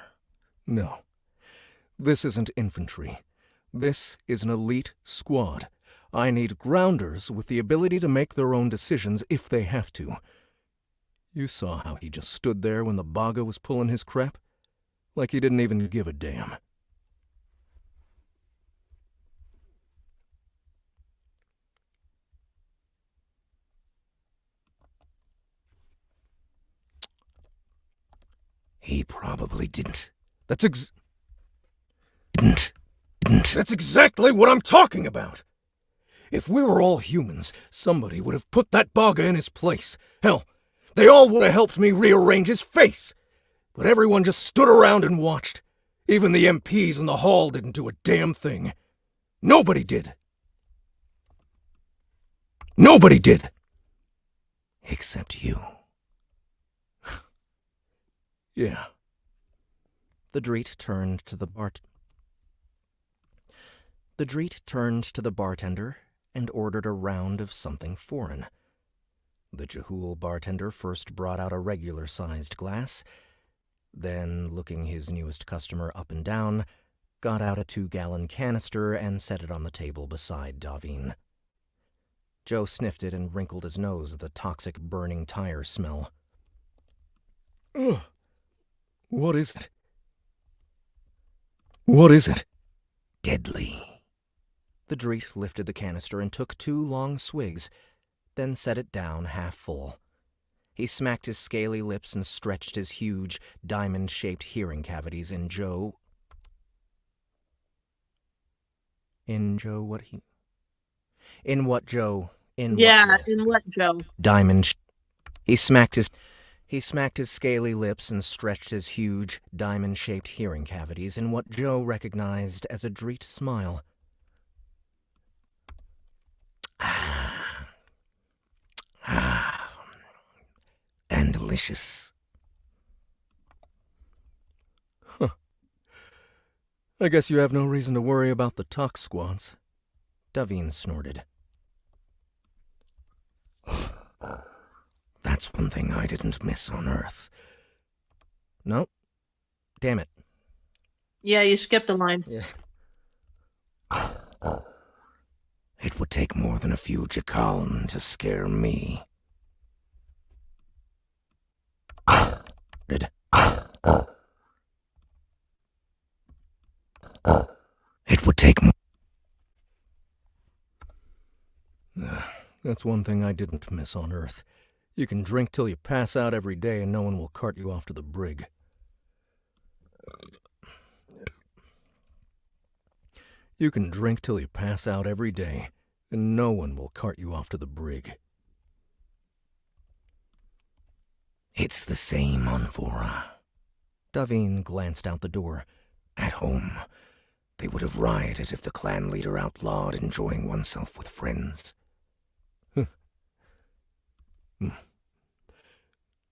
No. This isn't infantry. This is an elite squad. I need grounders with the ability to make their own decisions if they have to. You saw how he just stood there when the Baga was pulling his crap? Like he didn't even give a damn. He probably didn't. That's Didn't. That's exactly what I'm talking about! If we were all humans, somebody would have put that Baga in his place. Hell, they all would have helped me rearrange his face. But everyone just stood around and watched. Even the MPs in the hall didn't do a damn thing. Nobody did. Nobody did. Except you. Yeah. The Jer'ait turned to the bartender and ordered a round of something foreign. The Jehool bartender first brought out a regular-sized glass, then, looking his newest customer up and down, got out a 2-gallon canister and set it on the table beside Daviin. Joe sniffed it and wrinkled his nose at the toxic burning tire smell. Ugh. What is it? What is it? Deadly. The Jer'ait lifted the canister and took 2 long swigs, then set it down half full. He smacked his scaly lips and stretched his huge, diamond-shaped hearing cavities in what Joe? Diamond. He smacked his scaly lips and stretched his huge, diamond-shaped hearing cavities in what Joe recognized as a Jer'ait smile. And delicious. Huh. I guess you have no reason to worry about the tox squads. Daviin snorted. That's one thing I didn't miss on Earth. Nope. Damn it. Yeah, you skipped a line. Yeah. It would take more than a few Jakaln to scare me. It would take more. That's one thing I didn't miss on Earth. You can drink till you pass out every day and no one will cart you off to the brig. You can drink till you pass out every day, and no one will cart you off to the brig. It's the same on Vora. Daviin glanced out the door. At home, they would have rioted if the clan leader outlawed enjoying oneself with friends.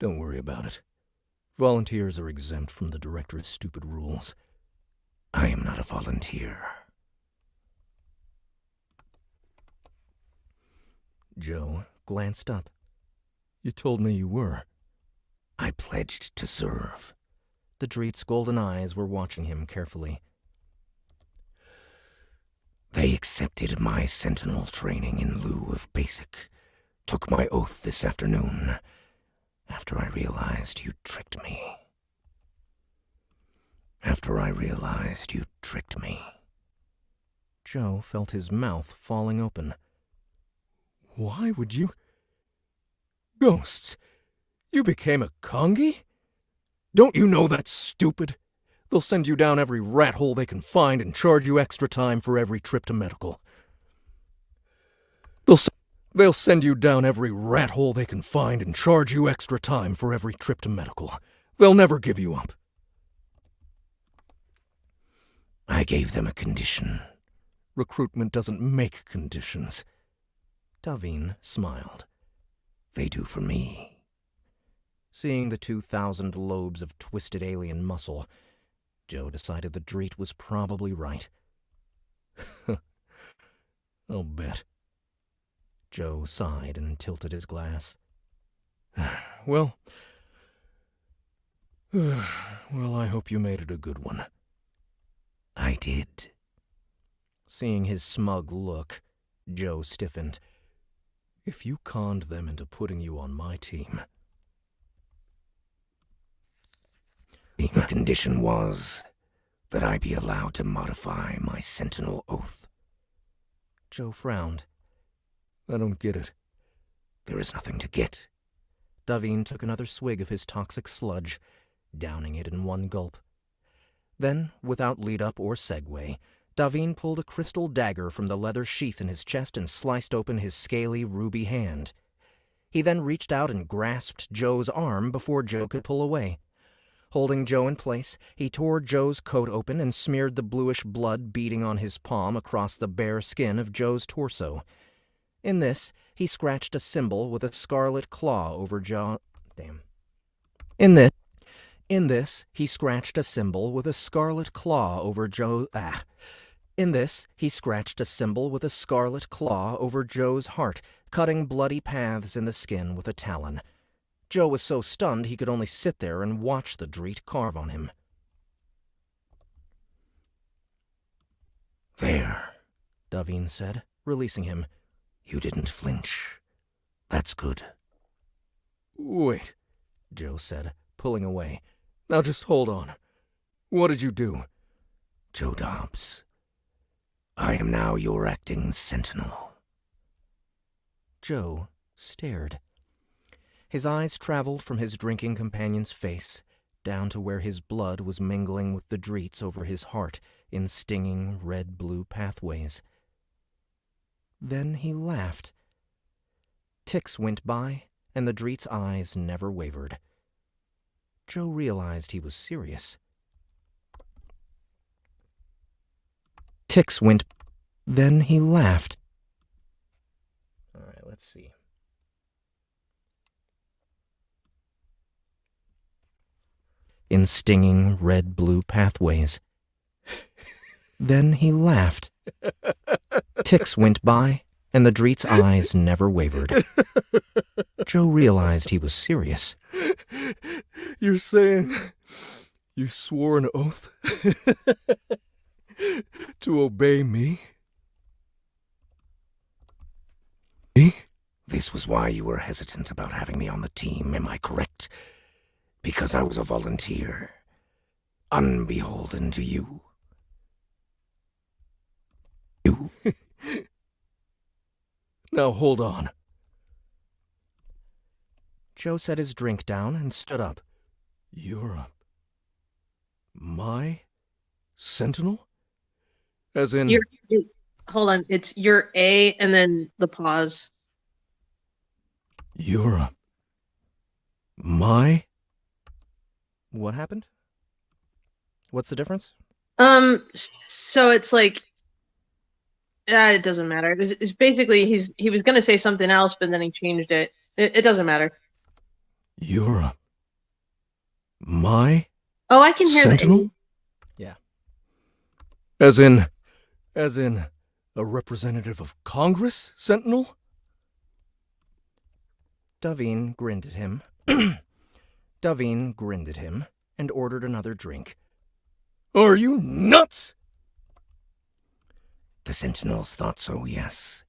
Don't worry about it. Volunteers are exempt from the director's stupid rules. I am not a volunteer. Joe glanced up. You told me you were. I pledged to serve. The Dreit's golden eyes were watching him carefully. They accepted my sentinel training in lieu of basic. Took my oath this afternoon, after I realized you tricked me. Joe felt his mouth falling open. Why would you... Ghosts! You became a Kongi? Don't you know that's stupid? They'll send you down every rat hole they can find and charge you extra time for every trip to medical. They'll send you down every rat hole they can find and charge you extra time for every trip to medical. They'll never give you up. I gave them a condition. Recruitment doesn't make conditions. Daviin smiled. They do for me. Seeing the 2,000 lobes of twisted alien muscle, Joe decided the Dreit was probably right. I'll bet. Joe sighed and tilted his glass. Well, I hope you made it a good one. I did. Seeing his smug look, Joe stiffened. If you conned them into putting you on my team... The condition was that I be allowed to modify my sentinel oath. Joe frowned. I don't get it. There is nothing to get. Daviin took another swig of his toxic sludge, downing it in one gulp. Then, without lead-up or segue, Daviin pulled a crystal dagger from the leather sheath in his chest and sliced open his scaly, ruby hand. He then reached out and grasped Joe's arm before Joe could pull away. Holding Joe in place, he tore Joe's coat open and smeared the bluish blood beading on his palm across the bare skin of Joe's torso. In this, he scratched a symbol with a scarlet claw over In this, he scratched a symbol with a scarlet claw over Joe's heart, cutting bloody paths in the skin with a talon. Joe was so stunned he could only sit there and watch the Dreit carve on him. There, Daviin said, releasing him. You didn't flinch. That's good. Wait, Joe said, pulling away. Now just hold on. What did you do? Joe Dobbs, I am now your acting sentinel. Joe stared. His eyes traveled from his drinking companion's face down to where his blood was mingling with the Dreit's over his heart in stinging red-blue pathways. Then he laughed. Ticks went by, and the Dreit's eyes never wavered. Joe realized he was serious. Ticks went... Then he laughed. All right, let's see. In stinging red-blue pathways. Then he laughed. Ticks went by, and the Dreit's eyes never wavered. Joe realized he was serious. You're saying you swore an oath to obey me? This was why you were hesitant about having me on the team, am I correct? Because I was a volunteer, unbeholden to you. Now hold on. Joe set his drink down and stood up. You're my sentinel? As in, Hold on. It's your A and then the pause. you're my? What happened? What's the difference? So it's like, it doesn't matter. It's basically he was gonna say something else, but then he changed it. It doesn't matter. You're my Oh, I can hear Sentinel? Yeah. As in a representative of Congress, Sentinel? Daviin grinned at him. Daviin grinned at him and ordered another drink. Are you nuts? The Sentinels thought so, yes.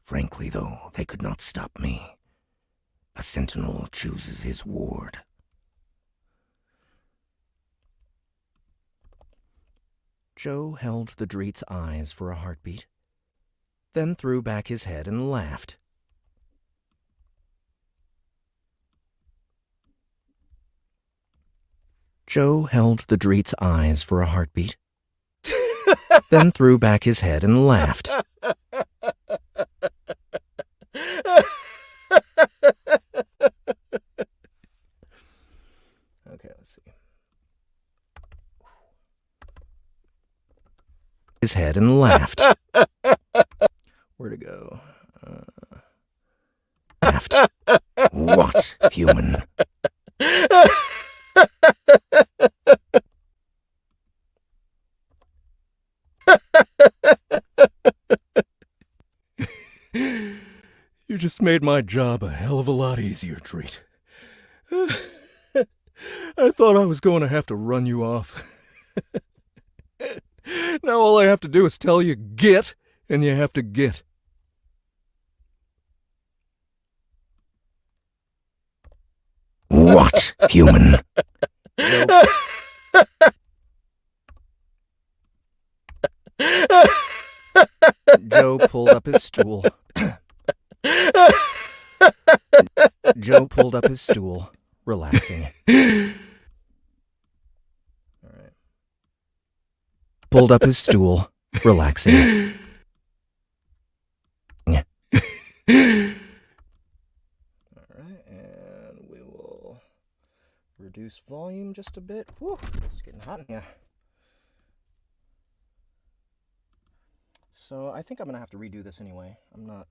Frankly, though, they could not stop me. A Sentinel chooses his ward. Joe held the Dreet's eyes for a heartbeat, then threw back his head and laughed. Joe held the Dreet's eyes for a heartbeat, then threw back his head and laughed. Okay, let's see. His head and laughed. Where'd it go? Laughed. What, human? You just made my job a hell of a lot easier, Jer'ait. I thought I was going to have to run you off. Now all I have to do is tell you get, and you have to get. What, human? Joe pulled up his stool. Joe pulled up his stool, relaxing. All right. Pulled up his stool, relaxing. All right, and we will reduce volume just a bit. Whew, it's getting hot in here. So I think I'm going to have to redo this anyway. I'm not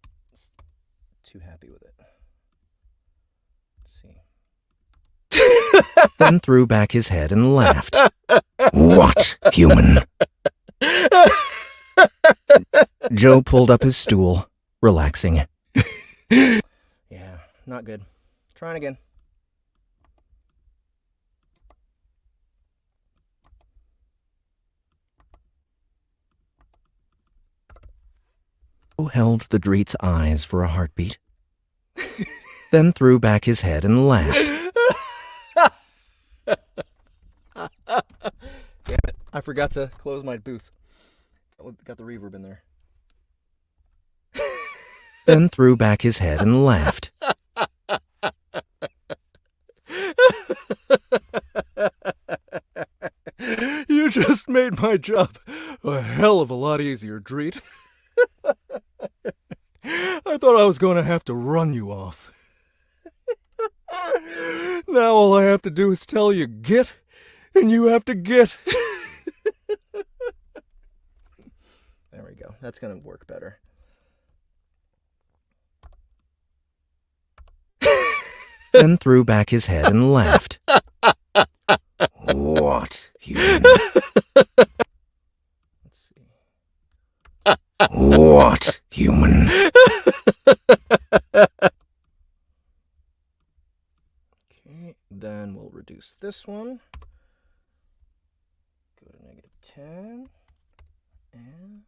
too happy with it. Let's see. Then threw back his head and laughed. What, human? Joe pulled up his stool, relaxing. Yeah, not good. Trying again. Joe held the Dreet's eyes for a heartbeat, then threw back his head and laughed. Damn it, I forgot to close my booth. Got the reverb in there. Then threw back his head and laughed. You just made my job a hell of a lot easier, Jer'ait. I thought I was going to have to run you off. Now all I have to do is tell you get, and you have to get. There we go. That's going to work better. Then threw back his head and laughed. What, human? Let's see. What, human? Okay, then we'll reduce this one. Go to -10. And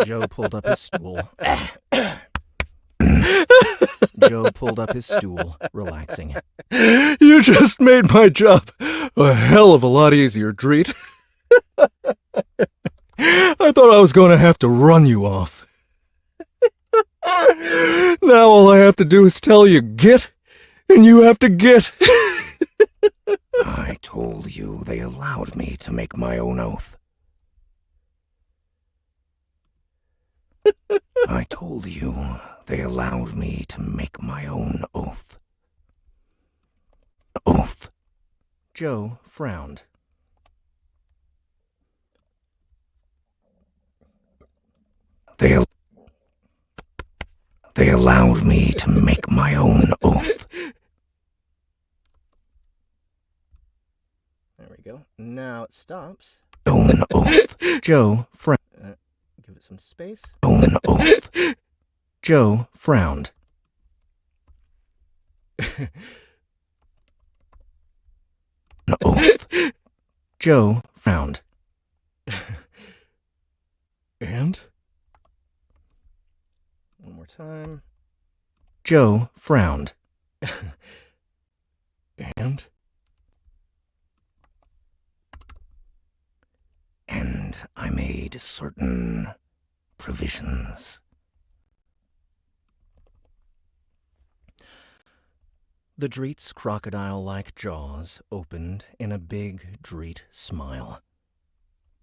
Joe pulled up his stool. Joe pulled up his stool, relaxing. You just made my job a hell of a lot easier, Jer'ait. I thought I was going to have to run you off. Now all I have to do is tell you get, and you have to get. I told you they allowed me to make my own oath. I told you they allowed me to make my own oath. Oath. Joe frowned. They allowed me to make my own oath. There we go. Now it stops. Own oath. Joe frowned. Give it some space. Own oath. Joe frowned. Oath. Joe frowned. And? One more time. Joe frowned. And? And I made certain provisions. The Dreet's crocodile-like jaws opened in a big Dreet smile.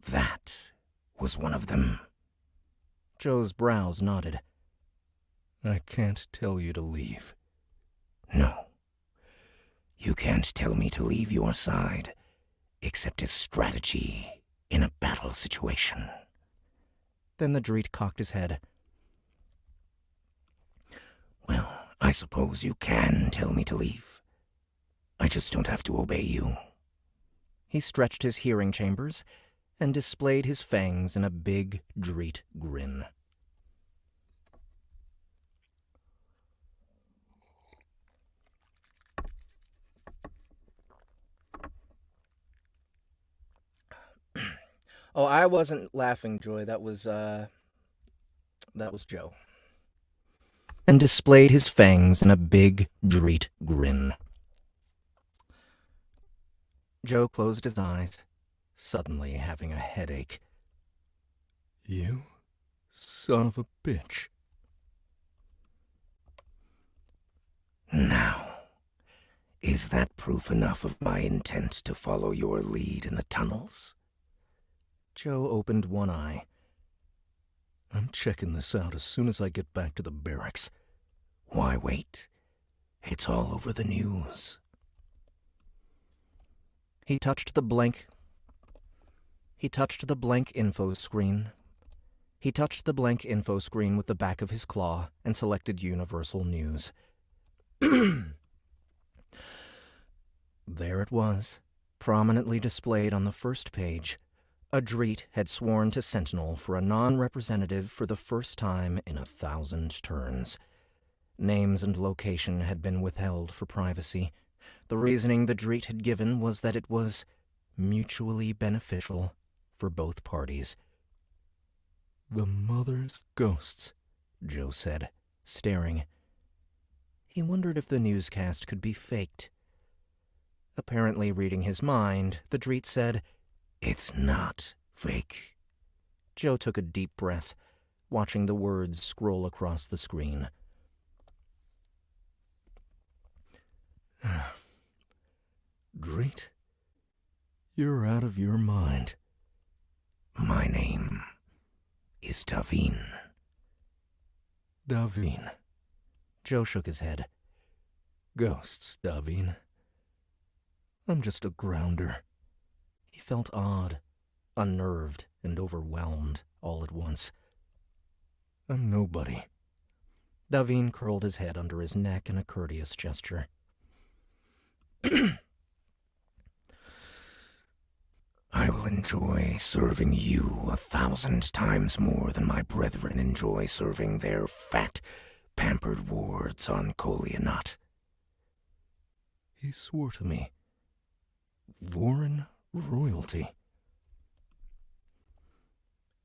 That was one of them. Joe's brows nodded. I can't tell you to leave. No. You can't tell me to leave your side, except as strategy in a battle situation. Then the Dreet cocked his head. Well, I suppose you can tell me to leave. I just don't have to obey you. He stretched his hearing chambers and displayed his fangs in a big Dreet grin. Oh, I wasn't laughing, Joy. That was Joe. And displayed his fangs in a big Dreet grin. Joe closed his eyes, suddenly having a headache. You son of a bitch. Now, is that proof enough of my intent to follow your lead in the tunnels? Joe opened one eye. I'm checking this out as soon as I get back to the barracks. Why wait? It's all over the news. He touched the blank info screen. He touched the blank info screen with the back of his claw and selected Universal News. There it was, prominently displayed on the first page. A Dreet had sworn to Sentinel for a non-representative for the first time in 1,000 turns. Names and location had been withheld for privacy. The reasoning the Dreet had given was that it was mutually beneficial for both parties. The mother's ghosts, Joe said, staring. He wondered if the newscast could be faked. Apparently reading his mind, the Dreet said, It's not fake. Joe took a deep breath, watching the words scroll across the screen. Dreet, you're out of your mind. My name is Daviin. Daviin. Joe shook his head. Ghosts, Daviin. I'm just a grounder. He felt odd, unnerved, and overwhelmed all at once. I'm nobody. Daviin curled his head under his neck in a courteous gesture. I will enjoy serving you 1,000 times more than my brethren enjoy serving their fat, pampered wards on Huouyt. He swore to me. Vorin royalty.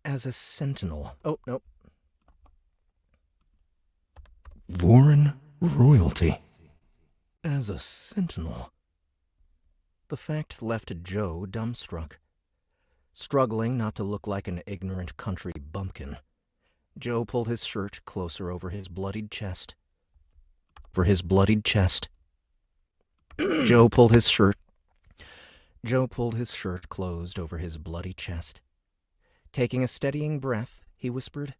As a sentinel. Oh, no. Vorin royalty. As a sentinel. The fact left Joe dumbstruck. Struggling not to look like an ignorant country bumpkin, Joe pulled his shirt closer over his bloodied chest. Joe pulled his shirt closed over his bloody chest. Taking a steadying breath, he whispered.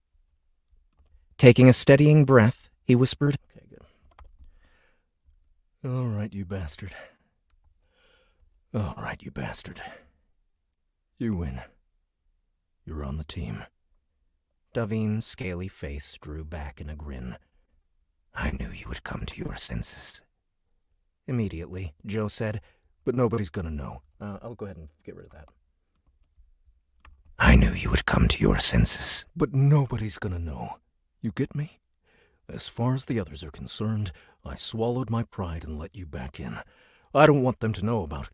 Okay, good. All right, you bastard. You win. You're on the team. Daviin's scaly face drew back in a grin. I knew you would come to your senses. Immediately, Joe said, But nobody's gonna know. I'll go ahead and get rid of that. I knew you would come to your senses. But nobody's gonna know. You get me? As far as the others are concerned, I swallowed my pride and let you back in. I don't want them to know about it.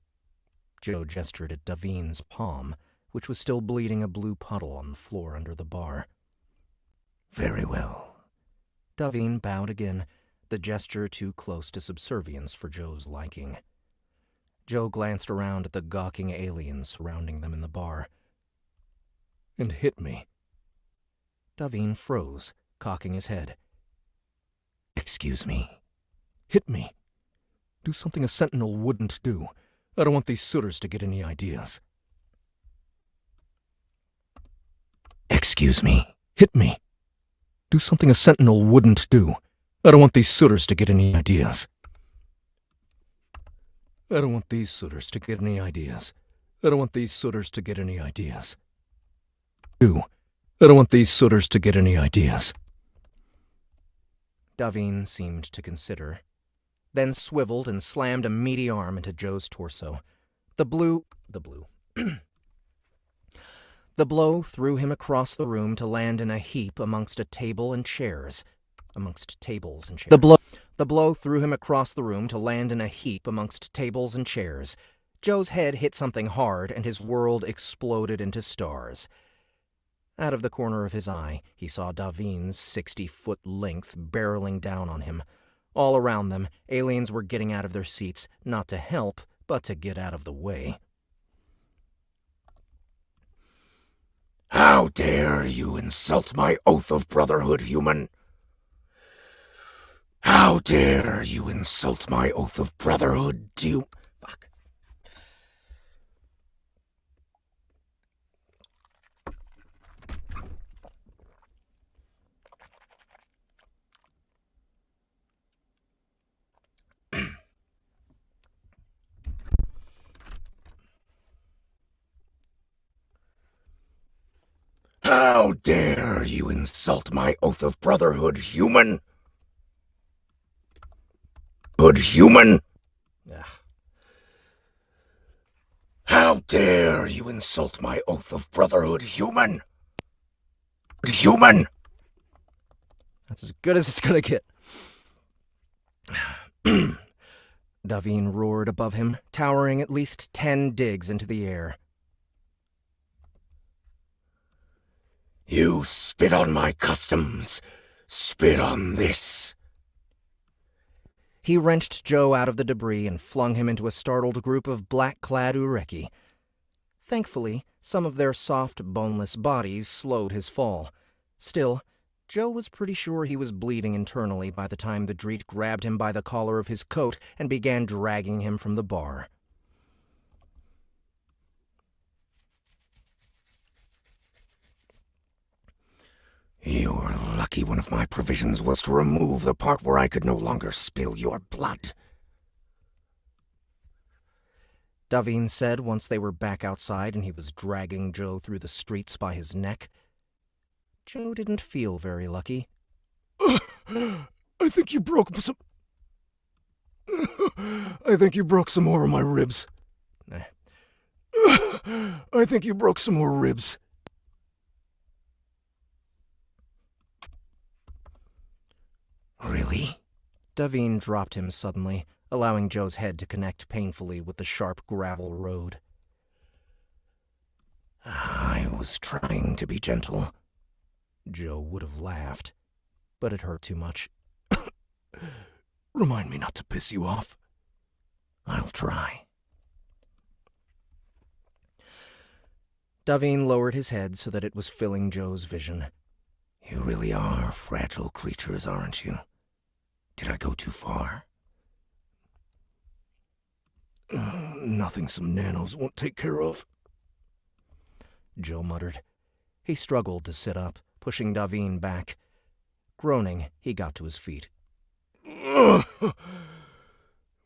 Joe gestured at Daviin's palm, which was still bleeding a blue puddle on the floor under the bar. Very well. Daviin bowed again, the gesture too close to subservience for Joe's liking. Joe glanced around at the gawking aliens surrounding them in the bar. And hit me. Daviin froze, cocking his head. Excuse me. Hit me. Do something a sentinel wouldn't do. I don't want these sooters to get any ideas. Excuse me. Hit me. Do something a sentinel wouldn't do. I don't want these sooters to get any ideas. I don't want these sooters to get any ideas. I don't want these sooters to get any ideas. I don't want these sooters to get any ideas. Daviin seemed to consider, then swiveled and slammed a meaty arm into Joe's torso. The blow threw him across the room to land in a heap amongst tables and chairs. The blow threw him across the room to land in a heap amongst tables and chairs. Joe's head hit something hard, and his world exploded into stars. Out of the corner of his eye, he saw Daviin's 60-foot length barreling down on him. All around them, aliens were getting out of their seats, not to help, but to get out of the way. How dare you insult my oath of brotherhood, human? How dare you insult my oath of brotherhood, Fuck. How dare you insult my oath of brotherhood, human? Human? How dare you insult my oath of brotherhood, human? Human? That's as good as it's gonna get. Daviin roared above him, towering at least 10 digs into the air. You spit on my customs. Spit on this. He wrenched Joe out of the debris and flung him into a startled group of black-clad Ureki. Thankfully, some of their soft, boneless bodies slowed his fall. Still, Joe was pretty sure he was bleeding internally by the time the Jer'ait grabbed him by the collar of his coat and began dragging him from the bar. You're lucky one of my provisions was to remove the part where I could no longer spill your blood. Daviin said once they were back outside and he was dragging Joe through the streets by his neck. Joe didn't feel very lucky. I think you broke some... I think you broke some more of my ribs. I think you broke some more ribs. Really? Daviin dropped him suddenly, allowing Joe's head to connect painfully with the sharp gravel road. I was trying to be gentle. Joe would have laughed, but it hurt too much. Remind me not to piss you off. I'll try. Daviin lowered his head so that it was filling Joe's vision. You really are fragile creatures, aren't you? Did I go too far? Nothing some nanos won't take care of. Joe muttered. He struggled to sit up, pushing Daviin back. Groaning, he got to his feet.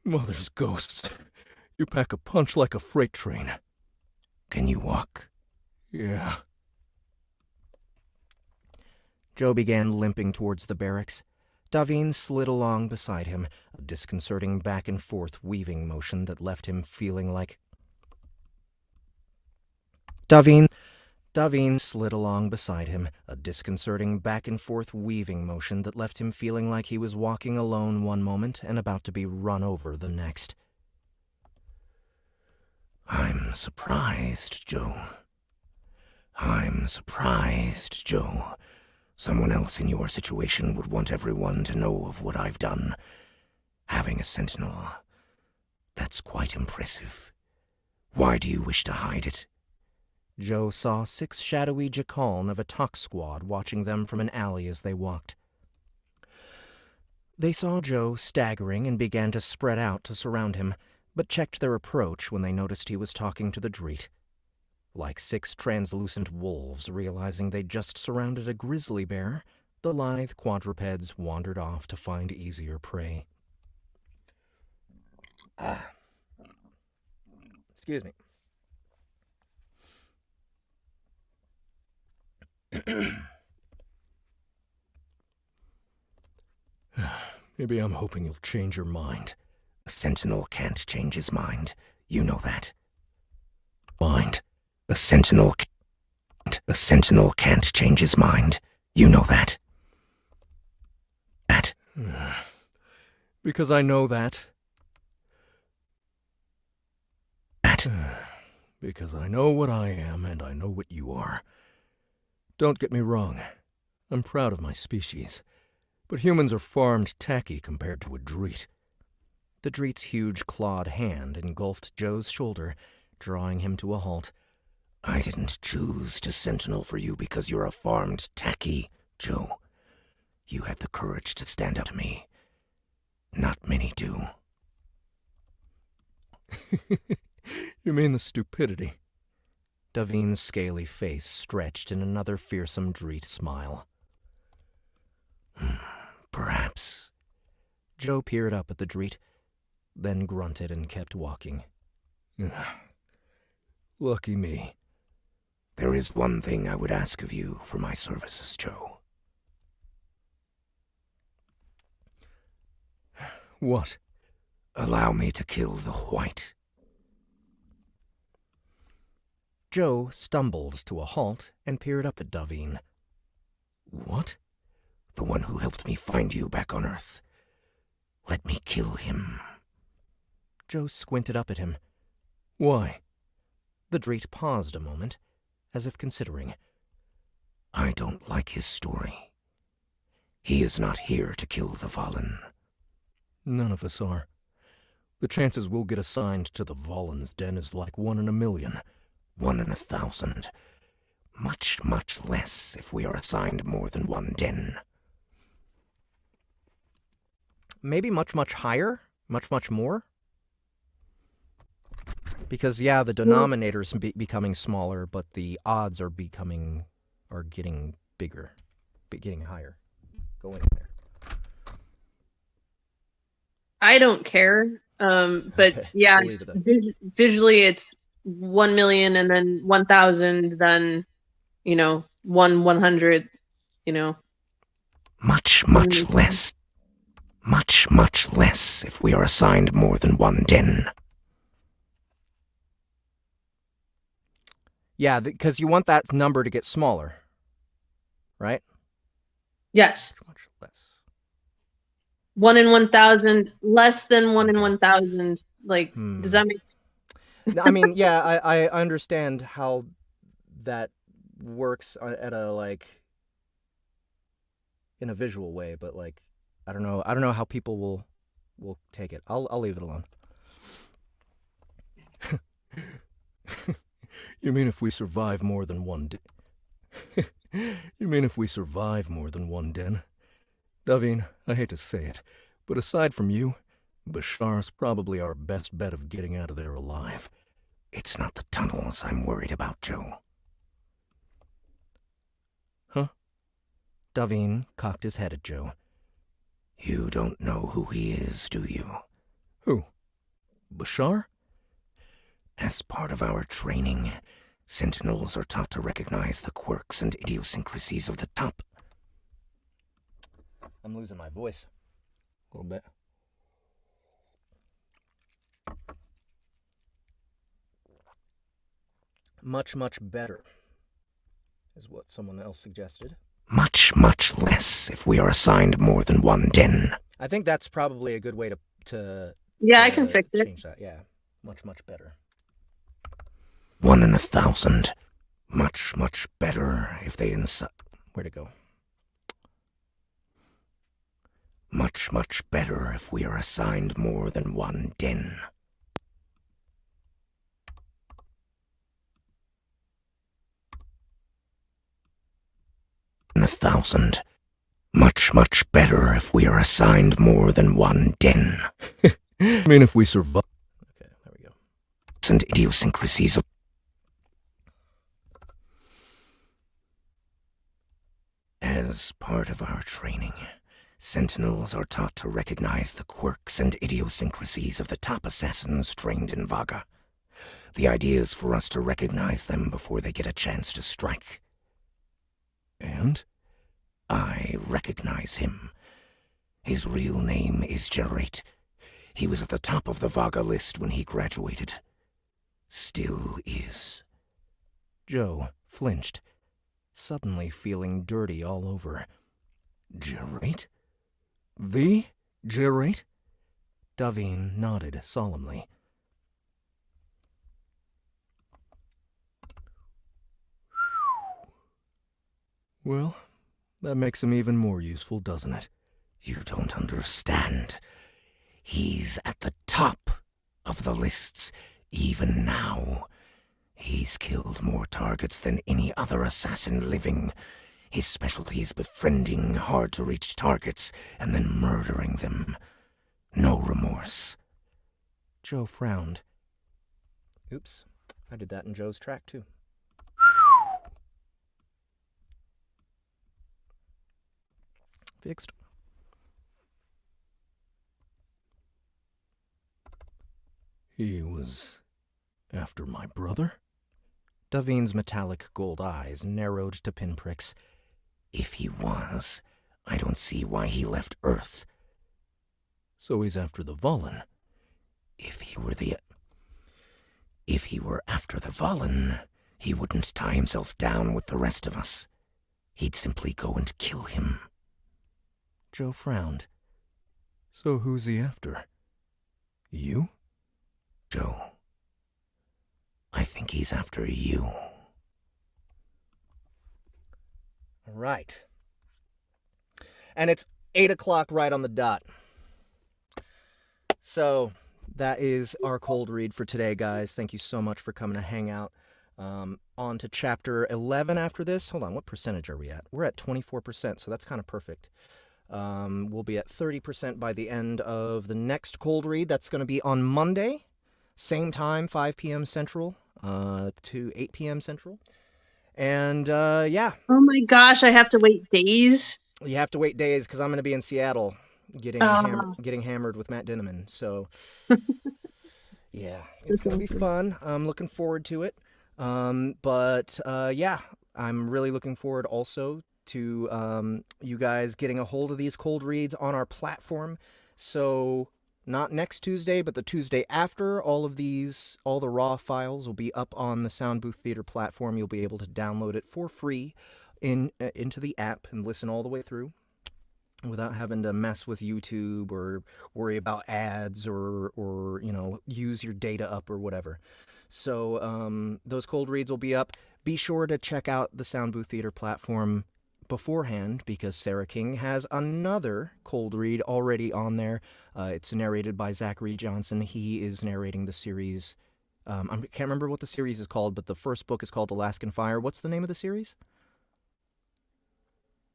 Mother's ghosts. You pack a punch like a freight train. Can you walk? Yeah. Joe began limping towards the barracks. Daviin slid along beside him, a disconcerting back-and-forth weaving motion that left him feeling like... Daviin slid along beside him, a disconcerting back-and-forth weaving motion that left him feeling like he was walking alone one moment and about to be run over the next. I'm surprised, Joe. I'm surprised, Joe. Someone else in your situation would want everyone to know of what I've done. Having a sentinel. That's quite impressive. Why do you wish to hide it? Joe saw 6 shadowy Jakaln of a Tuk squad watching them from an alley as they walked. They saw Joe staggering and began to spread out to surround him, but checked their approach when they noticed he was talking to the Jer'ait. Like 6 translucent wolves realizing they'd just surrounded a grizzly bear, the lithe quadrupeds wandered off to find easier prey. Excuse me. Maybe I'm hoping you'll change your mind. A sentinel can't change his mind. You know that. Mind? A sentinel can't change his mind. You know that. Because I know that. Because I know what I am and I know what you are. Don't get me wrong. I'm proud of my species. But humans are farmed tacky compared to a Jer'ait. The Jer'ait's huge clawed hand engulfed Joe's shoulder, drawing him to a halt. I didn't choose to sentinel for you because you're a farmed tacky, Joe. You had the courage to stand up to me. Not many do. You mean the stupidity? Daviin's scaly face stretched in another fearsome Jer'ait smile. Perhaps. Joe peered up at the Jer'ait, then grunted and kept walking. Lucky me. There is one thing I would ask of you for my services, Joe. What? Allow me to kill the Huouyt. Joe stumbled to a halt and peered up at Daviin. What? The one who helped me find you back on Earth. Let me kill him. Joe squinted up at him. Why? The Jer'ait paused a moment, as if considering. I don't like his story. He is not here to kill the Fallen. None of us are. The chances we'll get assigned to the Valen's den is like 1 in a million. 1 in 1,000. Much, much less if we are assigned more than one den. Maybe much, much higher? Much, much more? Because, yeah, the denominator's becoming smaller, but the odds are getting bigger. Getting higher. Going in there. I don't care. But Okay, yeah, we'll leave it then. visually it's 1 million and then 1,000, then, 100, Much, much less. Much, much less if we are assigned more than one den. Yeah, because you want that number to get smaller. Right? Yes. Much less. 1 in 1,000, less than 1 in 1,000. Like, does that make sense? I mean, yeah, I understand how that works at a, in a visual way, but, I don't know how people will take it. I'll leave it alone. You mean if we survive more than one You mean if we survive more than one den? Daviin, I hate to say it, but aside from you, Bashar's probably our best bet of getting out of there alive. It's not the tunnels I'm worried about, Joe. Huh? Daviin cocked his head at Joe. You don't know who he is, do you? Who? Bashar? As part of our training, Sentinels are taught to recognize the quirks and idiosyncrasies of the top. I'm losing my voice a little bit. Much, much better is what someone else suggested. Much, much less if we are assigned more than one den. I think that's probably a good way to Yeah, I can fix it. change that. Yeah, much, much better. 1 in 1,000. Much, much better if they Where'd it go? Much, much better if we are assigned more than one den. In 1,000. Much, much better if we are assigned more than one den. I mean, if we survive. Okay, there we go. And idiosyncrasies of... As part of our training, Sentinels are taught to recognize the quirks and idiosyncrasies of the top assassins trained in Vaga. The idea is for us to recognize them before they get a chance to strike. And? I recognize him. His real name is Jer'ait. He was at the top of the Vaga list when he graduated. Still is. Joe flinched, suddenly feeling dirty all over. Jer'ait? The Jer'ait? Daviin nodded solemnly. Well, that makes him even more useful, doesn't it? You don't understand. He's at the top of the lists, even now. He's killed more targets than any other assassin living. His specialty is befriending hard-to-reach targets and then murdering them. No remorse. Joe frowned. Oops, I did that in Joe's track too. Fixed. He was after my brother? Daviin's metallic gold eyes narrowed to pinpricks. If he was, I don't see why he left Earth. So he's after the Valen. If he were after the Valen, he wouldn't tie himself down with the rest of us. He'd simply go and kill him. Joe frowned. So who's he after? You? Joe, I think he's after you. All right. And it's 8 o'clock right on the dot. So that is our cold read for today, guys. Thank you so much for coming to hang out. On to chapter 11 after this. Hold on, what percentage are we at? We're at 24%, so that's kind of perfect. We'll be at 30% by the end of the next cold read. That's going to be on Monday. Same time, 5 p.m. Central to 8 p.m. Central. And, yeah. Oh my gosh, I have to wait days? You have to wait days because I'm going to be in Seattle getting hammered with Matt Dinneman. So, yeah, it's going to be fun. I'm looking forward to it. Yeah, I'm really looking forward also to you guys getting a hold of these cold reads on our platform. So not next Tuesday, but the Tuesday after, all the raw files will be up on the Sound Booth Theater platform. You'll be able to download it for free into the app and listen all the way through without having to mess with YouTube or worry about ads or use your data up or whatever. So those cold reads will be up. Be sure to check out the Sound Booth Theater platform beforehand because Sara King has another cold read already on there. It's narrated by Zachary Johnson. He is narrating the series. I can't remember what the series is called, but the first book is called Alaskan Fire. What's the name of the series?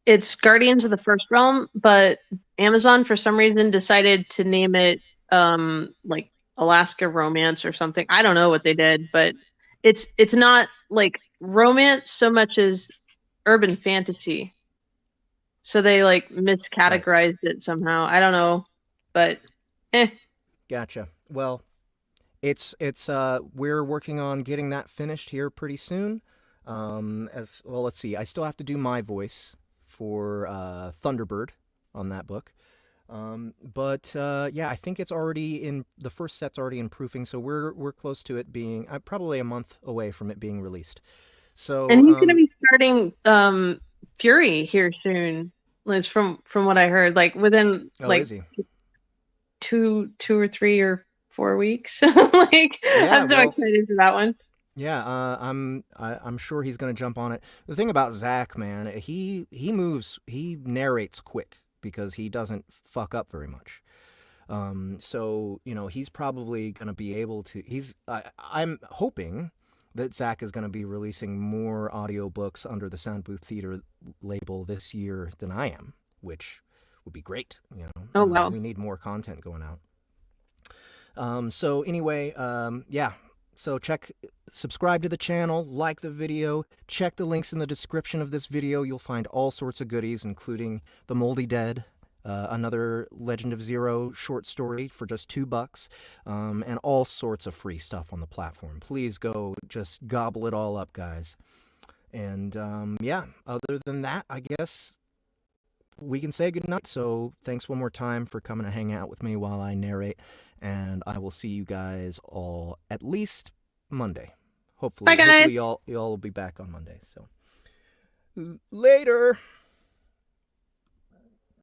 It's Guardians of the First Realm, but Amazon for some reason decided to name it like Alaska Romance or something. I don't know what they did, but it's not like romance so much as urban fantasy. So they like Right. miscategorized it somehow. I don't know, but Gotcha. Well, it's we're working on getting that finished here pretty soon. As well, let's see. I still have to do my voice for Thunderbird on that book. But yeah, I think it's already in the first set's already in proofing, so we're close to it being probably a month away from it being released. and So he's gonna be starting Fury here soon. Liz, from what I heard, like within oh, is like he? two or 3 or 4 weeks. Like Yeah, I'm so well, excited for that one. yeah, I'm sure he's gonna jump on it. The thing about Zach, man, he moves, he narrates quick because he doesn't fuck up very much. So he's probably gonna be able to. I'm hoping that Zach is gonna be releasing more audiobooks under the Sound Booth Theater label this year than I am, which would be great. Oh wow. We need more content going out. So anyway, yeah. So subscribe to the channel, like the video, check the links in the description of this video. You'll find all sorts of goodies, including The Moldy Dead, another Legend of Zero short story for just $2, and all sorts of free stuff on the platform. Please go just gobble it all up, guys. And yeah, other than that, I guess we can say goodnight. So thanks one more time for coming to hang out with me while I narrate. And I will see you guys all at least Monday. Bye, guys. Hopefully y'all will be back on Monday. So later.